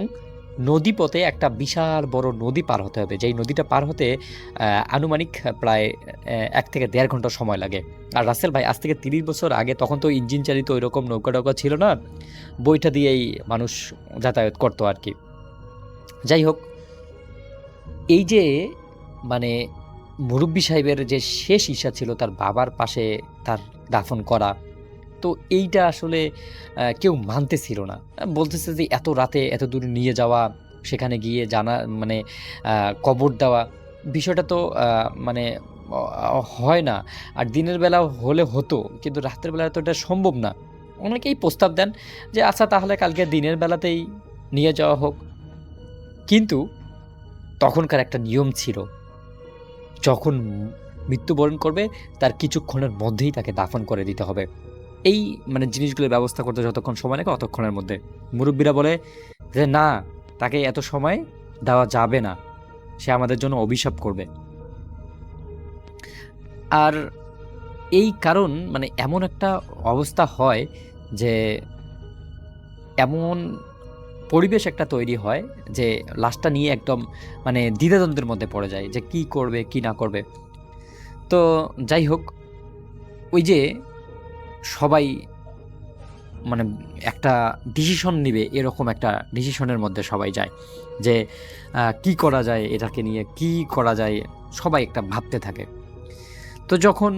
নদীপথে একটা বিশাল বড় নদী পার হতে হবে, যেই নদীটা পার হতে আনুমানিক প্রায় 1 থেকে 1.5 ঘন্টা সময় লাগে। আর রাসেল ভাই, আজ থেকে 30 বছর আগে তখন তো ইঞ্জিন চালিত ওইরকম নৌকা ছিল না, বইটা দিয়েই মানুষ যাতায়াত করতো আর কি। যাই হোক, এই যে মানে মুরব্বী সাহেবের যে শেষ ইচ্ছা ছিল তার বাবার পাশে তার দাফন করা, তো এইটা আসলে কেউ মানতেছিল না। বলতেছে যে এত রাতে এত দূরে নিয়ে যাওয়া, সেখানে গিয়ে জানা মানে কবর দেওয়া, বিষয়টা তো মানে হয় না। আর দিনের বেলা হলে হতো, কিন্তু রাতের বেলা তো এটা সম্ভব না। অনেকেই প্রস্তাব দেন যে আচ্ছা তাহলে কালকে দিনের বেলাতেই নিয়ে যাওয়া হোক। কিন্তু তখনকার একটা নিয়ম ছিল, যখন মৃত্যুবরণ করবে তার কিছুক্ষণের মধ্যেই তাকে দাফন করে দিতে হবে। এই মানে জিনিসগুলোর ব্যবস্থা করতে যতক্ষণ সময় লাগে অতক্ষণের মধ্যে। মুরব্বীরা বলে যে না, তাকে এত সময় দেওয়া যাবে না, সে আমাদের জন্য অভিশাপ করবে। আর এই কারণ মানে এমন একটা অবস্থা হয় যে এমন পরিবেশ একটা তৈরি হয় যে লাশটা নিয়ে একদম মানে দ্বিধাদ্বন্দ্বের মধ্যে পড়ে যায় যে কি করবে কি না করবে। তো যাই হোক, ওই যে সবাই মানে একটা ডিসিশন নিবে এরকম একটা ডিসিশনের মধ্যে সবাই যায় যে কি করা যায়, এটাকে নিয়ে কি করা যায়, সবাই একটা ভাবতে থাকে। তো যখন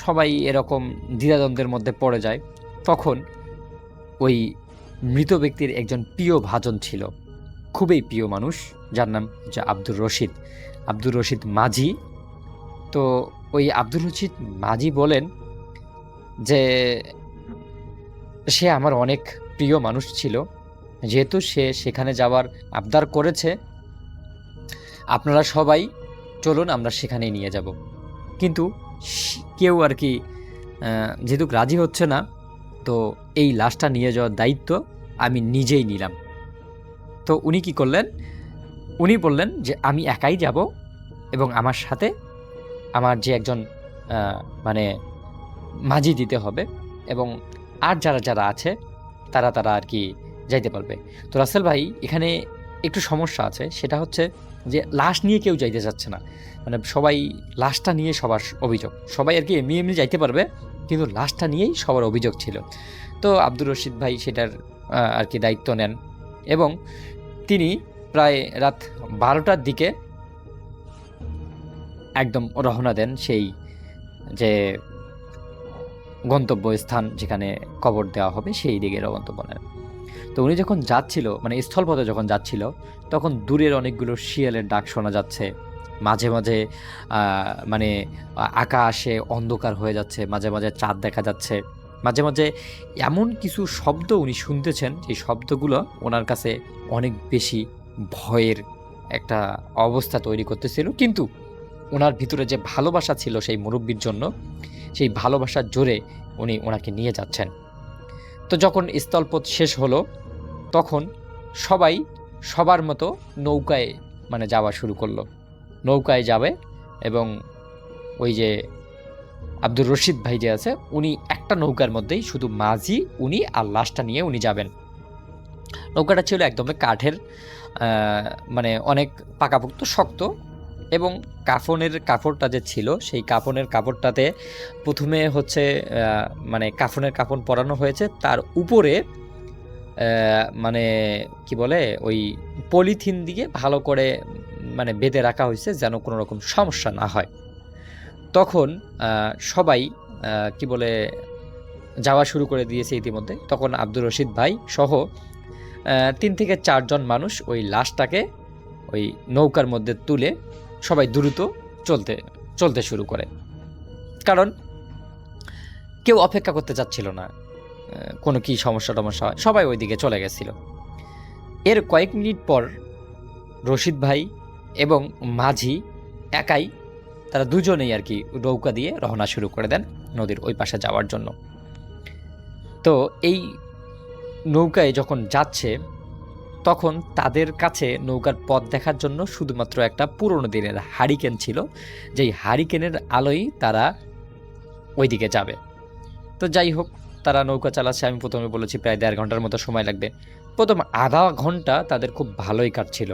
সবাই এরকম দ্বিধাদ্বন্দ্বের মধ্যে পড়ে যায়, তখন ওই মৃত ব্যক্তির একজন প্রিয় ভাজন ছিল, খুবই প্রিয় মানুষ, যার নাম হচ্ছে আব্দুর রশিদ মাঝি। তো ওই আব্দুর রশিদ মাঝি বলেন যে সে আমার অনেক প্রিয় মানুষ ছিল, যেহেতু সে সেখানে যাওয়ার আবদার করেছে, আপনারা সবাই চলুন আমরা সেখানেই নিয়ে যাব। কিন্তু কেউ আর কি যেহেতু রাজি হচ্ছে না, তো এই লাশটা নিয়ে যাওয়ার দায়িত্ব আমি নিজেই নিলাম। তো উনি কি করলেন, উনি বললেন যে আমি একাই যাব এবং আমার সাথে আমার যে একজন মানে মাঝি দিতে হবে এবং আর যারা যারা আছে তারা আর কি যাইতে পারবে। তো রাসেল ভাই, এখানে একটু সমস্যা আছে, সেটা হচ্ছে যে লাশ নিয়ে কেউ যাইতে চাচ্ছে না, মানে সবাই লাশটা নিয়ে সবার অভিযোগ, সবাই আর কি এমনি এমনি যাইতে পারবে কিন্তু লাশটা নিয়েই সবার অভিযোগ ছিল। তো আব্দুর রশিদ ভাই সেটার আর কি দায়িত্ব নেন এবং তিনি প্রায় রাত 12টার দিকে একদম রওনা দেন সেই যে গন্তব্যস্থান যেখানে কবর দেওয়া হবে সেই দিকে গন্তব্য নেন। তো উনি যখন যাচ্ছিল, মানে স্থলপথে যখন যাচ্ছিল, তখন দূরের অনেকগুলো শিয়ালের ডাক শোনা যাচ্ছে, মাঝে মাঝে মানে আকাশে অন্ধকার হয়ে যাচ্ছে, মাঝে মাঝে চাঁদ দেখা যাচ্ছে, মাঝে মাঝে এমন কিছু শব্দ উনি শুনতেছেন, সেই শব্দগুলো ওনার কাছে অনেক বেশি ভয়ের একটা অবস্থা তৈরি করতেছিল। কিন্তু ওনার ভিতরে যে ভালোবাসা ছিল সেই মুরব্বির জন্য, সেই ভালোবাসার জোরে উনি ওনাকে নিয়ে যাচ্ছেন। তো যখন স্থলপথ শেষ হলো, তখন সবাই সবার মতো নৌকায় মানে যাওয়া শুরু করলো, নৌকায় যাবে এবং ওই যে আব্দুর রশিদ ভাই যে আছে উনি একটা নৌকার মধ্যেই শুধু মাঝি উনি আর লাশটা নিয়ে উনি যাবেন। নৌকাটা ছিল একদমই কাঠের, মানে অনেক পাকাপোক্ত শক্ত, এবং কাফনের কাপড়টা যে ছিল সেই কাফনের কাপড়টাতে প্রথমে হচ্ছে মানে কাফনের কাফন পরানো হয়েছে, তার উপরে মানে কি বলে ওই পলিথিন দিয়ে ভালো করে মানে বেঁধে রাখা হয়েছে যেন কোনো রকম সমস্যা না হয়। তখন সবাই কি বলে যাওয়া শুরু করে দিয়েছে ইতিমধ্যে। তখন আব্দুর রশিদ ভাই সহ 3 থেকে 4 জন মানুষ ওই লাশটাকে ওই নৌকার মধ্যে তুলে সবাই দ্রুত চলতে শুরু করে, কারণ কেউ অপেক্ষা করতে চাচ্ছিল না কোনো কি সমস্যা হয়, সবাই ওই দিকে চলে গেছিল। এর কয়েক মিনিট পর রশিদ ভাই এবং মাঝি একাই, তারা দুজনেই আর কি নৌকা দিয়ে রওনা শুরু করে দেন নদীর ওই পাশে যাওয়ার জন্য। তো এই নৌকায় যখন যাচ্ছে, তখন তাদের কাছে নৌকার পথ দেখার জন্য শুধুমাত্র একটা পুরনো দিনের হারিকেন ছিল, যেই হারিকেনের আলোয় তারা ওইদিকে যাবে। তো যাই হোক, তারা নৌকা চালাচ্ছে, আমি প্রথমে বলেছি প্রায় 1.5 ঘন্টার মতো সময় লাগবে। প্রথম আধা ঘন্টা তাদের খুব ভালোই কাটছিল,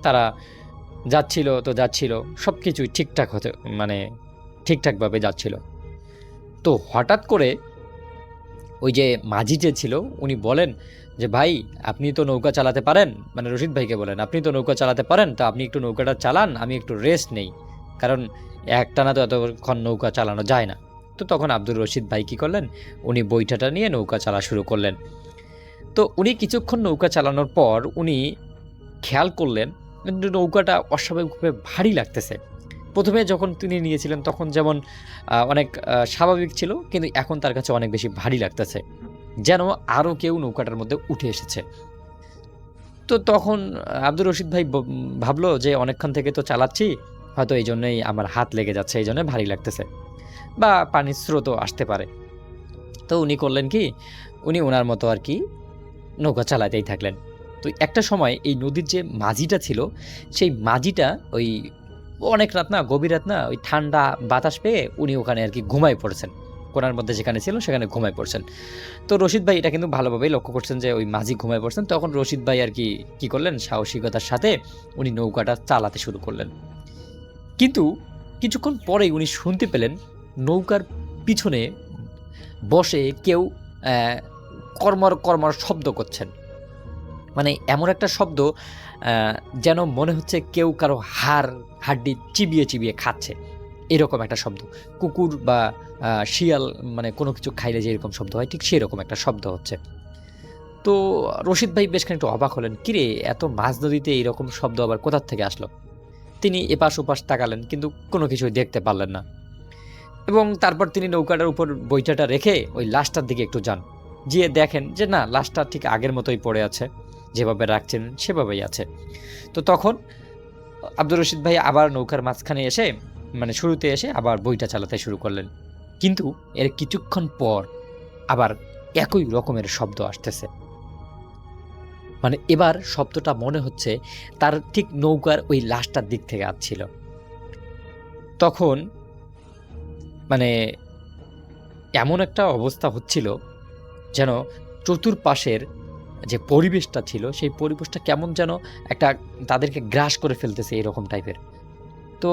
তারা যাচ্ছিল সব কিছুই ঠিকঠাক হতে মানে ঠিকঠাকভাবে যাচ্ছিল। তো হঠাৎ করে ওই যে মাঝি যে ছিল উনি বলেন যে ভাই আপনি তো নৌকা চালাতে পারেন, মানে রশিদ ভাইকে বলেন আপনি তো নৌকা চালাতে পারেন, তো আপনি একটু নৌকাটা চালান, আমি একটু রেস্ট নেই, কারণ একটানা তো এতক্ষণ নৌকা চালানো যায় না। তো তখন আব্দুর রশিদ ভাই কী করলেন, উনি বৈঠাটা নিয়ে নৌকা চালা শুরু করলেন। তো উনি কিছুক্ষণ নৌকা চালানোর পর উনি খেয়াল করলেন কিন্তু নৌকাটা অস্বাভাবিকভাবে ভারী লাগতেছে। প্রথমে যখন তিনি নিয়েছিলেন তখন যেমন অনেক স্বাভাবিক ছিল, কিন্তু এখন তার কাছে অনেক বেশি ভারী লাগতেছে, যেন আরও কেউ নৌকাটার মধ্যে উঠে এসেছে। তো তখন আব্দুর রশিদ ভাই ভাবলো যে অনেকক্ষণ থেকে তো চালাচ্ছি, হয়তো এই জন্যই আমার হাত লেগে যাচ্ছে, এই জন্য ভারী লাগতেছে, বা পানির স্রোতও আসতে পারে। তো উনি করলেন কি, উনি ওনার মতো আর কি নৌকা চালাতেই থাকলেন। তো একটা সময় এই নদীর যে মাঝিটা ছিল, সেই মাঝিটা ওই অনেক রাত না, গভীর রাত না, ওই ঠান্ডা বাতাস পেয়ে উনি ওখানে আর কি ঘুমায় পড়েছেন, কোণার মধ্যে যেখানে ছিল সেখানে ঘুমায় পড়ছেন। তো রশিদ ভাই এটা কিন্তু ভালোভাবেই লক্ষ্য করছেন যে ওই মাঝি ঘুমায় পড়ছেন। তখন রশিদ ভাই আর কি করলেন, সাহসিকতার সাথে উনি নৌকাটা চালাতে শুরু করলেন। কিন্তু কিছুক্ষণ পরেই উনি শুনতে পেলেন নৌকার পিছনে বসে কেউ কর্মর কর্মর শব্দ করছেন। মানে এমন একটা শব্দ যেন মনে হচ্ছে কেউ কারো হাড্ডি চিবিয়ে চিবিয়ে খাচ্ছে, এরকম একটা শব্দ। কুকুর বা শিয়াল মানে কোনো কিছু খাইলে যে এরকম শব্দ হয়, ঠিক সেরকম একটা শব্দ হচ্ছে। তো রশিদ ভাই বেশ খানিকটা অবাক হলেন, কিরে এত মাঝ নদীতে এইরকম শব্দ আবার কোথা থেকে আসলো। তিনি এপাশ ওপাশ তাকালেন কিন্তু কোনো কিছুই দেখতে পারলেন না। এবং তারপর তিনি নৌকাটার উপর বইটাটা রেখে ওই লাশটার দিকে একটু যান, গিয়ে দেখেন যে না, লাশটা ঠিক আগের মতোই পড়ে আছে, যেভাবে রাখছেন সেভাবেই আছে। তো তখন আব্দুর রশিদ ভাই আবার নৌকার মাঝখানে এসে মানে শুরুতে এসে আবার বইটা চালাতে শুরু করলেন। কিন্তু এর কিছুক্ষণ পর আবার একই রকমের শব্দ আসতেছে। মানে এবার শব্দটা মনে হচ্ছে তার ঠিক নৌকার ওই লাশটার দিক থেকে আসছিল। তখন মানে এমন একটা অবস্থা হচ্ছিল যেন চতুর্পাশের যে পরিবেশটা ছিল সেই পরিবেশটা কেমন যেন একটা তাদেরকে গ্রাস করে ফেলতেছে এরকম টাইপের। তো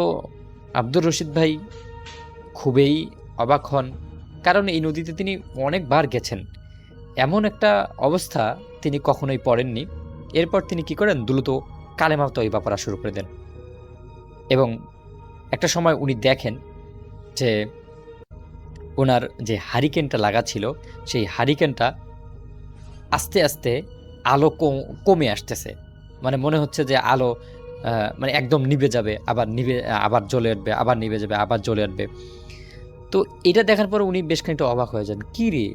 আব্দুর রশিদ ভাই খুবই অবাক হন, কারণ এই নদীতে তিনি অনেকবার গেছেন, এমন একটা অবস্থা তিনি কখনোই পড়েননি। এরপর তিনি কি করেন, দ্রুত কালেমা তয়বা পড়া শুরু করে দেন। এবং একটা সময় উনি দেখেন যে ওনার যে হারিকেনটা লাগা ছিল সেই হারিকেনটা আস্তে আস্তে আলো কমে আসতেছে। মানে মনে হচ্ছে যে আলো মানে একদম নিভে যাবে, আবার জ্বলে উঠবে, আবার নিভে যাবে, আবার জ্বলে উঠবে। তো এটা দেখার পর উনি বেশ খানিকটা অবাক হয়ে যান, কি রে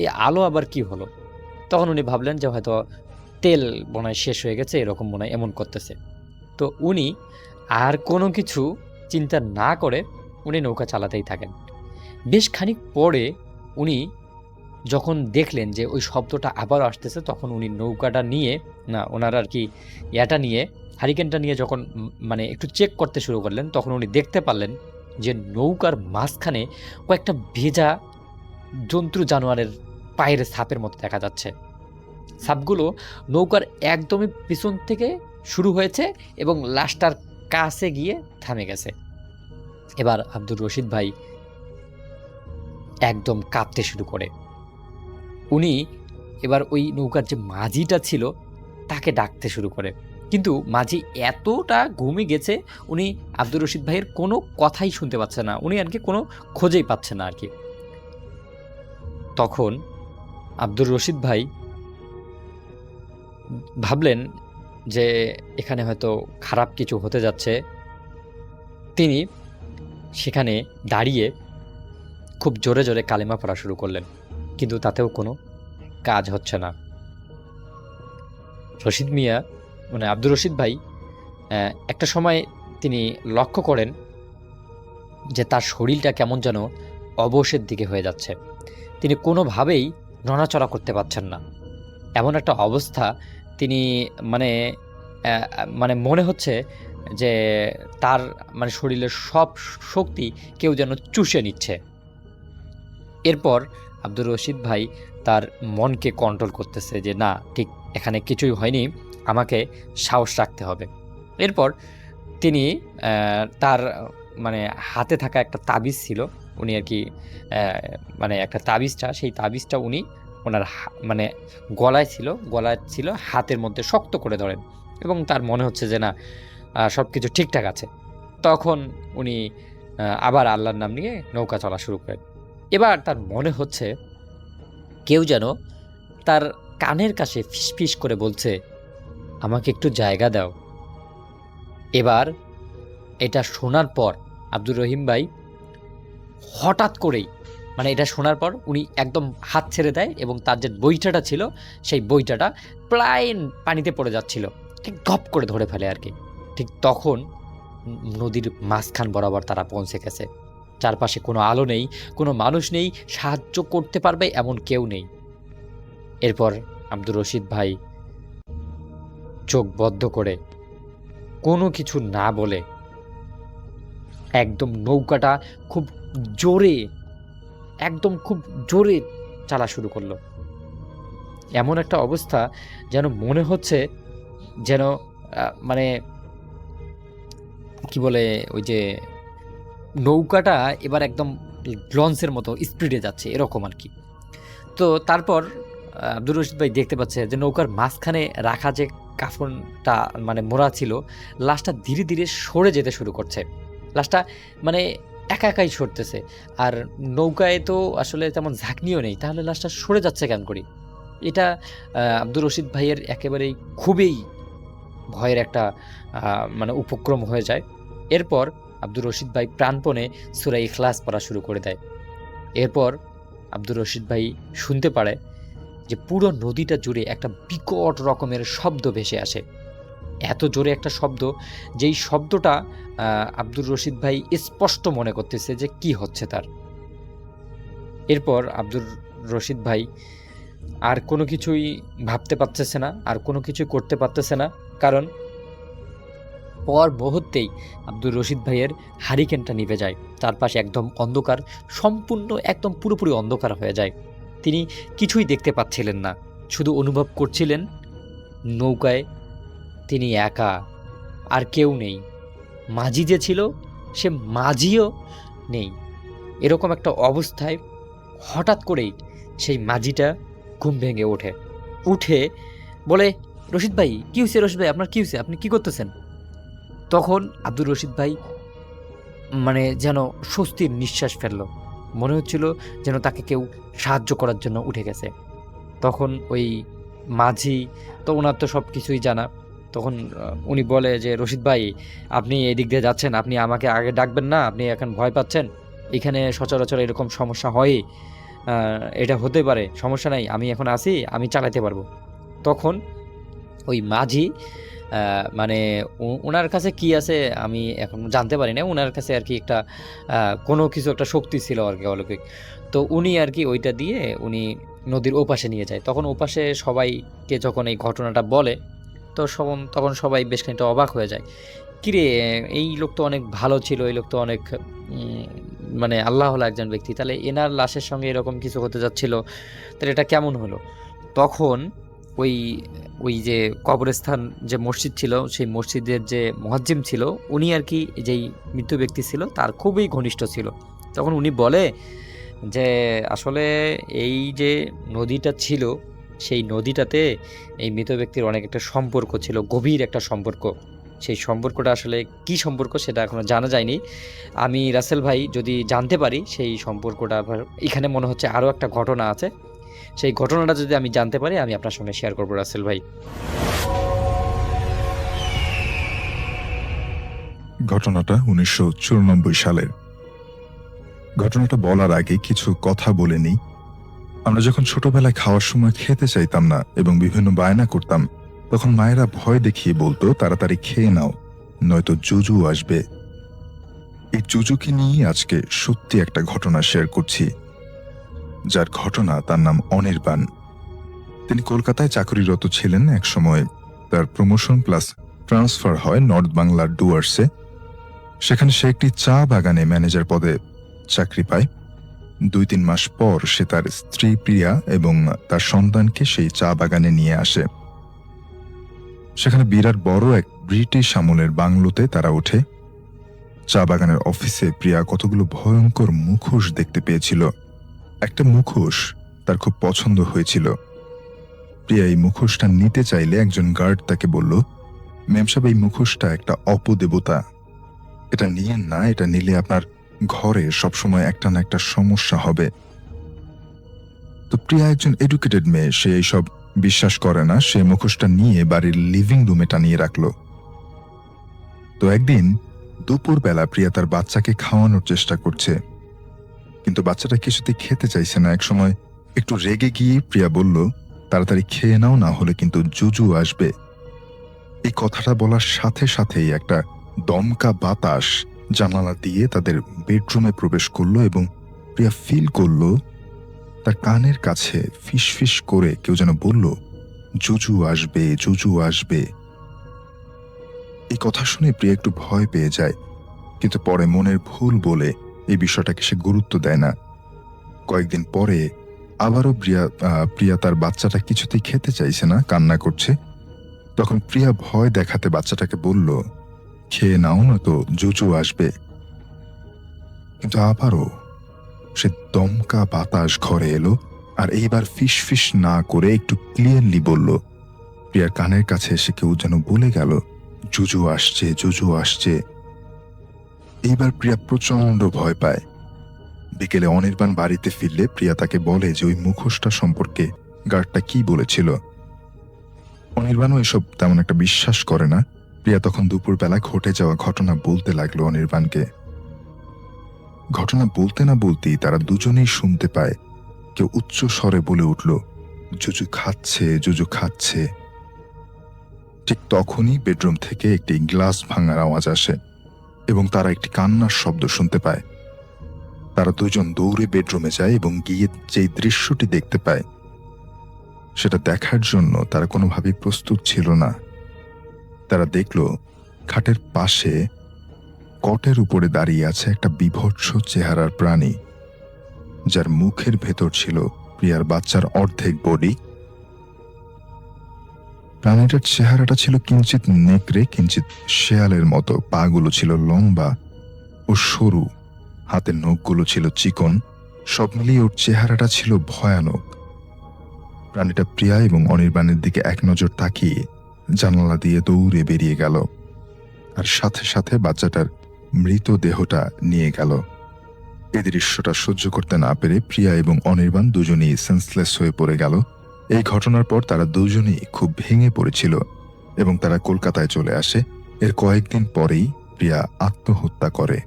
এই আলো আবার কি হলো। তখন উনি ভাবলেন যে হয়তো তেল মনে হয় শেষ হয়ে গেছে, এরকম মনে হয় এমন করতেছে। তো উনি আর কোনো কিছু চিন্তা না করে উনি নৌকা চালাতেই থাকেন। বেশ খানিক পরে উনি যখন দেখলেন যে ওই শব্দটা আবারও আসতেছে, তখন উনি নৌকাটা নিয়ে ওনার আর কি নিয়ে হারিকেনটা নিয়ে যখন মানে একটু চেক করতে শুরু করলেন, তখন উনি দেখতে পারলেন যে নৌকার মাঝখানে কয়েকটা ভেজা জন্তু জানোয়ারের পায়ের ছাপের মতো দেখা যাচ্ছে। ছাপগুলো নৌকার একদমই পিছন থেকে শুরু হয়েছে এবং লাশটার কাছে গিয়ে থামে গেছে। এবার আব্দুর রশিদ ভাই একদম কাঁপতে শুরু করে। উনি এবার ওই নৌকার যে মাঝিটা ছিল তাকে ডাকতে শুরু করে, কিন্তু মাঝি এতটা ঘুমে গেছে উনি আব্দুর রশিদ ভাইয়ের কোনো কথাই শুনতে পাচ্ছে না, উনি আর কি কোনো খোঁজেই পাচ্ছে না আর কি। তখন আব্দুর রশিদ ভাই ভাবলেন যে এখানে হয়তো খারাপ কিছু হতে যাচ্ছে। তিনি সেখানে দাঁড়িয়ে খুব জোরে জোরে কালেমা পড়া শুরু করলেন, কিন্তু তাতেও কোনো কাজ হচ্ছে না। রশিদ মিয়া মানে আব্দুর রশিদ ভাই একটা সময় তিনি লক্ষ্য করেন যে তার শরীরটা কেমন যেন অবশের দিকে হয়ে যাচ্ছে, তিনি কোনোভাবেই নড়াচড়া করতে পারছেন না। এমন একটা অবস্থা তিনি মানে মানে মনে হচ্ছে যে তার মানে শরীরের সব শক্তি কেউ যেন চুষে নিচ্ছে। এরপর আব্দুর রশিদ ভাই তার মনকে কন্ট্রোল করতেছে যে না, ঠিক এখানে কিছুই হয়নি, আমাকে সাহস রাখতে হবে। এরপর তিনি তার মানে হাতে থাকা একটা তাবিজ ছিল, উনি আর কি মানে একটা সেই তাবিজটা উনি ওনার মানে গলায় ছিল, হাতের মধ্যে শক্ত করে ধরেন এবং তার মনে হচ্ছে যে না সব কিছু ঠিকঠাক আছে। তখন উনি আবার আল্লাহর নাম নিয়ে নৌকা চলা শুরু করেন। এবার তার মনে হচ্ছে কেউ যেন তার কানের কাছে ফিসফিস করে বলছে, আমাকে একটু জায়গা দাও। এবার এটা শোনার পর আব্দুর রহিম ভাই হঠাৎ করেই মানে এটা শোনার পর উনি একদম হাত ছেড়ে দেয় এবং তার যে বইটাটা ছিল সেই বইটাটা প্রায় পানিতে পড়ে যাচ্ছিল, ঠিক ধপ করে ধরে ফেলে আর কি। ঠিক তখন নদীর মাঝখান বরাবর তারা পৌঁছে গেছে। চারপাশে কোনো আলো নেই, কোনো মানুষ নেই, সাহায্য করতে পারবে এমন কেউ নেই। এরপর আব্দুর রশিদ ভাই চোখ বদ্ধ করে কোনো কিছু না বলে একদম নৌকাটা খুব জোরে একদম খুব জোরে চালা শুরু করলো। এমন একটা অবস্থা যেন মনে হচ্ছে যেন মানে কি বলে, ওই যে নৌকাটা এবার একদম লঞ্চের মতো স্পিডে যাচ্ছে এরকম আর কি। তো তারপর আব্দুর রশিদ ভাই দেখতে পাচ্ছে যে নৌকার মাঝখানে রাখা যে কাফনটা মানে মোড়া ছিল, লাশটা ধীরে ধীরে সরে যেতে শুরু করছে। লাশটা মানে একা একাই সরতেছে, আর নৌকায় তো আসলে তেমন ঝাঁকনিও নেই, তাহলে লাশটা সরে যাচ্ছে কেন করি? এটা আব্দুর রশিদ ভাইয়ের একেবারেই খুবই ভয়ের একটা মানে উপক্রম হয়ে যায়। এরপর আব্দুর রশিদ ভাই প্রাণপণে সূরা ইখলাস পড়া শুরু করে দেয়। এরপর আব্দুর রশিদ ভাই শুনতে পারে যে পুরো নদীটা জুড়ে একটা বিকট রকমের শব্দ ভেসে আসে। এত জোরে একটা শব্দ, যেই শব্দটা আব্দুর রশিদ ভাই স্পষ্ট মনে করতেছে যে কি হচ্ছে তার। এরপর আব্দুর রশিদ ভাই আর কোনো কিছুই ভাবতে পারতেছে না, আর কোনো কিছুই করতে পারতেছে না, কারণ পর মুহূর্তেই আব্দুর রশিদ ভাইয়ের হারিকেনটা নিভে যায়। চারপাশে একদম অন্ধকার, সম্পূর্ণ একদম পুরোপুরি অন্ধকার হয়ে যায়। তিনি কিছুই দেখতে পাচ্ছিলেন না, শুধু অনুভব করছিলেন নৌকায় তিনি একা, আর কেউ নেই। মাঝি যে ছিল সে মাঝিও নেই। এরকম একটা অবস্থায় হঠাৎ করেই সেই মাঝিটা ঘুম ভেঙে ওঠে, উঠে বলে, রশিদ ভাই কী হয়েছে? রশিদ ভাই আপনার কী হয়েছে? আপনি কী করতেছেন? তখন আব্দুর রশিদ ভাই মানে যেন স্বস্তির নিঃশ্বাস ফেলল। মনে হচ্ছিল যেন তাকে কেউ সাহায্য করার জন্য উঠে গেছে। তখন ওই মাঝি তো, ওনার তো সব কিছুই জানা, তখন উনি বলে যে, রশিদ ভাই আপনি এদিক দিয়ে যাচ্ছেন, আপনি আমাকে আগে ডাকবেন না? আপনি এখন ভয় পাচ্ছেন, এখানে সচরাচর এরকম সমস্যা হয়, এটা হতে পারে, সমস্যা নাই, আমি এখন আসি, আমি চালাতে পারবো। তখন ওই মাঝি মানে ওনার কাছে কি আছে আমি এখন জানতে পারি না, ওনার কাছে আর কি একটা কোনো কিছু একটা শক্তি ছিল আর কি অলৌকিক। তো উনি আর কি ওইটা দিয়ে উনি নদীর ওপাশে নিয়ে যায়। তখন ওপাশে সবাইকে যখন এই ঘটনাটা বলে, তো তখন সবাই বেশ খানিকটা অবাক হয়ে যায়। কিরে, এই লোক তো অনেক ভালো ছিল, এই লোক তো অনেক মানে আল্লাহ হলো একজন ব্যক্তি, তাহলে এনার লাশের সঙ্গে এরকম কিছু হতে যাচ্ছিল, তাহলে এটা কেমন হলো? তখন ওই ওই যে কবরস্থান যে মসজিদ ছিল, সেই মসজিদের যে মুয়াজ্জিম ছিল, উনি আর কি যেই মৃত ব্যক্তি ছিল তার খুবই ঘনিষ্ঠ ছিল। তখন উনি বলে যে আসলে এই যে নদীটা ছিল, সেই নদীটাতে এই মৃত ব্যক্তির অনেক একটা সম্পর্ক ছিল, গভীর একটা সম্পর্ক। সেই সম্পর্কটা আসলে কি সম্পর্ক সেটা এখনো জানা যায়নি। আমি রাসেল ভাই যদি জানতে পারি সেই সম্পর্কটা, আবার এখানে মনে হচ্ছে আরও একটা ঘটনা আছে, সেই ঘটনাটা যদি আমি জানতে পারি আমি আপনার সঙ্গে শেয়ার করবো রাসেল ভাই। ঘটনাটা 1994 সালের। ঘটনাটা বলার আগে কিছু কথা বলে নিই। আমরা যখন ছোটবেলায় খাওয়ার সময় খেতে চাইতাম না এবং বিভিন্ন বায়না করতাম, তখন মায়েরা ভয় দেখিয়ে বলতো তাড়াতাড়ি খেয়ে নাও, নয়তো জুজু আসবে। এই জুজুকে নিয়ে আজকে সত্যি একটা ঘটনা শেয়ার করছি, যার ঘটনা তার নাম অনির্বাণ। তিনি কলকাতায় চাকরিরত ছিলেন। এক সময় তার প্রমোশন প্লাস ট্রান্সফার হয় নর্থ বাংলার ডুয়ার্সে। সেখানে সে একটি চা বাগানে ম্যানেজার পদে চাকরি পায়। 2-3 মাস পর সে তার স্ত্রী প্রিয়া এবং তার সন্তানকে সেই চা বাগানে নিয়ে আসে। সেখানে বিরাট বড় এক ব্রিটিশ আমলের বাংলোতে তারা ওঠে। চা বাগানের অফিসে প্রিয়া কতগুলো ভয়ঙ্কর মুখোশ দেখতে পেয়েছিল। একটা মুখোশ তার খুব পছন্দ হয়েছিল। প্রিয়া এই মুখোশটা নিতে চাইলে একজন গার্ড তাকে বলল, ম্যাম সাহেব, এই মুখোশটা একটা অপদেবতা, এটা নিয়েন না, এটা নিলে আপনার ঘরে সবসময় একটা না একটা সমস্যা হবে। তো প্রিয়া একজন এডুকেটেড মেয়ে, সে এইসব বিশ্বাস করে না। সে মুখোশটা নিয়ে বাড়ির লিভিং রুমে টানিয়ে রাখল। তো একদিন দুপুরবেলা প্রিয়া তার বাচ্চাকে খাওয়ানোর চেষ্টা করছে, কিন্তু বাচ্চাটা কিছুতেই খেতে চাইছে না। একসময় একটু রেগে গিয়ে প্রিয়া বলল, তাড়াতাড়ি খেয়ে নাও, না হলে কিন্তু জুজু আসবে। এই কথাটা বলার সাথে সাথেই একটা দমকা বাতাস জানালা দিয়ে তাদের বেডরুমে প্রবেশ করলো এবং প্রিয়া ফিল করলো তার কানের কাছে ফিস ফিস করে কেউ যেন বলল, জুজু আসবে, জুজু আসবে। এই কথা শুনে প্রিয়া একটু ভয় পেয়ে যায়, কিন্তু পরে মনের ভুল বলে এই বিষয়টাকে সে গুরুত্ব দেয় না। কয়েকদিন পরে আবারও প্রিয়া তার বাচ্চাটা কিছুতেই খেতে চাইছে না, কান্না করছে। তখন প্রিয়া ভয় দেখাতে বাচ্চাটাকে বলল, খেয়ে নাও না তো জুজু আসবে। কিন্তু আবারও সে দমকা বাতাস ঘরে এলো, আর এইবার ফিস ফিস না করে একটু ক্লিয়ারলি বলল। প্রিয়ার কানের কাছে এসে কেউ যেন বলে গেল, জুজু আসছে, জুজু আসছে। এইবার প্রিয়া প্রচন্ড ভয় পায়। বিকেলে অনির্বাণ বাড়িতে ফিরলে প্রিয়া তাকে বলে যে ওই মুখোশটা সম্পর্কে গার্ডটা কি বলেছিল। অনির্বাণও এসব তেমন একটা বিশ্বাস করে না। প্রিয়া তখন দুপুরবেলা ঘটে যাওয়া ঘটনা বলতে লাগলো অনির্বাণকে। ঘটনা বলতে না বলতেই তারা দুজনেই শুনতে পায় কেউ উচ্চ স্বরে বলে উঠল, জুজু খাচ্ছে, জুজু খাচ্ছে। ঠিক তখনই বেডরুম থেকে একটি গ্লাস ভাঙার আওয়াজ আসে এবং তারা একটি কান্নার শব্দ শুনতে পায়। তারা দুজন দৌড়ে বেডরুমে যায় এবং গিয়ে যেই দৃশ্যটি দেখতে পায় সেটা দেখার জন্য তারা কোনোভাবেই প্রস্তুত ছিল না। তারা দেখল খাটের পাশে কটের উপরে দাঁড়িয়ে আছে একটা বিভৎস চেহারার প্রাণী, যার মুখের ভেতর ছিল প্রিয়ার বাচ্চার অর্ধেক বডি। প্রাণীটার চেহারাটা ছিল কিঞ্চিত নেকড়ে, কিঞ্চিত শেয়ালের মতো। পাগুলো ছিল লম্বা ও সরু, হাতের নখগুলো ছিল চিকন। সব মিলিয়ে ওর চেহারাটা ছিল ভয়ানক। প্রাণীটা প্রিয়া এবং অনির্বাণের দিকে এক নজর তাকিয়ে জানালা দিয়ে দৌড়ে বেরিয়ে গেল, আর সাথে সাথে বাচ্চাটার মৃতদেহটা নিয়ে গেল। এই দৃশ্যটা সহ্য করতে না পেরে প্রিয়া এবং অনির্বাণ দুজনেই সেন্সলেস হয়ে পড়ে গেল। এই ঘটনার পর তারা দুজনেই খুব ভেঙে পড়েছিল এবং তারা কলকাতায় চলে আসে। এর কয়েকদিন পরেই প্রিয়া আত্মহত্যা করে।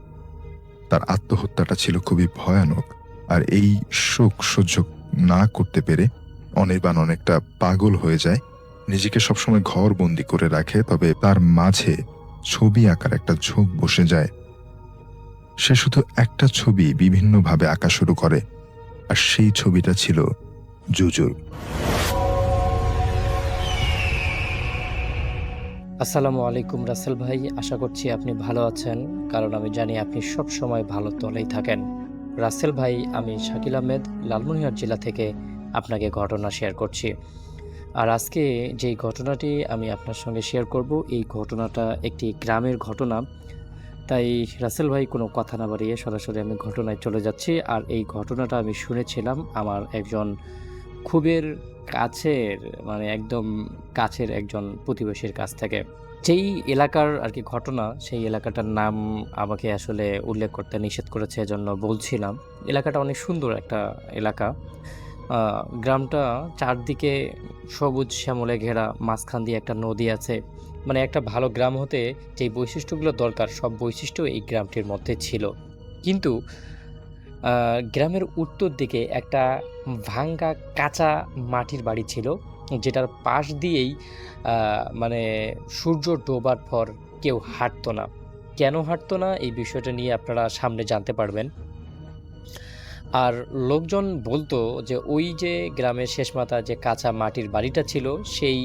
তার আত্মহত্যাটা ছিল খুবই ভয়ানক, আর এই শোক সহ্য না করতে পেরে অনির্বাণ অনেকটা পাগল হয়ে যায়। নিজেকে সবসময় ঘরবন্দি করে রাখে, তবে তার মাঝে ছবি আঁকার একটা ঝোঁক বসে যায়। সে শুধু একটা ছবি বিভিন্নভাবে আঁকা শুরু করে, আর সেই ছবিটা ছিল জুজুর। আসসালামু আলাইকুম রাসেল ভাই, আশা করছি আপনি ভালো আছেন, কারণ আমি জানি আপনি সব সময় ভালো তলেই থাকেন। রাসেল ভাই, আমি শাকিল আহমেদ, লালমনিরহাট জেলা থেকে আপনাকে ঘটনা শেয়ার করছি। আর আজকে যেই ঘটনাটি আমি আপনার সঙ্গে শেয়ার করব, এই ঘটনাটা একটি গ্রামের ঘটনা। তাই রাসেল ভাই, কোনো কথা না বাড়িয়ে সরাসরি আমি ঘটনায় চলে যাচ্ছি। আর এই ঘটনাটা আমি শুনেছিলাম আমার একজন খুবের কাছের, মানে একদম কাছের একজন প্রতিবেশীর কাছ থেকে। যেই এলাকার আর কি ঘটনা, সেই এলাকাটার নাম আমাকে আসলে উল্লেখ করতে নিষেধ করেছে, এজন্য বলছিলাম। এলাকাটা অনেক সুন্দর একটা এলাকা। গ্রামটা চারদিকে সবুজ শ্যামলে ঘেরা, মাঝখান দিয়ে একটা নদী আছে। মানে একটা ভালো গ্রাম হতে যেই বৈশিষ্ট্যগুলো দরকার, সব বৈশিষ্ট্য এই গ্রামটির মধ্যে ছিল। কিন্তু গ্রামের উত্তর দিকে একটা ভাঙ্গা কাঁচা মাটির বাড়ি ছিল, যেটার পাশ দিয়েই মানে সূর্য ডোবার পর কেউ হাঁটতো না। কেন হাঁটতো না, এই বিষয়টা নিয়ে আপনারা সামনে জানতে পারবেন। আর লোকজন বলতো যে ওই যে গ্রামের শেষ মাথা যে কাঁচা মাটির বাড়িটা ছিল, সেই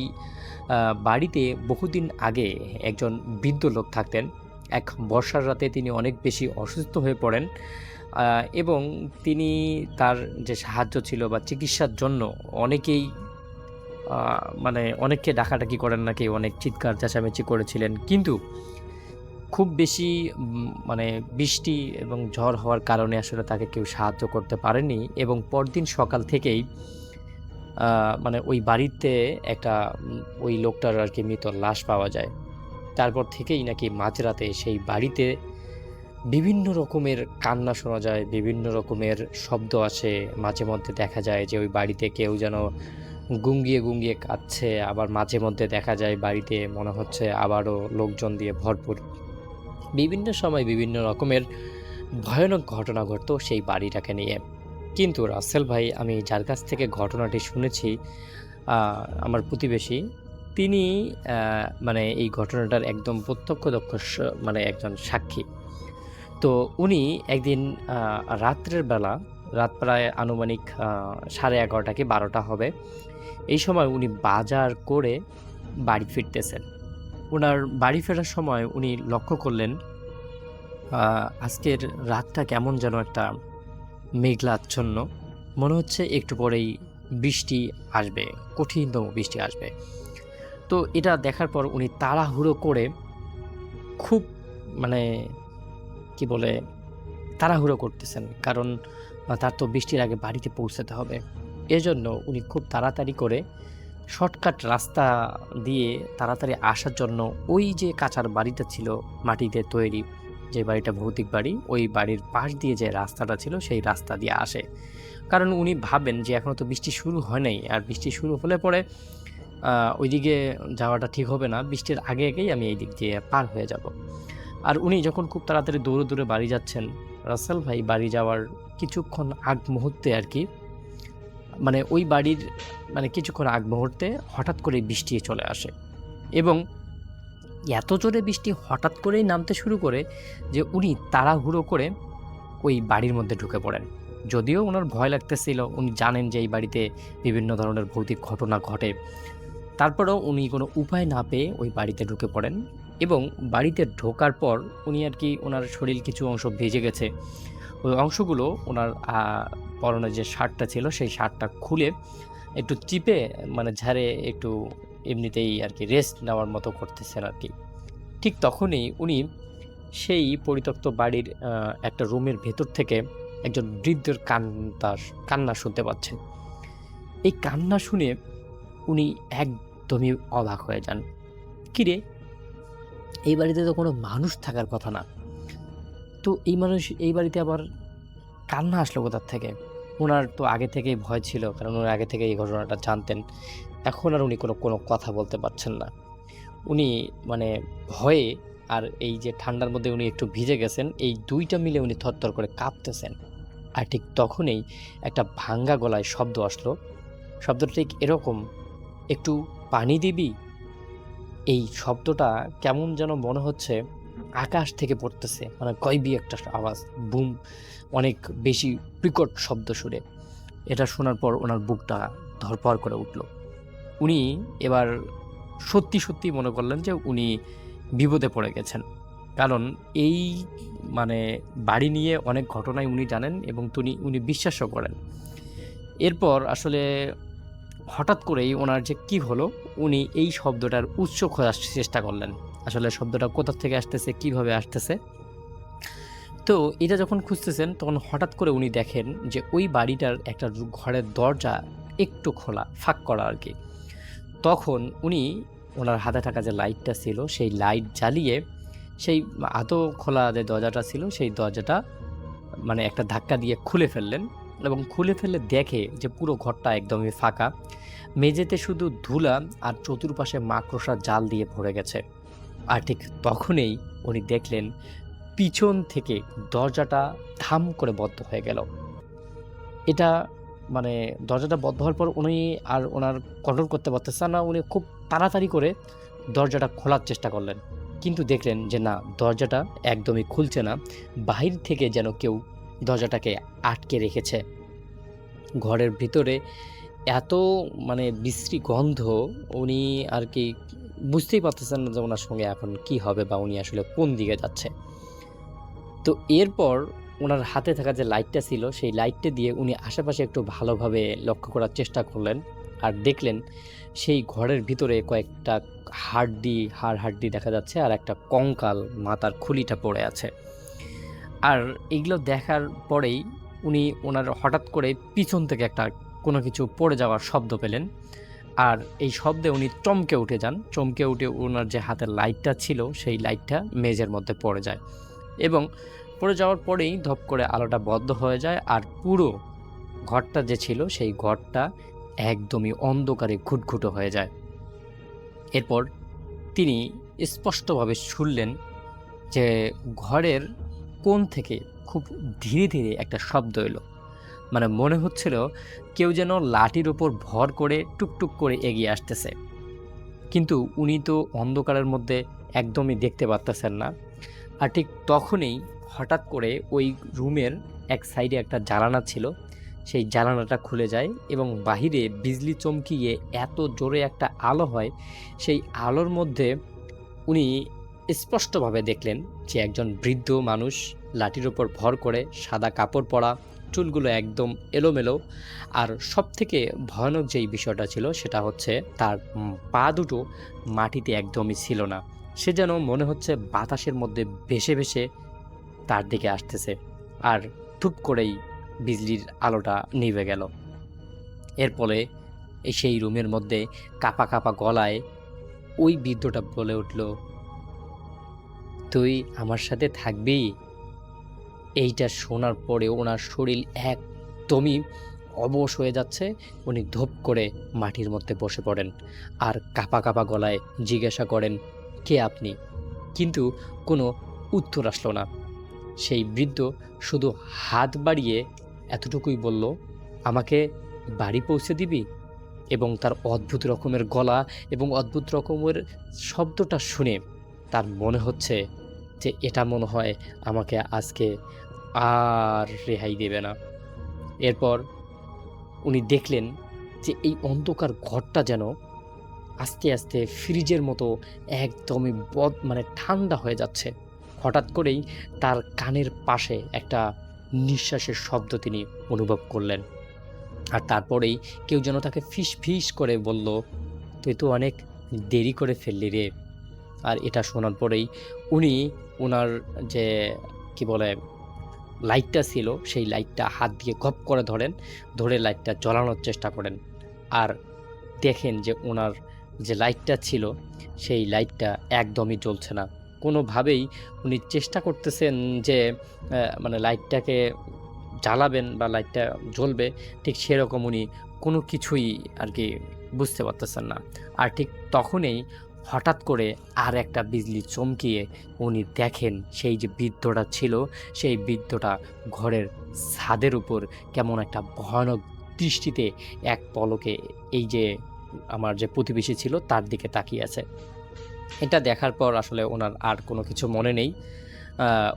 বাড়িতে বহুদিন আগে একজন বৃদ্ধ লোক থাকতেন। এক বর্ষার রাতে তিনি অনেক বেশি অসুস্থ হয়ে পড়েন, এবং তিনি তার যে সাহায্য ছিল বা চিকিৎসার জন্য অনেকেই মানে অনেককে ডাকাডাকি করেন, নাকি অনেক চিৎকার চেঁচামেচি করেছিলেন। কিন্তু খুব বেশি মানে বৃষ্টি এবং ঝড় হওয়ার কারণে আসলে তাকে কেউ সাহায্য করতে পারেনি। এবং পরদিন সকাল থেকেই মানে ওই বাড়িতে একটা ওই লোকটার আর কি মৃত লাশ পাওয়া যায়। তারপর থেকেই নাকি মাঝরাতে সেই বাড়িতে বিভিন্ন রকমের কান্না শোনা যায়, বিভিন্ন রকমের শব্দ আসে। মাঝে মধ্যে দেখা যায় যে ওই বাড়িতে কেউ যেন গুঙ্গিয়ে গুঙ্গিয়ে কাঁদছে, আবার মাঝে মধ্যে দেখা যায় বাড়িতে মনে হচ্ছে আবারও লোকজন দিয়ে ভরপুর। বিভিন্ন সময় বিভিন্ন রকমের ভয়ানক ঘটনা ঘটতো সেই বাড়িটাকে নিয়ে। কিন্তু রাসেল ভাই, আমি যার কাছ থেকে ঘটনাটি শুনেছি, আমার প্রতিবেশী, তিনি মানে এই ঘটনাটার একদম প্রত্যক্ষদর্শী, মানে একজন সাক্ষী। তো উনি একদিন রাত্রের বেলা, রাত প্রায় আনুমানিক 11:30 কি 12টা হবে, এই সময় উনি বাজার করে বাড়ি ফিরতেছেন। ওনার বাড়ি ফেরার সময় উনি লক্ষ্য করলেন আজকের রাতটা কেমন যেন একটা মেঘলাচ্ছন্ন, মনে হচ্ছে একটু পরেই বৃষ্টি আসবে, কঠিনতম বৃষ্টি আসবে। তো এটা দেখার পর উনি তাড়াহুড়ো করে খুব মানে কি বলে তাড়াহুড়ো করতেছেন, কারণ তার তো বৃষ্টির আগে বাড়িতে পৌঁছাতে হবে। এজন্য উনি খুব তাড়াতাড়ি করে শর্টকাট রাস্তা দিয়ে তাড়াতাড়ি আসার জন্য ওই যে কাঁচার বাড়িটা ছিল মাটিতে তৈরি, যে বাড়িটা ভৌতিক বাড়ি, ওই বাড়ির পাশ দিয়ে যে রাস্তাটা ছিল সেই রাস্তা দিয়ে আসে। কারণ উনি ভাবেন যে এখনও তো বৃষ্টি শুরু হয় নাই, আর বৃষ্টি শুরু হলে পরে ওইদিকে যাওয়াটা ঠিক হবে না, বৃষ্টির আগে আগেই আমি এই দিক দিয়ে পার হয়ে যাব। আর উনি যখন খুব তাড়াতাড়ি দৌড়ে দৌড়ে বাড়ি যাচ্ছেন, রাসেল ভাই বাড়ি যাওয়ার কিছুক্ষণ আগ মুহূর্তে আর কি, মানে ওই বাড়ির মানে কিছুক্ষণ আগ মুহূর্তে হঠাৎ করে বৃষ্টি চলে আসে, এবং এত জোরে বৃষ্টি হঠাৎ করেই নামতে শুরু করে যে উনি তাড়াহুড়ো করে ওই বাড়ির মধ্যে ঢুকে পড়েন। যদিও ওনার ভয় লাগতেছিল, উনি জানেন যে এই বাড়িতে বিভিন্ন ধরনের ভৌতিক ঘটনা ঘটে, তারপরেও উনি কোনো উপায় না পেয়ে ওই বাড়িতে ঢুকে পড়েন। এবং বাড়িতে ঢোকার পর উনি আর কি, ওনার শরীর কিছু অংশ ভিজে গেছে, ওই অংশগুলো ওনার পরনে যে শার্টটা ছিল সেই শার্টটা খুলে একটু চিপে মানে ঝাড়ে একটু এমনিতেই আর কি রেস্ট নেওয়ার মতো করতেছেন আর কি। ঠিক তখনই উনি সেই পরিত্যক্ত বাড়ির একটা রুমের ভেতর থেকে একজন বৃদ্ধের কান্না শুনতে পাচ্ছেন। এই কান্না শুনে উনি একদমই অবাক হয়ে যান। কিরে, এই বাড়িতে তো কোনো মানুষ থাকার কথা না, তো এই বাড়িতে আবার কান্না আসলো কোথার থেকে? ওনার তো আগে থেকেই ভয় ছিল, কারণ উনি আগে থেকে এই ঘটনাটা জানতেন। এখন আর উনি কোনো কথা বলতে পারছেন না। উনি মানে ভয়ে আর এই যে ঠান্ডার মধ্যে উনি একটু ভিজে গেছেন, এই দুইটা মিলে উনি থরথর করে কাঁপতেছেন। আর ঠিক তখনই একটা ভাঙ্গা গলায় শব্দ আসলো। শব্দটা ঠিক এরকম, একটু পানি দিবি। এই শব্দটা কেমন যেন মনে হচ্ছে আকাশ থেকে পড়তেছে, মানে গয়বি একটা আওয়াজ, বুম, অনেক বেশি বিকট শব্দ সুরে। এটা শোনার পর ওনার বুকটা ধড়ফড় করে উঠল। উনি এবার সত্যি সত্যি মনে করলেন যে উনি বিপদে পড়ে গেছেন, কারণ এই মানে বাড়ি নিয়ে অনেক ঘটনাই উনি জানেন এবং উনি বিশ্বাসও করেন। এরপর আসলে হঠাৎ করেই ওনার যে কি হলো, উনি এই শব্দটার উৎস খোঁজার চেষ্টা করলেন, আসলে শব্দটা কোথা থেকে আসতেছে, কিভাবে আসতেছে। তো এটা যখন খুঁজতেছেন তখন হঠাৎ করে উনি দেখেন যে ওই বাড়িটার একটা ঘরের দরজা একটু খোলা, ফাঁক করা আর কি। তখন উনি ওনার হাতে থাকা যে লাইটটা ছিল সেই লাইট জ্বালিয়ে সেই আদৌ খোলা যে দরজাটা ছিল সেই দরজাটা মানে একটা ধাক্কা দিয়ে খুলে ফেললেন, এবং খুলে ফেলে দেখে যে পুরো ঘরটা একদমই ফাঁকা, মেঝেতে শুধু ধুলা আর চতুর্পাশে মাকড়সার জাল দিয়ে ভরে গেছে। আর ঠিক তখনই উনি দেখলেন পিছন থেকে দরজাটা ধাম করে বন্ধ হয়ে গেল। এটা মানে দরজাটা বন্ধ হওয়ার পর উনি আর ওনার কন্ট্রোল করতে পারতেছেন না, উনি খুব তাড়াতাড়ি করে দরজাটা খোলার চেষ্টা করলেন, কিন্তু দেখলেন যে না, দরজাটা একদমই খুলছে না, বাহির থেকে যেন কেউ দরজাটাকে আটকে রেখেছে। ঘরের ভিতরে এত মানে বিশ্রী গন্ধ, উনি আর কি বুঝতেই পারতেছেন না যে ওনার সঙ্গে এখন কি হবে বা উনি আসলে কোন দিকে যাচ্ছে। তো এরপর ওনার হাতে থাকা যে লাইটটা ছিল সেই লাইটটা দিয়ে উনি আশেপাশে একটু ভালোভাবে লক্ষ্য করার চেষ্টা করলেন, আর দেখলেন সেই ঘরের ভিতরে কয়েকটা হাড় দেখা যাচ্ছে, আর একটা কঙ্কাল মাথার খুলিটা পড়ে আছে। আর এগুলো দেখার পরেই উনি ওনার হঠাৎ করে পিছন থেকে একটা কোনো কিছু পড়ে যাওয়ার শব্দ পেলেন, আর এই শব্দে উনি চমকে উঠে যান। চমকে উঠে ওনার যে হাতের লাইটটা ছিল সেই লাইটটা মেঝের মধ্যে পড়ে যায়, এবং পড়ে যাওয়ার পরেই ধপ করে আলোটা বন্ধ হয়ে যায়, আর পুরো ঘরটা যে ছিল সেই ঘরটা একদমই অন্ধকারে ঘুটঘুটো হয়ে যায়। এরপর তিনি স্পষ্টভাবে শুনলেন যে ঘরের কোণ থেকে খুব ধীরে ধীরে একটা শব্দ এলো, মানে মনে হচ্ছিল কেউ যেন লাঠির ওপর ভর করে টুকটুক করে এগিয়ে আসতেছে, কিন্তু উনি তো অন্ধকারের মধ্যে একদমই দেখতে পারতেছেন না। আর ঠিক তখনই হঠাৎ করে ওই রুমের এক সাইডে একটা জানালা ছিল, সেই জানালাটা খুলে যায় এবং বাহিরে বিজলি চমকিয়ে এত জোরে একটা আলো হয়, সেই আলোর মধ্যে উনি স্পষ্টভাবে দেখলেন যে একজন বৃদ্ধ মানুষ লাঠির ওপর ভর করে, সাদা কাপড় পরা, চুলগুলো একদম এলোমেলো। আর সবথেকে ভয়ানক যেই বিষয়টা ছিল সেটা হচ্ছে তার পা দুটো মাটিতে একদমই ছিল না। সে যেন মনে হচ্ছে বাতাসের মধ্যে ভেসে ভেসে তার দিকে আসতেছে। আর ধুপ করেই বিজলির আলোটা নিভে গেল। এর ফলে সেই রুমের মধ্যে কাঁপা কাঁপা গলায় ওই বৃদ্ধটা বলে উঠল, তুই আমার সাথে থাকবি? এইটা শোনার পরে ওনার শরীর একদমই অবশ হয়ে যাচ্ছে। উনি ধপ করে মাটির মধ্যে বসে পড়েন আর কাঁপা কাঁপা গলায় জিজ্ঞাসা করেন, কে আপনি? কিন্তু কোনো উত্তর আসলো না। সেই বৃদ্ধ শুধু হাত বাড়িয়ে এতটুকুই বলল, আমাকে বাড়ি পৌঁছে দিবি? এবং তার অদ্ভুত রকমের গলা এবং অদ্ভুত রকমের শব্দটা শুনে তার মনে হচ্ছে যে এটা মনে হয় আমাকে আজকে আর রেহাই দেবে না। এরপর উনি দেখলেন যে এই অন্ধকার ঘরটা যেন আস্তে আস্তে ফ্রিজের মতো একদমই মানে ঠান্ডা হয়ে যাচ্ছে। হঠাৎ করেই তার কানের পাশে একটা নিঃশ্বাসের শব্দ তিনি অনুভব করলেন। আর তারপরেই কেউ যেন তাকে ফিস ফিস করে বলল, তুই তো অনেক দেরি করে ফেললি রে। আর এটা শোনার পরেই উনি ওনার যে কি বলে লাইটটা ছিল সেই লাইটটা হাত দিয়ে গপ করে ধরে লাইটটা জ্বালানোর চেষ্টা করেন। আর দেখেন যে ওনার যে লাইটটা ছিল সেই লাইটটা একদমই জ্বলছে না। কোনোভাবেই উনি চেষ্টা করতেছেন যে মানে লাইটটাকে জ্বালাবেন বা লাইটটা জ্বলবে, ঠিক সেরকম উনি কোনো কিছুই আর কি বুঝতে পারতেছেন না। আর ঠিক তখনই হঠাৎ করে আর একটা বিজলি চমকিয়ে উনি দেখেন সেই যে বৃদ্ধটা ছিল সেই বৃদ্ধটা ঘরের ছাদের উপর কেমন একটা ভয়ানক দৃষ্টিতে এক পলকে এই যে আমার যে প্রতিবেশী ছিল তার দিকে তাকিয়ে আছে। এটা দেখার পর আসলে ওনার আর কোনো কিছু মনে নেই।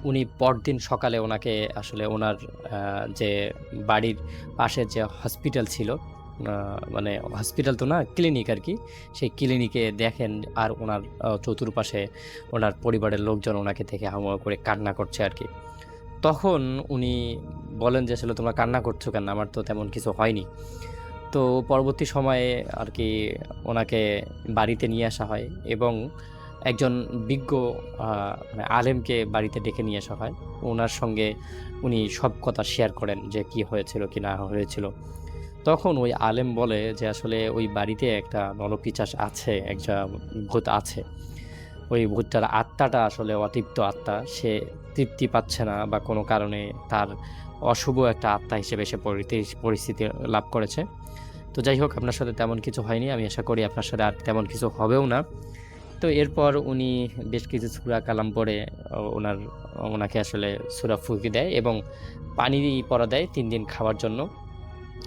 উনি পরদিন সকালে ওনাকে আসলে ওনার যে বাড়ির পাশে যে হসপিটাল ছিল, মানে হসপিটাল তো না, ক্লিনিক আর কি, সেই ক্লিনিকে দেখেন আর ওনার চতুর্পাশে ওনার পরিবারের লোকজন ওনাকে দেখে হাওয়া করে কান্না করছে আর কি। তখন উনি বলেন যে আসলে তোমরা কান্না করছো কেন, আমার তো তেমন কিছু হয়নি। তো পরবর্তী সময়ে আর কি ওনাকে বাড়িতে নিয়ে আসা হয় এবং একজন বিজ্ঞ মানে আলেমকে বাড়িতে ডেকে নিয়ে আসা হয়। ওনার সঙ্গে উনি সব কথা শেয়ার করেন যে কি হয়েছিল কি না হয়েছিল। তখন ওই আলেম বলে যে আসলে ওই বাড়িতে একটা নরপিশাচ আছে, একটা ভূত আছে। ওই ভূতটার আত্মাটা আসলে অতৃপ্ত আত্মা, সে তৃপ্তি পাচ্ছে না বা কোনো কারণে তার অশুভ একটা আত্মা হিসেবে সে পরিস্থিতি লাভ করেছে। তো যাই হোক, আপনার সাথে তেমন কিছু হয়নি, আমি আশা করি আপনার সাথে আর তেমন কিছু হবেও না। তো এরপর উনি বেশ কিছু সূরা কালাম পড়ে ওনাকে আসলে সূরা ফুঁকি দেয় এবং পানি পরা দেয় 3 দিন খাওয়ার জন্য।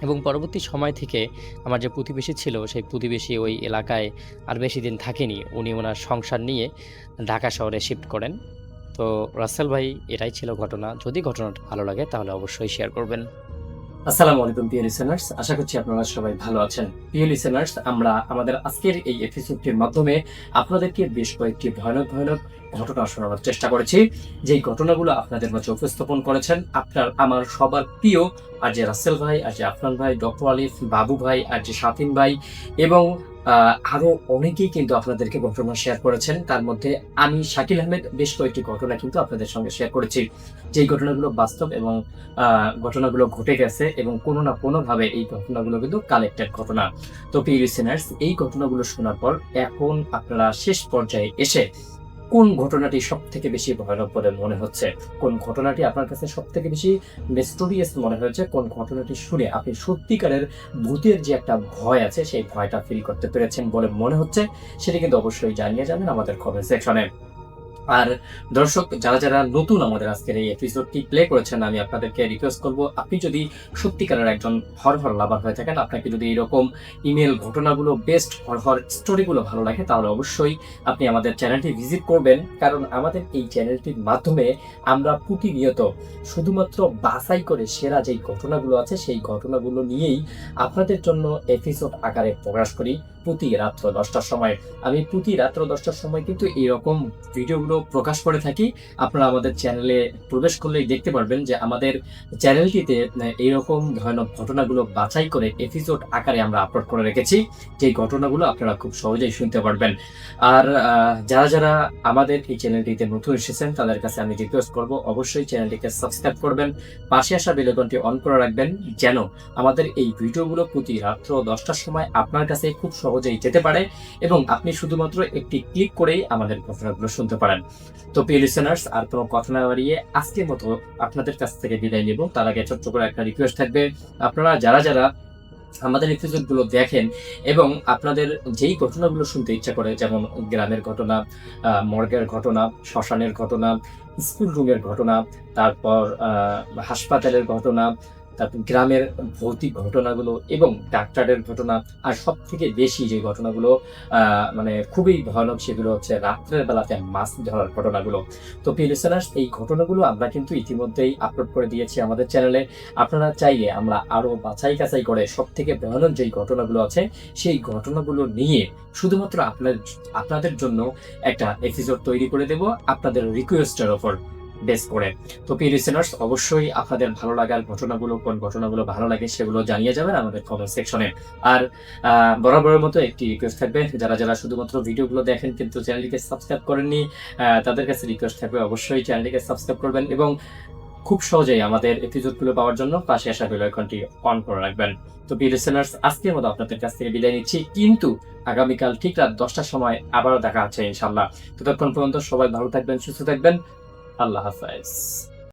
এবং পরবর্তী সময় থেকে আমার যে প্রতিবেশী ছিল সেই প্রতিবেশী ওই এলাকায় আর বেশি দিন থাকেনি। উনি ওনার সংসার নিয়ে ঢাকা শহরে শিফট করেন। তো রাসেল ভাই, এটাই ছিল ঘটনা। যদি ঘটনাটা ভালো লাগে তাহলে অবশ্যই শেয়ার করবেন। আসসালামু আলাইকুম প্রিয় লিসেনার্স, আশা করছি আপনারা সবাই ভালো আছেন। প্রিয় লিসেনার্স, আমরা আমাদের আজকের এই এপিসোডটির মাধ্যমে আপনাদেরকে বেশ কয়েকটি ভয়ানক ঘটনা শোনানোর চেষ্টা করেছি। যেই ঘটনাগুলো আপনাদের মাঝে উপস্থাপন করেছেন আমার সবার প্রিয় আর যে রাসেল ভাই, আর যে আফরান ভাই, ডক্টর আলিফ, বাবু ভাই, আর যে শাতিন ভাই এবং আরো অনেকেই কিন্তু আপনাদেরকে ঘটনা শেয়ার করেছেন। তার মধ্যে আমি শাকিল আহমেদ বেশ কয়েকটি ঘটনা কিন্তু আপনাদের সঙ্গে শেয়ার করেছি, যেই ঘটনাগুলো বাস্তব এবং ঘটনাগুলো ঘটে গেছে এবং কোনো না কোনোভাবে এই ঘটনাগুলো কিন্তু কালেক্টেড ঘটনা। তো প্রিয় লিসেনার্স, এই ঘটনাগুলো শোনার পর এখন আপনারা শেষ পর্যায়ে এসে কোন ঘটনাটি সব থেকে বেশি ভয়ানক বলে মনে হচ্ছে, কোন ঘটনাটি আপনার কাছে সব থেকে বেশি মিস্টেরিয়াস মনে হয়েছে, কোন ঘটনাটি শুনে আপনি সত্যিকারের ভূতের যে একটা ভয় আছে সেই ভয়টা ফিল করতে পেরেছেন বলে মনে হচ্ছে, সেটা কিন্তু অবশ্যই জানিয়ে যাবেন আমাদের কমেন্ট সেকশনে। আর দর্শক যারা নতুন আমাদের আজকের এই এপিসোডটি প্লে করেছেন, আমি আপনাদেরকে রিকোয়েস্ট করব, আপনি যদি সত্যিকারের একজন হরহর লাভার হয়ে থাকেন, আপনাকে যদি এরকম ইমেল ঘটনাগুলো, বেস্ট হরহর স্টোরিগুলো ভালো লাগে, তাহলে অবশ্যই আপনি আমাদের চ্যানেলটি ভিজিট করবেন। কারণ আমাদের এই চ্যানেলটির মাধ্যমে আমরা প্রতিনিয়ত শুধুমাত্র বাছাই করে সেরা যেই ঘটনাগুলো আছে সেই ঘটনাগুলো নিয়েই আপনাদের জন্য এপিসোড আকারে প্রকাশ করি। প্রতি রাত্র 10টার সময়। আমি প্রতি রাত্র 10টার সময় কিন্তু এরকম ভিডিওগুলো প্রকাশ করে থাকি। আপনারা আমাদের চ্যানেলে প্রবেশ করলেই দেখতে পারবেন যে আমাদের চ্যানেলটিতে এইরকম ভয়ানক ঘটনাগুলো বাছাই করে এপিসোড আকারে আমরা আপলোড করে রেখেছি, যে ঘটনাগুলো আপনারা খুব সহজেই শুনতে পারবেন। আর যারা যারা আমাদের এই চ্যানেলটিতে নতুন এসেছেন তাদের কাছে আমি রিকোয়েস্ট করব, অবশ্যই চ্যানেলটিকে সাবস্ক্রাইব করবেন, পাশে আসা বেল আইকনটি অন করে রাখবেন, যেন আমাদের এই ভিডিওগুলো প্রতি রাত্র 10টার সময় আপনার কাছে খুব সহজেই যেতে পারে এবং আপনি শুধুমাত্র একটি ক্লিক করেই আমাদের ঘটনাগুলো শুনতে পারেন। তো প্রিয় লিসেনার্স, আর কোনো কথা না বাড়িয়ে আজকের মতো আপনাদের কাছ থেকে বিদায় নেব। তার আগে ছোট্ট করে একটা রিকোয়েস্ট থাকবে, আপনারা যারা যারা আমাদের এপিসোডগুলো দেখেন এবং আপনাদের যেই ঘটনাগুলো শুনতে ইচ্ছা করে, যেমন গ্রামের ঘটনা, মর্গের ঘটনা, শ্মশানের ঘটনা, স্কুল রুমের ঘটনা, তারপর হাসপাতালের ঘটনা, তারপর গ্রামের ভৌতিক ঘটনাগুলো এবং ডাক্তারের ঘটনা, আর সব থেকে বেশি যে ঘটনাগুলো মানে খুবই ভয়ানক, সেগুলো হচ্ছে রাত্রের বেলাতে মাছ ধরার ঘটনাগুলো। তো প্রিয় লিসেনার্স, এই ঘটনাগুলো আমরা কিন্তু ইতিমধ্যেই আপলোড করে দিয়েছি আমাদের চ্যানেলে। আপনারা চাইলে আমরা আরো বাছাই কাছাই করে সব থেকে ভয়ানক যেই ঘটনাগুলো আছে সেই ঘটনাগুলো নিয়ে শুধুমাত্র আপনাদের জন্য একটা এপিসোড তৈরি করে দেব আপনাদের রিকোয়েস্টের ওপর বেস করে। তো প্রিয় লিসেনার্স, অবশ্যই আপনাদের ভালো লাগার ঘটনাগুলো, কোন ঘটনাগুলো ভালো লাগে সেগুলো জানিয়ে যাবেন আমাদের কমেন্ট সেকশনে। আর বরাবরের মতো একটি রিকোয়েস্ট থাকবে, যারা যারা শুধুমাত্র ভিডিওগুলো দেখেন কিন্তু চ্যানেলটিকে সাবস্ক্রাইব করেননি, তাদের কাছে রিকোয়েস্ট থাকবে অবশ্যই চ্যানেলটিকে সাবস্ক্রাইব করবেন এবং খুব সহজেই আমাদের এপিসোডগুলো পাওয়ার জন্য পাশে আসা বেল আইকনটি অন করে রাখবেন। তো প্রিয় লিসেনার্স, আজকের মতো আপনাদের কাছ থেকে বিদায় নিচ্ছি, কিন্তু আগামীকাল ঠিক রাত 10টার সময় আবারও দেখা হচ্ছে ইনশাল্লাহ। ততক্ষণ পর্যন্ত সবাই ভালো থাকবেন, সুস্থ থাকবেন। আল্লাহ হাফেজ।